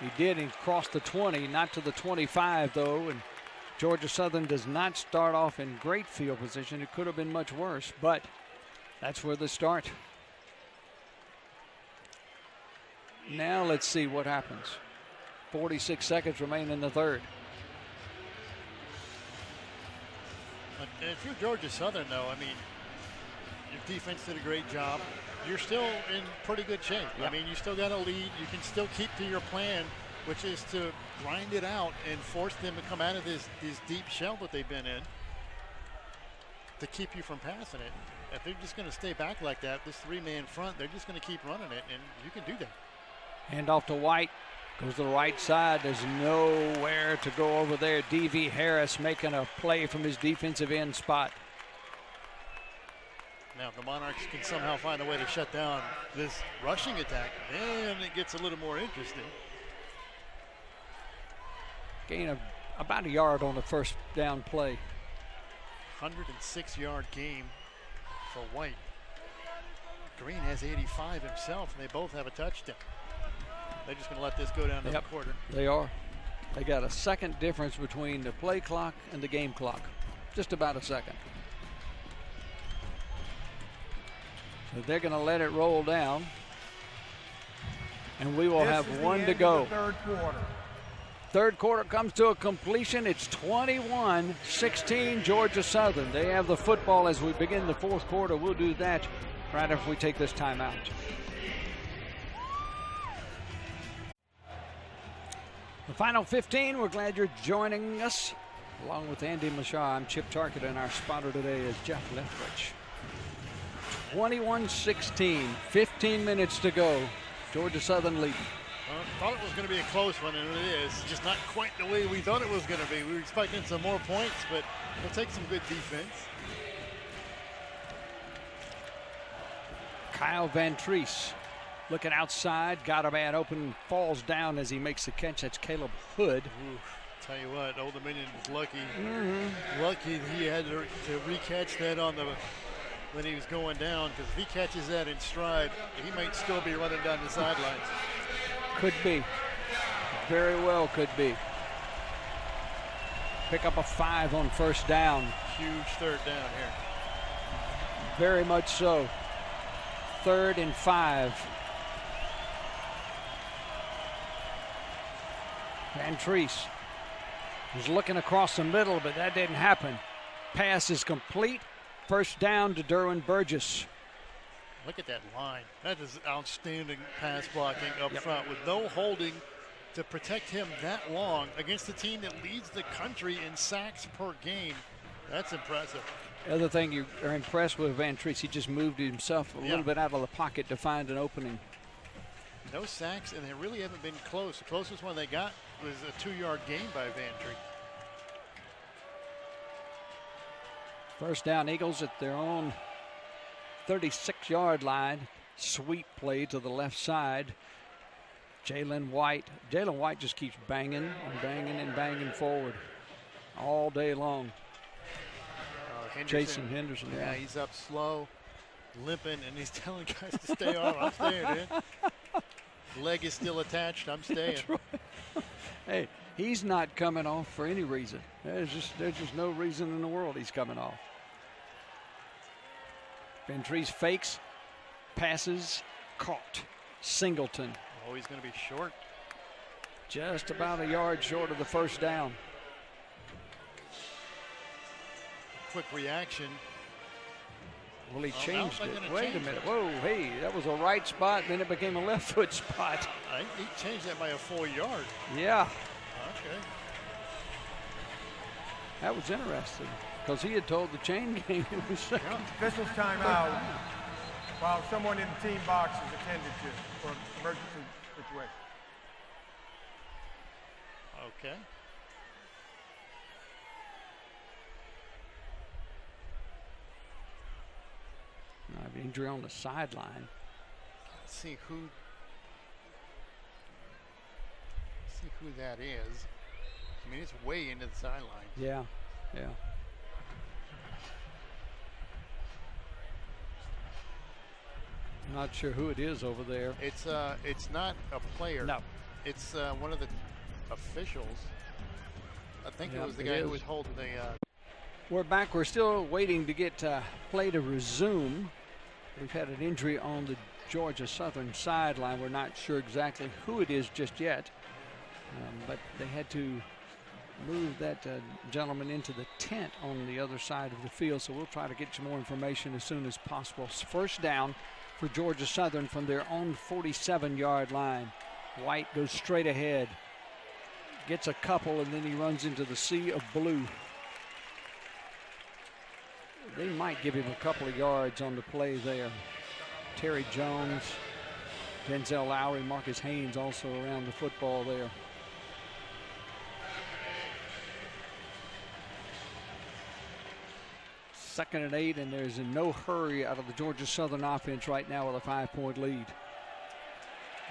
A: He did. He crossed the 20, not to the 25, though. And Georgia Southern does not start off in great field position. It could have been much worse, but that's where they start. Now let's see what happens. 46 seconds remain in the third.
B: If you're Georgia Southern, though, I mean, your defense did a great job. You're still in pretty good shape.
A: Yep.
B: I mean, you still got a lead. You can still keep to your plan, which is to grind it out and force them to come out of this deep shell that they've been in to keep you from passing it. If they're just going to stay back like that, this 3-man front, they're just going to keep running it, and you can do that.
A: Hand off to White. Goes to the right side. There's nowhere to go over there. D.V. Harris making a play from his defensive end spot.
B: Now, if the Monarchs can somehow find a way to shut down this rushing attack, then it gets a little more interesting.
A: Gain of about a yard on the first down play.
B: 106-yard game for White. Green has 85 himself, and they both have a touchdown. They're just going to let this go down to the quarter.
A: They are. They got a second difference between the play clock and the game clock. Just about a second. So they're going to let it roll down. And we will have one to go.
C: Third quarter.
A: Third quarter comes to a completion. It's 21-16 Georgia Southern. They have the football as we begin the fourth quarter. We'll do that right after we take this timeout. The final 15, we're glad you're joining us. Along with Andy Mashah, I'm Chip Tarkett, and our spotter today is Jeff Lethbridge. 21-16, 15 minutes to go. Georgia Southern leading.
B: Thought it was going to be a close one, and it is. Just not quite the way we thought it was going to be. We were expecting some more points, but we'll take some good defense.
A: Kyle Van Treese looking outside, got a man open, falls down as he makes the catch. That's Caleb Hood.
B: Ooh, tell you what, Old Dominion was lucky. Lucky he had to recatch that on the when he was going down, because if he catches that in stride, he might still be running down the sidelines.
A: Could be. Very well could be. Pick up a 5 on first down.
B: Huge third down here.
A: Very much so. 3rd and 5. Van Treese was looking across the middle, but that didn't happen. Pass is complete. First down to Derwin Burgess.
B: Look at that line. That is outstanding pass blocking up front with no holding to protect him that long against a team that leads the country in sacks per game. That's impressive.
A: The other thing you are impressed with Van Treese, he just moved himself a little bit out of the pocket to find an opening.
B: No sacks, and they really haven't been close. The closest one they got was a 2-yard gain by Van Treese.
A: First down, Eagles at their own 36-yard line. Sweep play to the left side. Jalen White just keeps banging and banging and banging forward all day long. Jason Henderson.
B: Yeah, he's up slow, limping, and he's telling guys to stay on. I'm staying in. Leg is still attached. I'm staying.
A: Right. Hey, He's not coming off for any reason. There's just no reason in the world he's coming off. Vantrease fakes, passes, caught. Singleton.
B: Oh, he's going to be short.
A: Just about a yard short of the first down.
B: Quick reaction.
A: Well, he changed
B: now
A: it.
B: they're gonna
A: Wait a
B: change
A: minute.
B: it.
A: Whoa, hey, that was a right spot, then it became a left foot spot.
B: I think he changed that by a full yard.
A: Yeah,
B: Okay.
A: that was interesting because he had told the chain gang it was second.
C: Officials timeout while someone in the team box is attended to for an emergency situation.
B: Okay.
A: Injury on the sideline.
B: Let's see who that is. I mean, it's way into the sideline.
A: Yeah, yeah. Not sure who it is over there.
B: It's not a player.
A: No.
B: It's one of the officials. I think
A: Yeah,
B: it was the
A: it
B: guy who
A: is.
B: was holding the.
A: We're back. We're still waiting to get play to resume. We've had an injury on the Georgia Southern sideline. We're not sure exactly who it is just yet, but they had to move that gentleman into the tent on the other side of the field, so we'll try to get you more information as soon as possible. First down for Georgia Southern from their own 47-yard line. White goes straight ahead, gets a couple, and then he runs into the sea of blue. They might give him a couple of yards on the play there. Terry Jones, Denzel Lowry, Marcus Haynes also around the football there. Second and 8, and there's no hurry out of the Georgia Southern offense right now with a 5-point lead.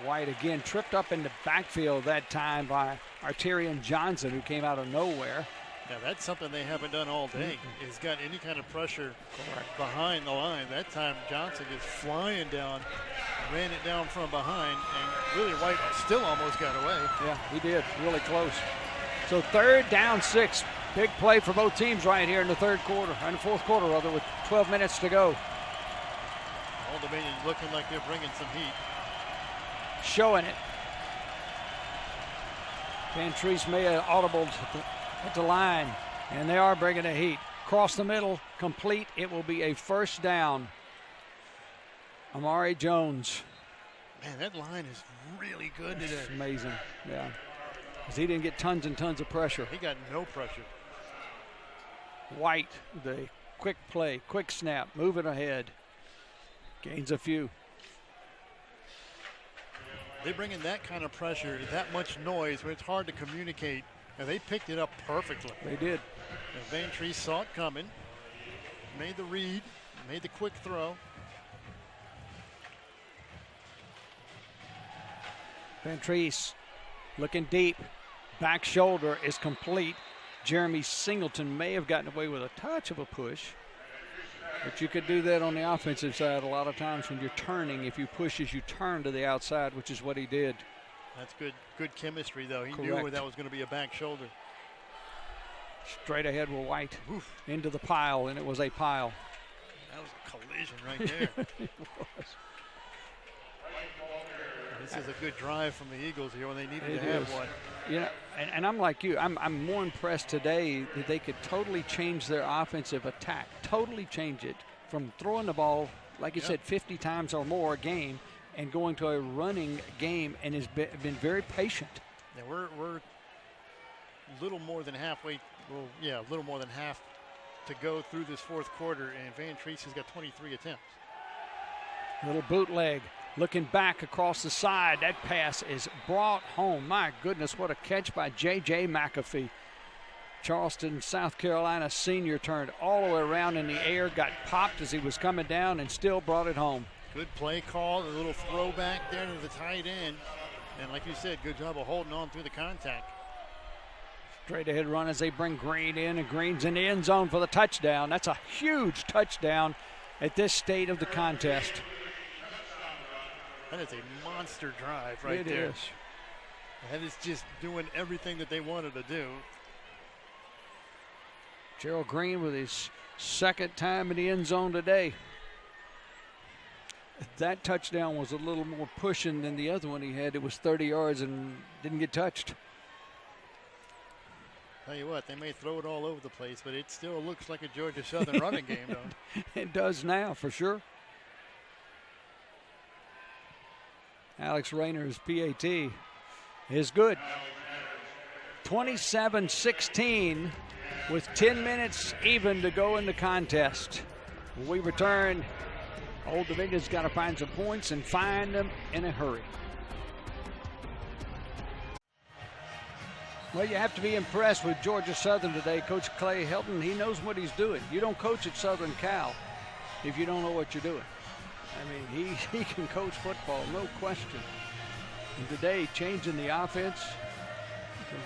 A: White again tripped up in the backfield that time by Arterian Johnson, who came out of nowhere.
B: Yeah, that's something they haven't done all day. Is got any kind of pressure behind the line. That time Johnson is flying down, ran it down from behind, and really White still almost got away.
A: Yeah, he did, really close. So third down 6. Big play for both teams right here in the third quarter, or in the fourth quarter rather, with 12 minutes to go.
B: Old Dominion looking like they're bringing some heat.
A: Showing it. Vantrease may have audibled at the line, and they are bringing the heat. Across the middle, complete. It will be a first down. Amari Jones.
B: Man, that line is really good today.
A: It's amazing, yeah. Because he didn't get tons and tons of pressure.
B: He got no pressure.
A: White, the quick play, quick snap, moving ahead. Gains a few.
B: They bring in that kind of pressure, that much noise, where it's hard to communicate, and they picked it up perfectly.
A: They did.
B: And Vantrease saw it coming, made the read, made the quick throw.
A: Vantrease looking deep. Back shoulder is complete. Jeremy Singleton may have gotten away with a touch of a push, but you could do that on the offensive side a lot of times when you're turning. If you push as you turn to the outside, which is what he did.
B: That's good chemistry, though. He
A: Correct.
B: knew that was going to be a back shoulder.
A: Straight ahead with White.
B: Oof.
A: Into the pile, and it was a pile.
B: That was a collision right there.
A: It was.
B: This is a good drive from the Eagles here when they needed
A: It
B: to have
A: is.
B: one.
A: Yeah, and I'm like you. I'm more impressed today that they could totally change their offensive attack. Totally change it from throwing the ball, like you said, 50 times or more a game, and going to a running game, and has been very patient.
B: Yeah, we're little more than halfway. Well, yeah, a little more than half to go through this fourth quarter, and Vantrease has got 23 attempts.
A: Little bootleg. Looking back across the side, that pass is brought home. My goodness, what a catch by J.J. McAfee. Charleston, South Carolina senior turned all the way around in the air, got popped as he was coming down, and still brought it home.
B: Good play call, a little throwback there to the tight end. And like you said, good job of holding on through the contact.
A: Straight ahead run as they bring Green in, and Green's in the end zone for the touchdown. That's a huge touchdown at this state of the contest.
B: That is a monster drive right
A: It
B: there.
A: is.
B: That is just doing everything that they wanted to do.
A: Gerald Green with his second time in the end zone today. That touchdown was a little more pushing than the other one he had. It was 30 yards and didn't get touched.
B: Tell you what, they may throw it all over the place, but it still looks like a Georgia Southern running game, though.
A: It does now, for sure. Alex Rayner's PAT is good. 27-16 with 10 minutes even to go in the contest. When we return, Old Dominion's got to find some points and find them in a hurry. Well, you have to be impressed with Georgia Southern today. Coach Clay Helton, he knows what he's doing. You don't coach at Southern Cal if you don't know what you're doing. I mean, he can coach football, no question. And today, changing the offense,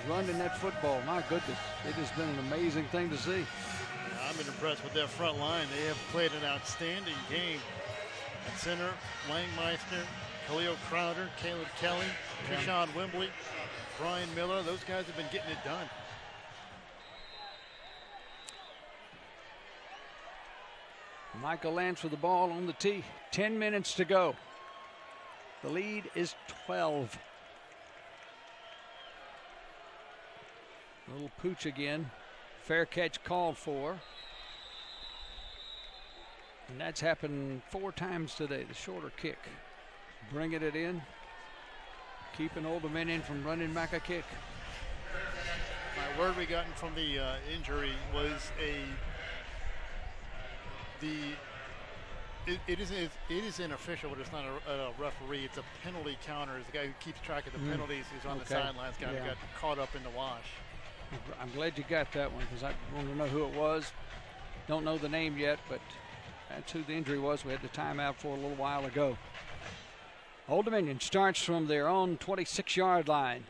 A: running that football, my goodness, it has been an amazing thing to see.
B: Yeah, I've been impressed with their front line. They have played an outstanding game. At center, Langmeister, Khalil Crowder, Caleb Kelly, Trishawn Wembley, Brian Miller, those guys have been getting it done.
A: Michael Lance with the ball on the tee. 10 minutes to go. The lead is 12. Little pooch again. Fair catch called for. And that's happened 4 times today, the shorter kick. Bringing it in. Keeping Old Dominion from running back a kick.
B: My word we gotten from the injury was it is an official, but it's not a referee. It's a penalty counter. It's the guy who keeps track of the penalties. Who's on the sidelines. Got caught up in the wash.
A: I'm glad you got that one because I want to know who it was. Don't know the name yet, but that's who the injury was. We had the timeout for a little while ago. Old Dominion starts from their own 26-yard line.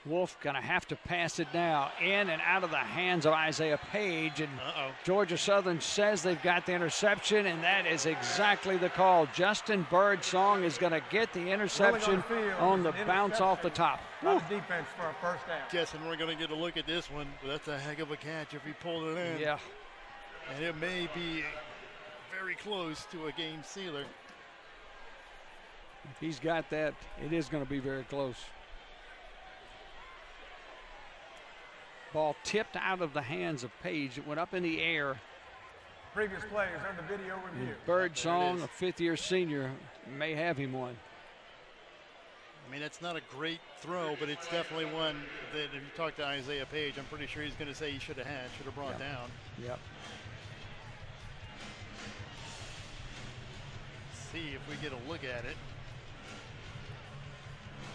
A: Wolf gonna have to pass it now in and out of the hands of Isaiah Page, and Georgia Southern says they've got the interception, and that is exactly the call. Justin Birdsong is gonna get the interception on the bounce off the top.
C: Defense for a first down.
B: Guessing we're gonna get a look at this one, but that's a heck of a catch if he pulled it in.
A: Yeah.
B: And it may be very close to a game sealer.
A: If he's got that, it is going to be very close. Ball tipped out of the hands of Page. It went up in the air.
C: Previous play is under video review.
A: Birdsong, a 5th-year senior, may have him one.
B: I mean, that's not a great throw, but it's definitely one that if you talk to Isaiah Page, I'm pretty sure he's going to say he should have brought down.
A: Yep.
B: See if we get a look at it.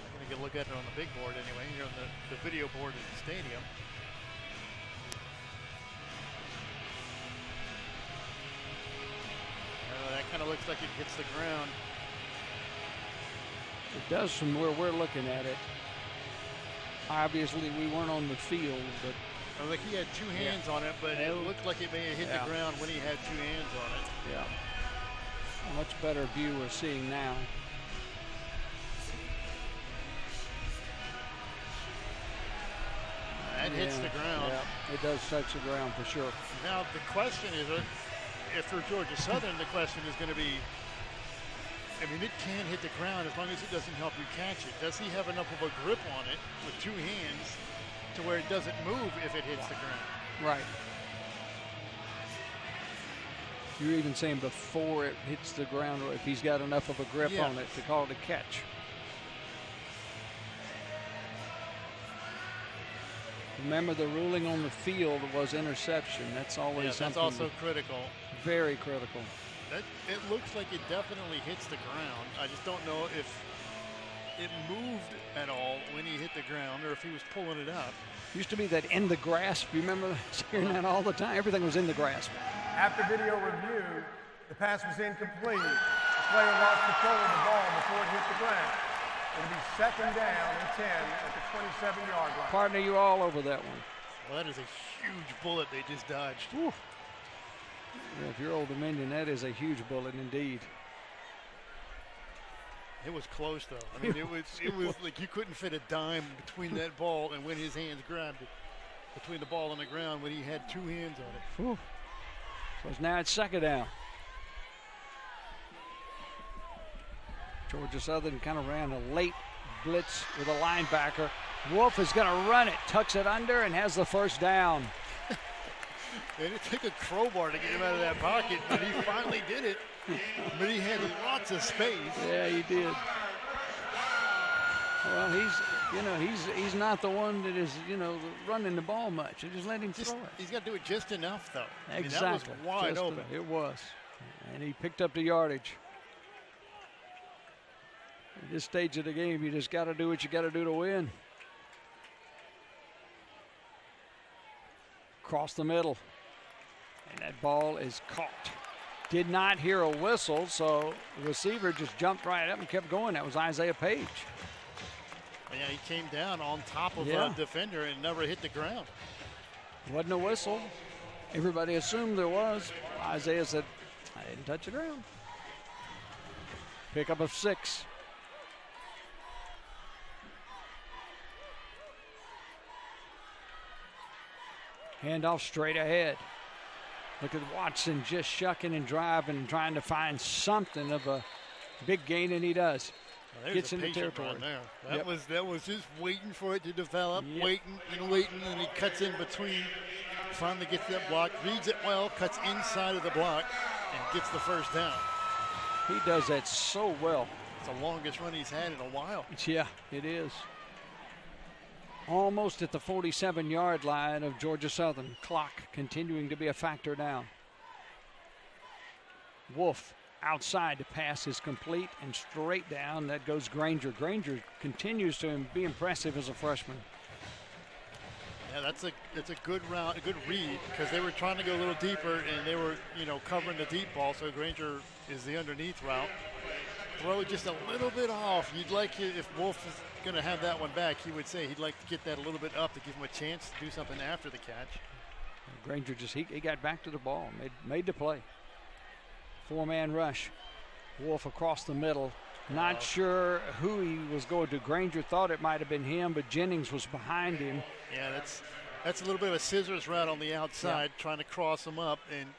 B: I'm going to get a look at it on the big board anyway, here on the video board at the stadium. That kind of looks like it hits the ground.
A: It does from where we're looking at it. Obviously, we weren't on the field, but
B: I think he had 2 hands on it, but it looked like it may have hit the ground when he had 2 hands on it.
A: Yeah. A much better view we're seeing now.
B: That hits the ground.
A: Yeah, it does touch the ground for sure.
B: Now the question is, if for Georgia Southern, the question is going to be, I mean, it can hit the ground as long as it doesn't help you catch it. Does he have enough of a grip on it with 2 hands to where it doesn't move if it hits the ground?
A: Right. You're even saying before it hits the ground, or if he's got enough of a grip on it to call it a catch. Remember, the ruling on the field was interception. That's always something.
B: That's also critical.
A: Very critical.
B: It looks like it definitely hits the ground. I just don't know if it moved at all when he hit the ground or if he was pulling it up.
A: Used to be that in the grasp. You remember hearing that all the time? Everything was in the grasp.
C: After video review, the pass was incomplete. The player lost control of the ball before it hit the ground. It'll be 2nd down and 10 at the 27-yard line.
A: Partner, you all over that one.
B: Well, that is a huge bullet they just dodged.
A: Yeah, if you're Old Dominion, that is a huge bullet indeed.
B: It was close, though. I mean, it was like you couldn't fit a dime between that ball and when his hands grabbed it, between the ball and the ground when he had two hands on it.
A: Whew. So it's now it's 2nd down. Georgia Southern kind of ran a late blitz with a linebacker. Wolf is going to run it, tucks it under, and has the 1st down.
B: And it took a crowbar to get him out of that pocket, but he finally did it. But he had lots of space.
A: Yeah, he did. Well, he's not the one that is, running the ball much. Just let him throw it.
B: He's got to do it just enough, though.
A: Exactly.
B: I mean, that was wide open.
A: It was. And he picked up the yardage. At this stage of the game, you just got to do what you got to do to win. Across the middle. And that ball is caught. Did not hear a whistle, so the receiver just jumped right up and kept going. That was Isaiah Page.
B: Yeah, he came down on top of a defender and never hit the ground.
A: Wasn't a whistle. Everybody assumed there was. Isaiah said, I didn't touch the ground. Pickup of 6. Handoff straight ahead. Look at Watson just shucking and driving and trying to find something of a big gain, and he does.
B: Well,
A: gets into territory.
B: There. That was just waiting for it to develop, waiting, and he cuts in between. Finally gets that block, reads it well, cuts inside of the block, and gets the 1st down.
A: He does that so well.
B: It's the longest run he's had in a while.
A: Yeah, it is. Almost at the 47-yard line of Georgia Southern. Clock continuing to be a factor down. Wolf outside, the pass is complete and straight down. That goes Granger. Granger continues to be impressive as a freshman.
B: Yeah, that's a good route, a good read, because they were trying to go a little deeper and they were, covering the deep ball. So Granger is the underneath route. Throw it just a little bit off. You'd like it if Wolf is going to have that one back. He would say he'd like to get that a little bit up to give him a chance to do something after the catch.
A: Granger he got back to the ball, made the play. 4-man rush. Wolf across the middle. Not sure who he was going to. Granger thought it might have been him, but Jennings was behind him.
B: Yeah, that's a little bit of a scissors route on the outside, trying to cross him up, and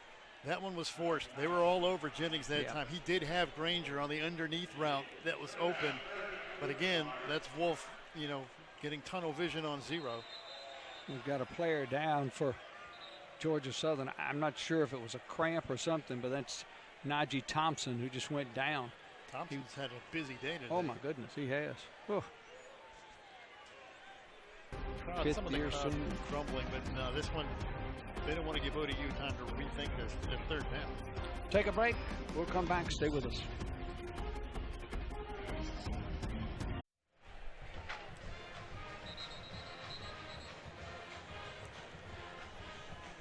B: that one was forced. They were all over Jennings that time. He did have Granger on the underneath route that was open, but again, that's Wolf, getting tunnel vision on 0.
A: We've got a player down for Georgia Southern. I'm not sure if it was a cramp or something, but that's Najee Thompson, who just went down.
B: Thompson's had a busy day today.
A: Oh, my goodness, he has. Oh.
B: Some of the crowd crumbling, but no, this one, they don't want to give ODU time to rethink their 3rd down.
A: Take a break. We'll come back. Stay with us.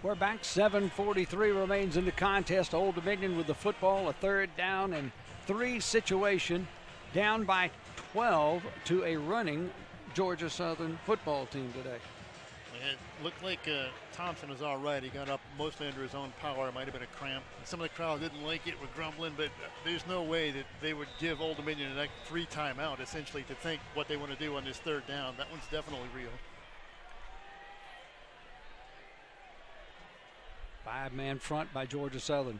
A: We're back. 7:43 remains in the contest. Old Dominion with the football, a 3rd down and 3 situation, down by 12 to a running Georgia Southern football team today.
B: It looked like Thompson was all right. He got up mostly under his own power. It might have been a cramp. Some of the crowd didn't like it, were grumbling, but there's no way that they would give Old Dominion a free timeout, essentially, to think what they want to do on this 3rd down. That one's definitely real.
A: 5-man front by Georgia Southern.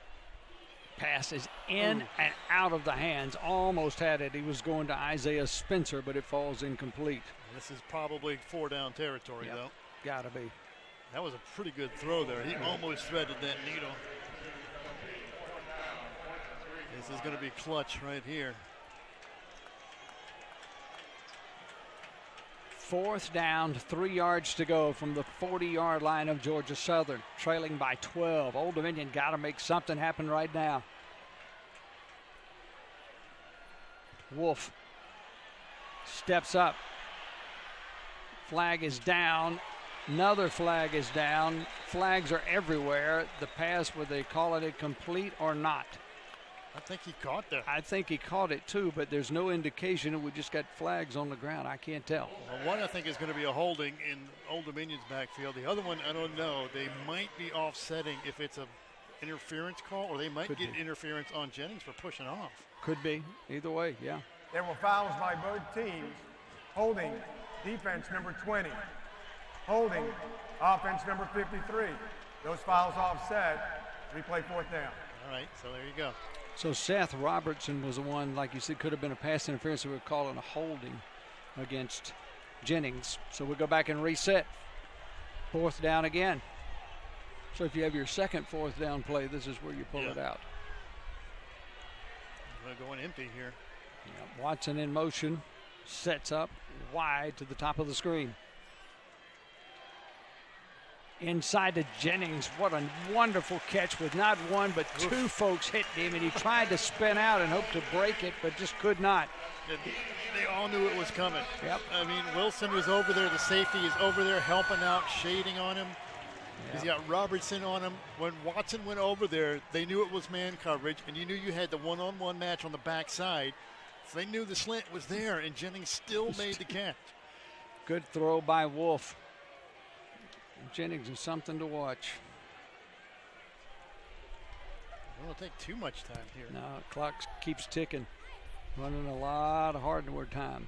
A: Pass is in and out of the hands. Almost had it. He was going to Isaiah Spencer, but it falls incomplete.
B: This is probably 4-down territory, though.
A: Gotta be.
B: That was a pretty good throw there. He almost threaded that needle. This is going to be clutch right here.
A: 4th down, 3 yards to go from the 40-yard line of Georgia Southern, trailing by 12. Old Dominion got to make something happen right now. Wolf steps up. Flag is down. Another flag is down. Flags are everywhere. The pass, whether they call it complete or not.
B: I think he caught that.
A: I think he caught it too, but there's no indication. We just got flags on the ground. I can't tell.
B: Well, one I think is going to be a holding in Old Dominion's backfield. The other one, I don't know. They might be offsetting if it's a interference call, or they might get interference on Jennings for pushing off.
A: Could be. Either way, yeah.
C: There were fouls by both teams. Holding, defense number 20. Holding, offense number 53. Those fouls offset. Replay 4th down.
B: All right, so there you go.
A: So Seth Robertson was the one, like you said, could have been a pass interference. So we're calling a holding against Jennings. So we'll go back and reset. 4th down again. So if you have your second 4th down play, this is where you pull it out.
B: We're going empty here.
A: Yeah, Watson in motion, sets up wide to the top of the screen. Inside to Jennings. What a wonderful catch with not one but two folks hitting him, and he tried to spin out and hope to break it, but just could not.
B: They all knew it was coming.
A: Yep.
B: I mean, Wilson was over there. The safety is over there helping out, shading on him.
A: Yep.
B: He's got Robertson on him. When Watson went over there, they knew it was man coverage, and you knew you had the one-on-one match on the backside. So they knew the slant was there, and Jennings still made the catch.
A: Good throw by Wolf. Jennings is something to watch.
B: It won't take too much time here.
A: No, clock keeps ticking. Running a lot of hard-word time.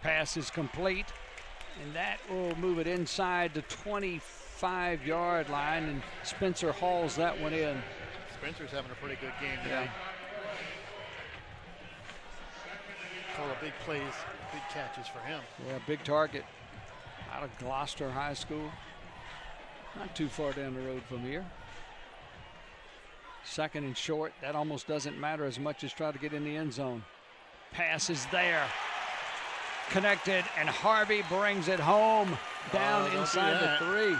A: Pass is complete, and that will move it inside the 25-yard line, and Spencer hauls that one in.
B: Spencer's having a pretty good game today. All the big plays, big catches for him.
A: Yeah, big target out of Gloucester High School. Not too far down the road from here. 2nd and short. That almost doesn't matter as much as try to get in the end zone. Pass is there. Connected, and Harvey brings it home down inside the 3.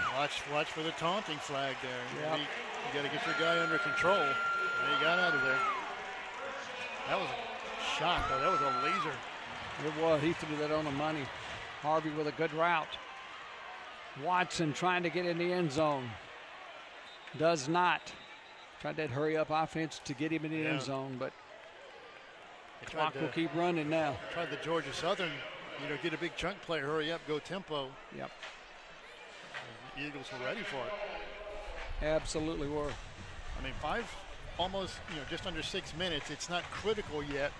B: Watch for the taunting flag there.
A: Yep.
B: You got to get your guy under control. And he got out of there. That was a shot, though. That was a laser.
A: It was. He threw that on the money. Harvey with a good route. Watson trying to get in the end zone. Does not. Tried that hurry-up offense to get him in the end zone, but the clock will keep running now.
B: Tried the Georgia Southern, get a big chunk play, hurry up, go tempo.
A: Yep.
B: The Eagles were ready for it.
A: Absolutely were.
B: I mean, almost, just under 6 minutes. It's not critical yet,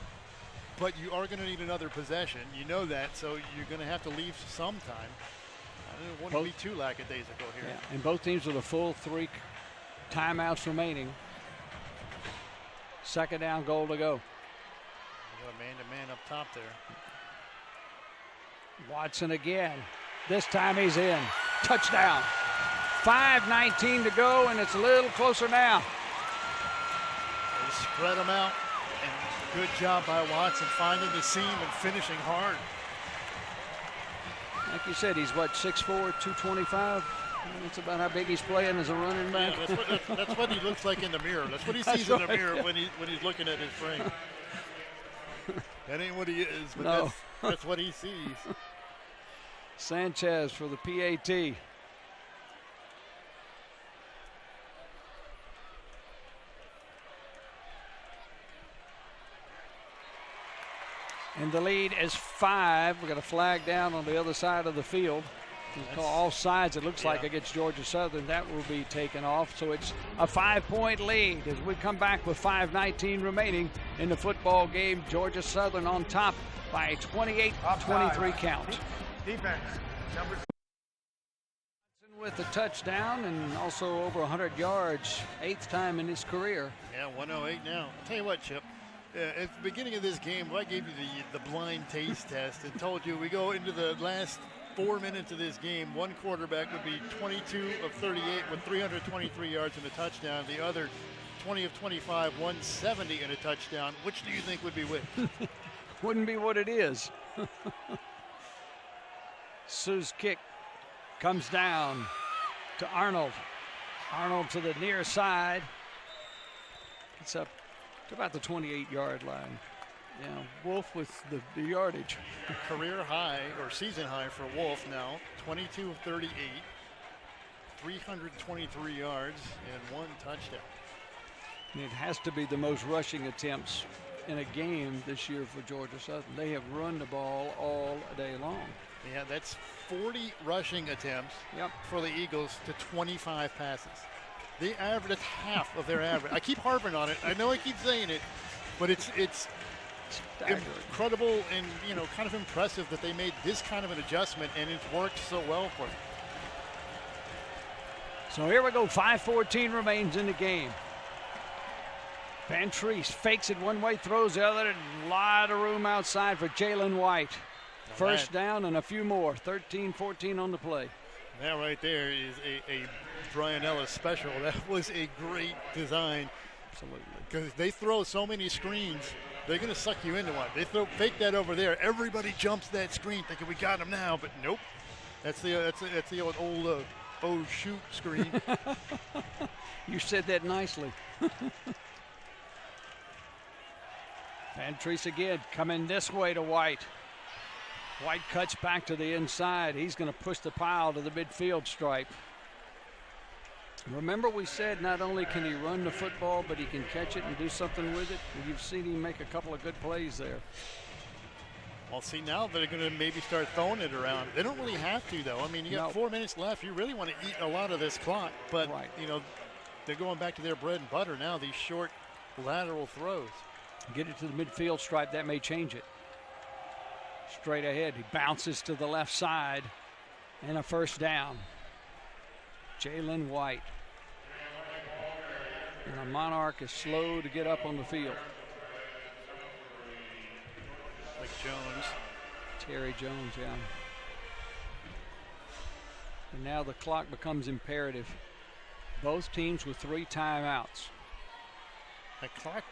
B: but you are going to need another possession. You know that, so you're going to have to leave some time. I don't want to be too lackadaisical here.
A: Yeah, and both teams with a full 3 timeouts remaining. 2nd down, goal to go.
B: We got a man-to-man up top there.
A: Watson again. This time he's in. Touchdown. 5:19 to go, and it's a little closer now.
B: They spread them out, and good job by Watson finding the seam and finishing hard.
A: Like you said, he's what, 6'4", 225? That's about how big he's playing as a running back.
B: Yeah, that's what he looks like in the mirror. That's what he sees in the mirror when he's looking at his frame. That ain't what he is, but that's what he sees.
A: Sanchez for the PAT. And the lead is 5. We've got a flag down on the other side of the field. All sides, it looks like, against Georgia Southern. That will be taken off. So it's a 5-point lead as we come back with 5:19 remaining in the football game. Georgia Southern on top by a 28-23 count.
C: Defense, number 6.
A: With a touchdown and also over 100 yards, 8th time in his career.
B: Yeah, 108 now. I'll tell you what, Chip. At the beginning of this game, I gave you the blind taste test and told you we go into the last 4 minutes of this game. One quarterback would be 22 of 38 with 323 yards and a touchdown. The other 20 of 25, 170 and a touchdown. Which do you think would be which?
A: Wouldn't be what it is. Sue's kick comes down to Arnold. Arnold to the near side. It's up to about the 28-yard line. Yeah, Wolf with the yardage.
B: Career high or season high for Wolf now. 22 of 38, 323 yards and 1 touchdown.
A: And it has to be the most rushing attempts in a game this year for Georgia Southern. They have run the ball all day long.
B: Yeah, that's 40 rushing attempts for the Eagles to 25 passes. They average half of their average. I keep harping on it. I know I keep saying it, but it's
A: Staggering.
B: incredible and, you know, kind of impressive that they made this kind of an adjustment, and it's worked so well for them.
A: So here we go. 5:14 remains in the game. Van Treese fakes it one way, throws the other, and a lot of room outside for Jalen White. First down and a few more. 13-14 on the play.
B: That right there is a Brian Ellis special. That was a great design.
A: Absolutely.
B: Because they throw so many screens, they're going to suck you into one. They fake that over there. Everybody jumps that screen thinking we got him now, but nope. That's the old oh shoot screen.
A: You said that nicely. Van Treese again coming this way to White. White cuts back to the inside. He's going to push the pile to the midfield stripe. Remember, we said not only can he run the football, but he can catch it and do something with it. And you've seen him make a couple of good plays there.
B: Well, see, now they're going to maybe start throwing it around. They don't really have to, though. I mean, you got 4 minutes left. You really want to eat a lot of this clock. But, you know, they're going back to their bread and butter now, these short lateral throws.
A: Get it to the midfield stripe. That may change it. Straight ahead. He bounces to the left side. And a first down. Jalen White. And the Monarch is slow to get up on the field.
B: Like Jones.
A: Terry Jones, yeah. And now the clock becomes imperative. Both teams with 3 timeouts.
B: That clock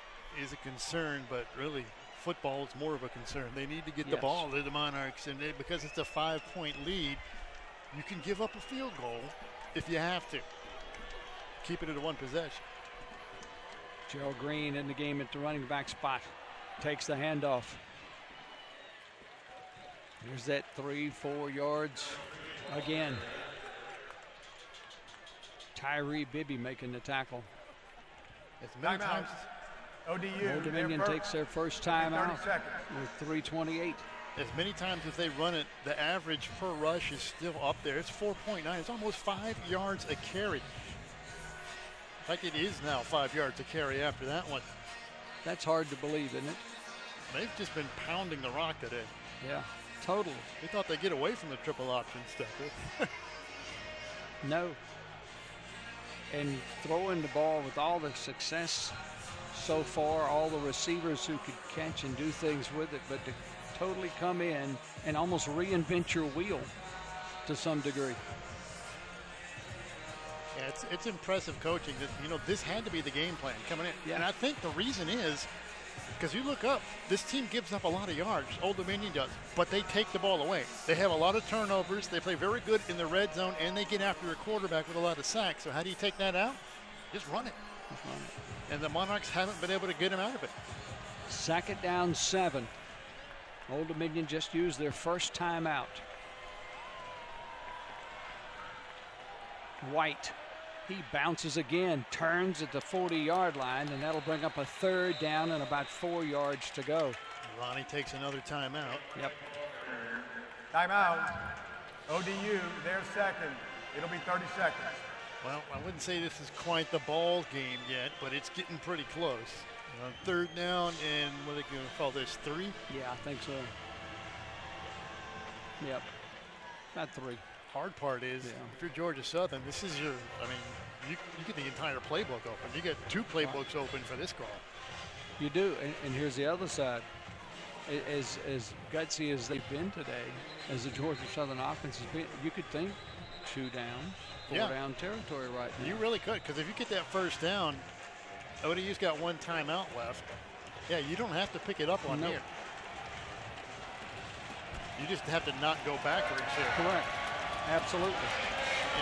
B: is a concern, but really football is more of a concern. They need to get the ball to the Monarchs, and because it's a 5-point lead, you can give up a field goal if you have to. Keep it at a 1 possession.
A: Gerald Green in the game at the running back spot. Takes the handoff. Here's that 3-4 yards again. Tyree Bibby making the tackle.
B: As many times.
C: ODU.
A: Old Dominion takes their first time out with 3:28.
B: As many times as they run it, the average per rush is still up there. It's 4.9. It's almost 5 yards a carry. In fact, it is now 5 yards a carry after that one.
A: That's hard to believe, isn't it?
B: They've just been pounding the rock today.
A: Yeah, totally.
B: They thought they'd get away from the triple option stuff.
A: No. And throwing the ball with all the success so far, all the receivers who could catch and do things with it, but to totally come in and almost reinvent your wheel to some degree.
B: Yeah, it's impressive coaching. That, you know, this had to be the game plan coming in.
A: Yeah.
B: And I think the reason is because you look up, this team gives up a lot of yards. Old Dominion does, but they take the ball away. They have a lot of turnovers. They play very good in the red zone, and they get after a quarterback with a lot of sacks. So how do you take that out? Just run it. And the Monarchs haven't been able to get him out of it.
A: 2nd down 7. Old Dominion just used their first timeout. White. He bounces again, turns at the 40-yard line, and that'll bring up a 3rd down and about 4 yards to go.
B: Ronnie takes another timeout.
A: Yep.
C: Timeout. ODU, their second. It'll be 30 seconds.
B: Well, I wouldn't say this is quite the ball game yet, but it's getting pretty close. 3rd down, and what are they going to call this, 3?
A: Yeah, I think so. Yep. About 3.
B: Hard part is, if you're Georgia Southern, this is your, I mean, you get the entire playbook open. You get 2 playbooks open for this call.
A: You do, and here's the other side. As gutsy as they've been today, as the Georgia Southern offense has been, you could think 2 down, 4 down territory right now.
B: You really could, because if you get that 1st down, ODU's got 1 timeout left. Yeah, you don't have to pick it up on here. You just have to not go backwards here.
A: Correct. Absolutely.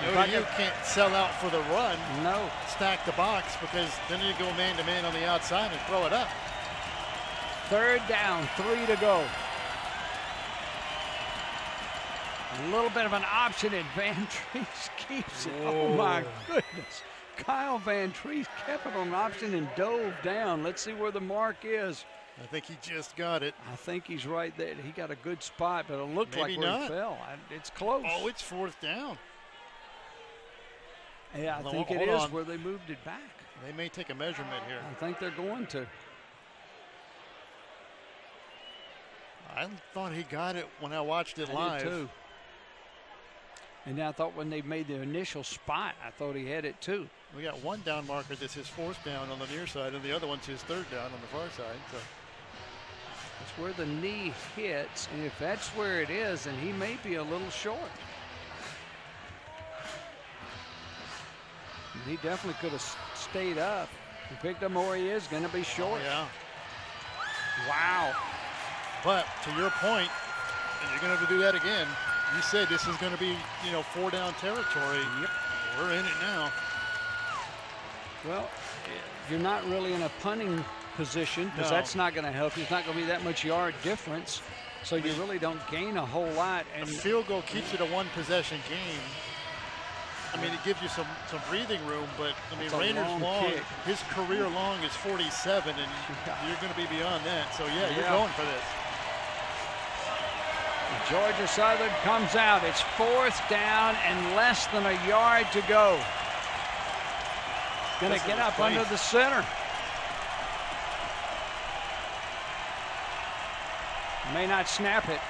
B: And ODU can't sell out for the run.
A: No.
B: Stack the box, because then you go man-to-man on the outside and throw it up.
A: 3rd down, 3 to go. A little bit of an option, and Van Treese keeps it. Oh, my goodness. Kyle Van Treese kept it on an option and dove down. Let's see where the mark is.
B: I think he just got it.
A: I think he's right there. He got a good spot, but it looked
B: Maybe
A: like where
B: not.
A: he fell. It's close.
B: Oh, it's 4th down.
A: Yeah, I think it is where they moved it back.
B: They may take a measurement here.
A: I think they're going to.
B: I thought he got it when I watched it live.
A: I did too. And I thought when they made the initial spot, I thought he had it too.
B: We got one down marker that's his 4th down on the near side, and the other one's his 3rd down on the far side. So
A: that's where the knee hits, and if that's where it is, then he may be a little short. And he definitely could have stayed up. He picked him where he is, going to be short.
B: Oh, yeah.
A: Wow.
B: But to your point, and you're going to have to do that again. You said this is going to be, 4-down territory.
A: Yep.
B: We're in it now.
A: Well, you're not really in a punting position because
B: No.
A: that's not going to help you. It's not going to be that much yard difference. So you really don't gain a whole lot.
B: A
A: And
B: field goal keeps it a 1-possession game. I mean, it gives you some breathing room, but
A: It's a
B: Rayner's
A: long kick.
B: his career long is 47, and you're going to be beyond that. So yeah, you're
A: Yeah.
B: going for this.
A: Georgia Southern comes out. It's 4th down and less than a yard to go. Going
B: This
A: to get
B: is
A: up
B: place.
A: under the center. May not snap it.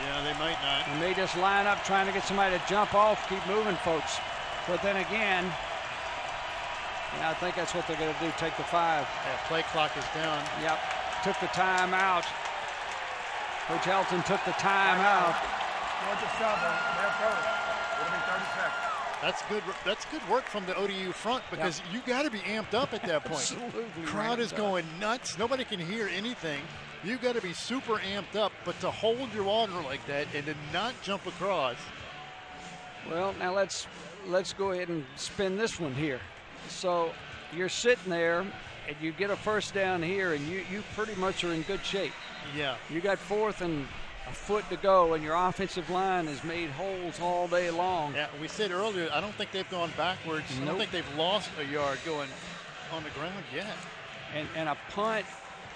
B: Yeah, they might not.
A: They may just line up trying to get somebody to jump off, keep moving, folks. But then again, I think that's what they're going to do, take the 5.
B: Yeah, play clock is down.
A: Yep, took the time out. Coach Helton took the time out.
C: Georgia Southern, their first. It'll be 30 seconds.
B: That's good work from the ODU front because you got to be amped up at that point.
A: Absolutely
B: Crowd is
A: ramped up.
B: going nuts. Nobody can hear anything. You got to be super amped up, but to hold your water like that and to not jump across.
A: Well, now let's go ahead and spin this one here. So you're sitting there and you get a 1st down here and you pretty much are in good shape.
B: Yeah.
A: You got 4th and a foot to go and your offensive line has made holes all day long.
B: Yeah, we said earlier, I don't think they've gone backwards. I don't
A: Nope.
B: think they've lost a yard going on the ground yet.
A: And a punt,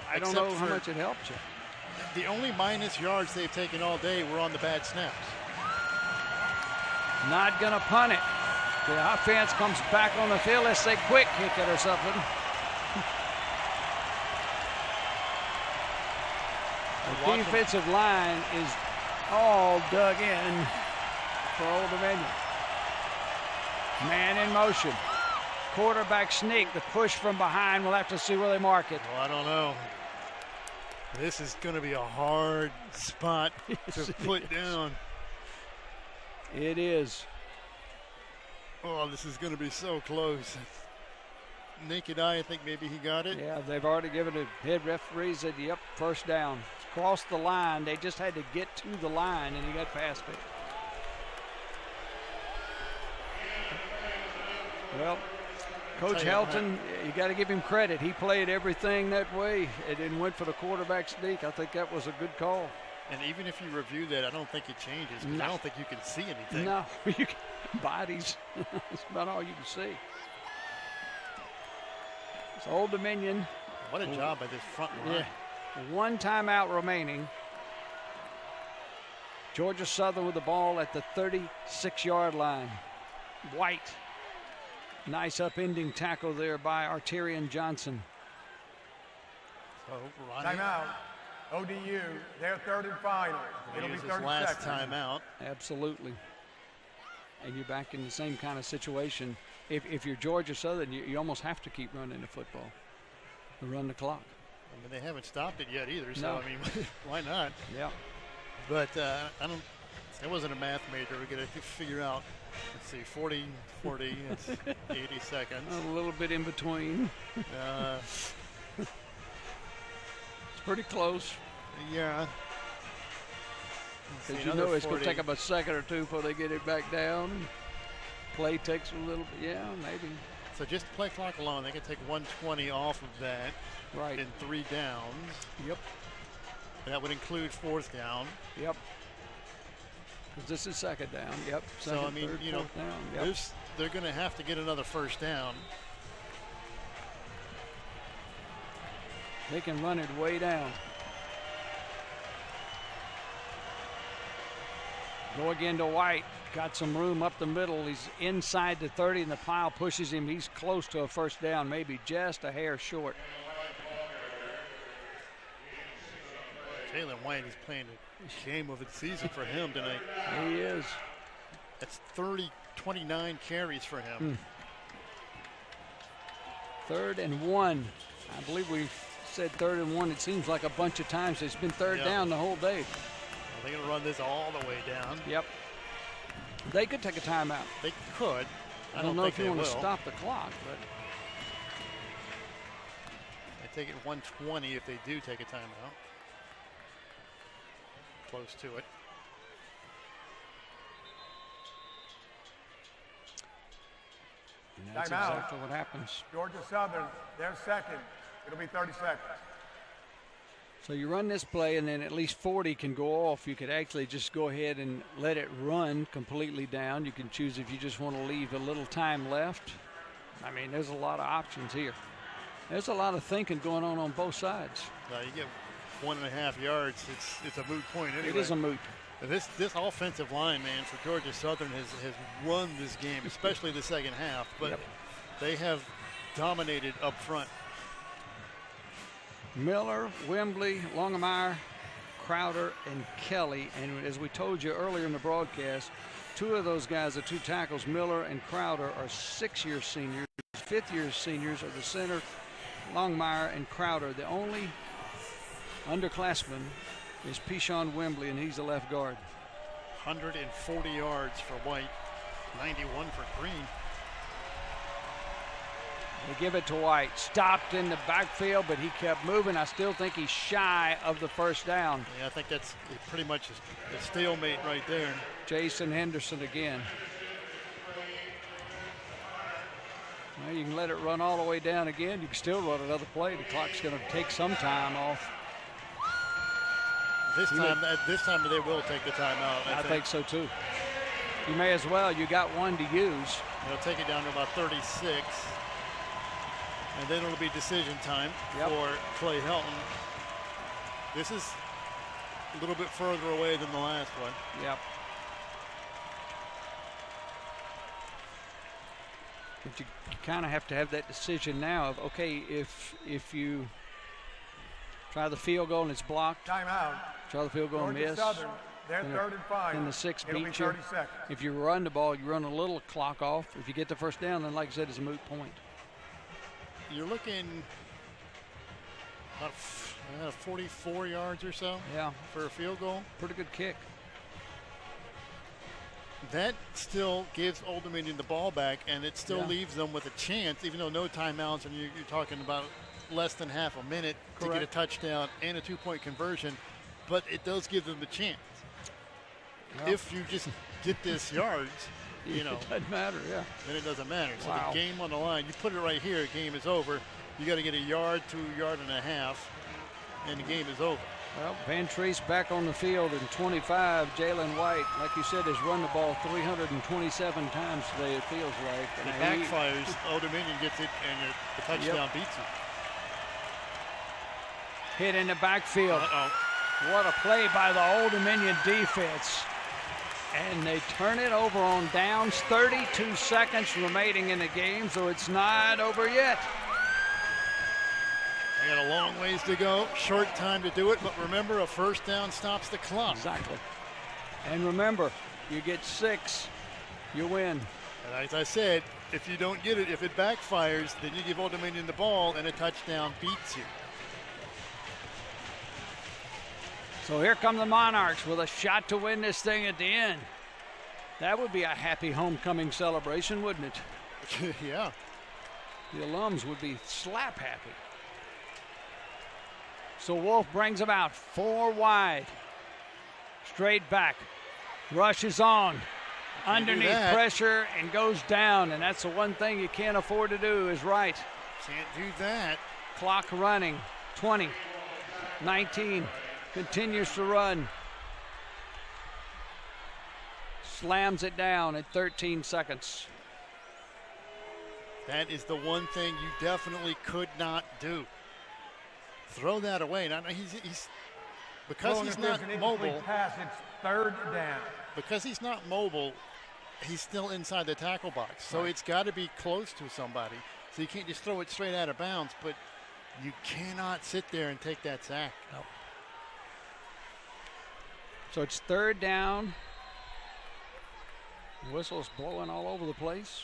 A: I don't
B: Except
A: know how
B: for-
A: much it helped you.
B: The only minus yards they've taken all day were on the bad snaps.
A: Not going to punt it. The offense comes back on the field. Let's say quick kick it or something. The
B: Watch 'em.
A: defensive line is all dug in for Old Dominion. Man in motion. Quarterback sneak. The push from behind. We'll have to see where they mark it.
B: Well, I don't know. This is going to be a hard spot to put down.
A: It is.
B: Oh, this is going to be so close. Naked eye, I think maybe he got it.
A: Yeah, they've already given it. Head referee said, yep, 1st down. Crossed the line. They just had to get to the line, and he got past it. Well, Coach
B: Tell you what.
A: Helton, you got to give him credit. He played everything that way and then went for the quarterback sneak. I think that was a good call.
B: And even if you review that, I don't think it changes. 'Cause
A: No.
B: I don't think you can see anything.
A: No, you can, bodies. That's about all you can see. It's Old Dominion.
B: What a job by this front line.
A: Yeah. 1 timeout remaining. Georgia Southern with the ball at the 36-yard line. White. Nice upending tackle there by Arterian Johnson.
B: So, Ronnie
C: Timeout. ODU, their 3rd and final. It'll be
B: uses
C: 30
B: last
C: seconds.
B: timeout.
A: Absolutely. And you're back in the same kind of situation. If you're Georgia Southern, you almost have to keep running the football to run the clock.
B: I mean, they haven't stopped it yet either, so,
A: No.
B: I mean, why not?
A: Yeah.
B: But I wasn't a math major. We're going to figure out, let's see, 40, it's 80 seconds.
A: A little bit in between.
B: Uh,
A: It's pretty close.
B: yeah.
A: Because
B: See,
A: you
B: another
A: know it's going to
B: 40.
A: take them a second or two before they get it back down. Play takes a little bit. Yeah, maybe.
B: So just play clock alone, they can take 120 off of that
A: Right.
B: in 3 downs.
A: Yep.
B: And that would include 4th down.
A: Yep. Because this is 2nd down. Yep.
B: So,
A: Second,
B: I mean,
A: 3rd,
B: you know,
A: 4th down. Yep.
B: they're going to have to get another 1st down.
A: They can run it way down. Go again to White. Got some room up the middle. He's inside the 30, and the pile pushes him. He's close to a 1st down, maybe just a hair short.
B: Jalen White is playing the game of the season for him tonight.
A: He is.
B: That's 29 carries for him.
A: 3rd and 1. I believe we said 3rd and 1. It seems like a bunch of times. It's been 3rd down the whole day.
B: Well, they're going to run this all the way down.
A: Yep. They could take a timeout.
B: They could.
A: I don't know if you want to stop the clock, but
B: they take it 1:20 if they do take a timeout. Close to it.
A: and that's
C: Timeout.
A: exactly what happens.
C: Georgia Southern, they're second. It'll be 30 seconds.
A: So you run this play, and then at least 40 can go off. You could actually just go ahead and let it run completely down. You can choose if you just want to leave a little time left. I mean, there's a lot of options here. There's a lot of thinking going on both sides.
B: You get 1.5 yards. It's a moot point anyway.
A: It is a moot.
B: This offensive line, man, for Georgia Southern has run this game, especially the second half. But they have dominated up front.
A: Miller, Wembley, Longmire, Crowder, and Kelly. And as we told you earlier in the broadcast, 2 of those guys, the 2 tackles, Miller and Crowder, are 6-year seniors. 5th-year seniors are the center, Longmire and Crowder. The only underclassman is Pishon Wembley, and he's the left guard.
B: 140 yards for White, 91 for Green.
A: They give it to White. Stopped in the backfield, but he kept moving. I still think he's shy of the first down.
B: Yeah, I think that's pretty much a stalemate right there.
A: Jason Henderson again. Well, you can let it run all the way down again. You can still run another play. The clock's going to take some time off.
B: This time they will take the timeout.
A: I think so too. You may as well. You got one to use.
B: They'll take it down to about 36. And then it'll be decision time for Clay Helton. This is a little bit further away than the last one.
A: Yep. But you kind of have to have that decision now of, okay, if you try the field goal and it's blocked.
C: Timeout.
A: Try the field goal and
C: Georgia
A: miss.
C: Southern, they're 3rd and 5.
A: And the 6
C: It'll be
A: beats you.
C: 30 seconds.
A: If you run the ball, you run a little clock off. If you get the first down, then like I said, it's a moot point.
B: You're looking about 44 yards or so for a field goal.
A: Pretty good kick.
B: That still gives Old Dominion the ball back, and it still leaves them with a chance, even though no timeouts, and you're talking about less than half a minute to get a touchdown and a 2-point conversion. But it does give them the chance. Well, if you just get this yards,
A: it doesn't matter,
B: then it doesn't matter. So the game on the line, you put it right here, game is over. You got to get a yard to a yard and a half, and the game is over.
A: Well, Van Treese back on the field in 25. Jalen White, like you said, has run the ball 327 times today, it feels like.
B: And it backfires. Old Dominion gets it, and the touchdown beats it.
A: Hit in the backfield. What a play by the Old Dominion defense. And they turn it over on downs. 32 seconds remaining in the game, so it's not over yet.
B: They got a long ways to go, short time to do it, but remember, a first down stops the clock.
A: Exactly. And remember, you get 6, you win.
B: And as I said, if you don't get it, if it backfires, then you give Old Dominion the ball, and a touchdown beats you.
A: So here come the Monarchs with a shot to win this thing at the end. That would be a happy homecoming celebration, wouldn't it?
B: Yeah.
A: The alums would be slap happy. So Wolf brings them out 4 wide. Straight back. Rushes on. Underneath pressure and goes down. And that's the one thing you can't afford to do is right.
B: Can't do that.
A: Clock running. 20. 19. Continues to run. Slams it down at 13 seconds.
B: That is the one thing you definitely could not do. Throw that away. Now he's because he's not mobile.
C: Pass, it's 3rd down.
B: Because he's not mobile, he's still inside the tackle box. So it's got to be close to somebody. So you can't just throw it straight out of bounds. But you cannot sit there and take that sack.
A: Nope. So it's third down. Whistles blowing all over the place.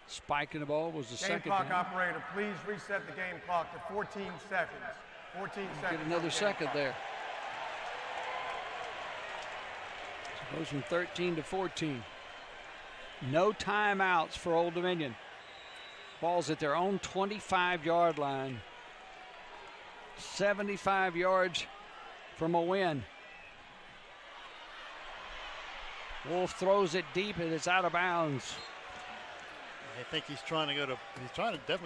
A: Spiking the ball was the
C: Game
A: second
C: clock
A: down.
C: operator, please reset the game clock to 14 seconds. 14 seconds.
A: Get another second there. So it goes from 13 to 14. No timeouts for Old Dominion. Ball's at their own 25-yard line. 75 yards from a win. Wolf throws it deep and it's out of bounds.
B: I think he's definitely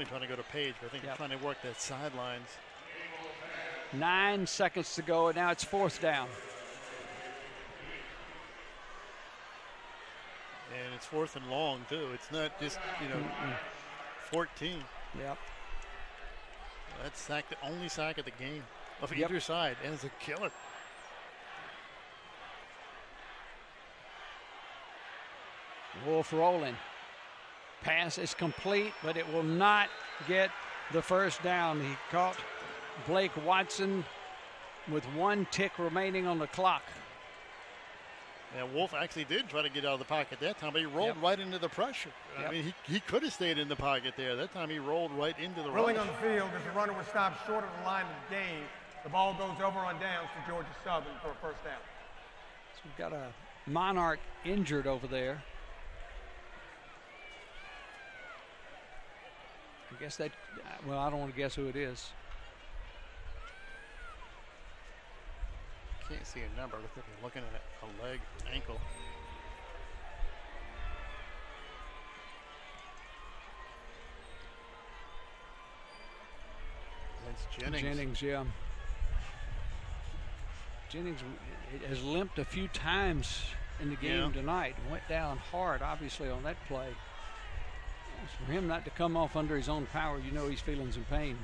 B: trying to go to Page, but I think he's trying to work that sidelines.
A: 9 seconds to go, and now it's fourth down.
B: And it's fourth and long, too. It's not just, 14.
A: Yep.
B: That's the only sack of the game of either side, and it's a killer.
A: Wolf rolling. Pass is complete, but it will not get the first down. He caught Blake Watson with 1 tick remaining on the clock.
B: Yeah, Wolf actually did try to get out of the pocket that time, but he rolled right into the pressure. I mean, he could have stayed in the pocket there. That time he rolled right into the
C: Rolling
B: rush.
C: on the field as the runner was stopped short of the line of the game. The ball goes over on downs to Georgia Southern for a first down.
A: So we've got a Monarch injured over there. I guess that, well, I don't want to guess who it is.
B: Can't see a number. Look if you're looking at a leg, ankle. That's Jennings.
A: Jennings, yeah. Jennings has limped a few times in the game tonight. Went down hard, obviously, on that play. For him not to come off under his own power, you know he's feeling some pain.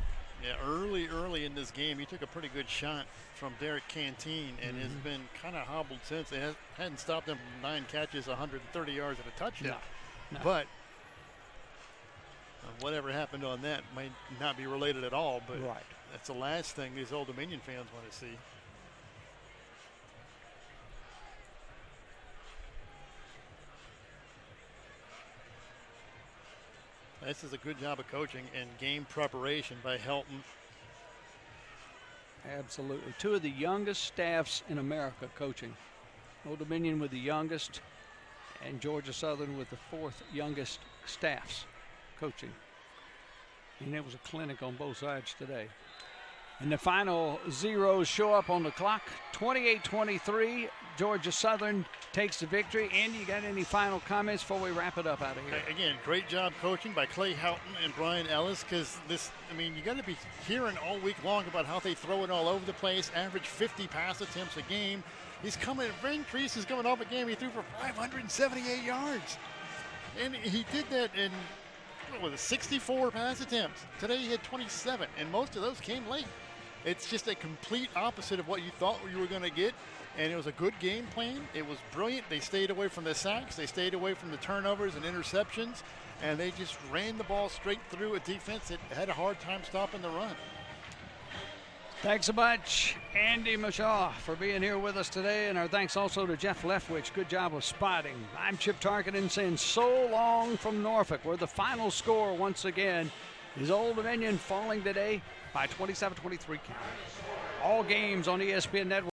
B: Yeah, early in this game, he took a pretty good shot from Derek Canteen and has been kind of hobbled since. It hadn't stopped him from 9 catches, 130 yards, and a touchdown.
A: No.
B: But whatever happened on that might not be related at all, but that's the last thing these Old Dominion fans want to see. This is a good job of coaching and game preparation by Helton.
A: Absolutely. 2 of the youngest staffs in America coaching. Old Dominion with the youngest, and Georgia Southern with the 4th youngest staffs coaching. And it was a clinic on both sides today. And the final zeros show up on the clock. 28-23, Georgia Southern takes the victory. Andy, you got any final comments before we wrap it up out of here?
B: Again, great job coaching by Clay Helton and Brian Ellis, because you got to be hearing all week long about how they throw it all over the place, average 50 pass attempts a game. Vane-Treese is coming off a game he threw for 578 yards. And he did that in, 64 pass attempts. Today he had 27, and most of those came late. It's just a complete opposite of what you thought you were going to get, and it was a good game plan. It was brilliant. They stayed away from the sacks. They stayed away from the turnovers and interceptions, and they just ran the ball straight through a defense that had a hard time stopping the run.
A: Thanks so much, Andy Mashaw, for being here with us today, and our thanks also to Jeff Leftwich. Good job of spotting. I'm Chip Tarkenton saying so long from Norfolk, where the final score once again is Old Dominion falling today by 27-23 count. All games on ESPN Network.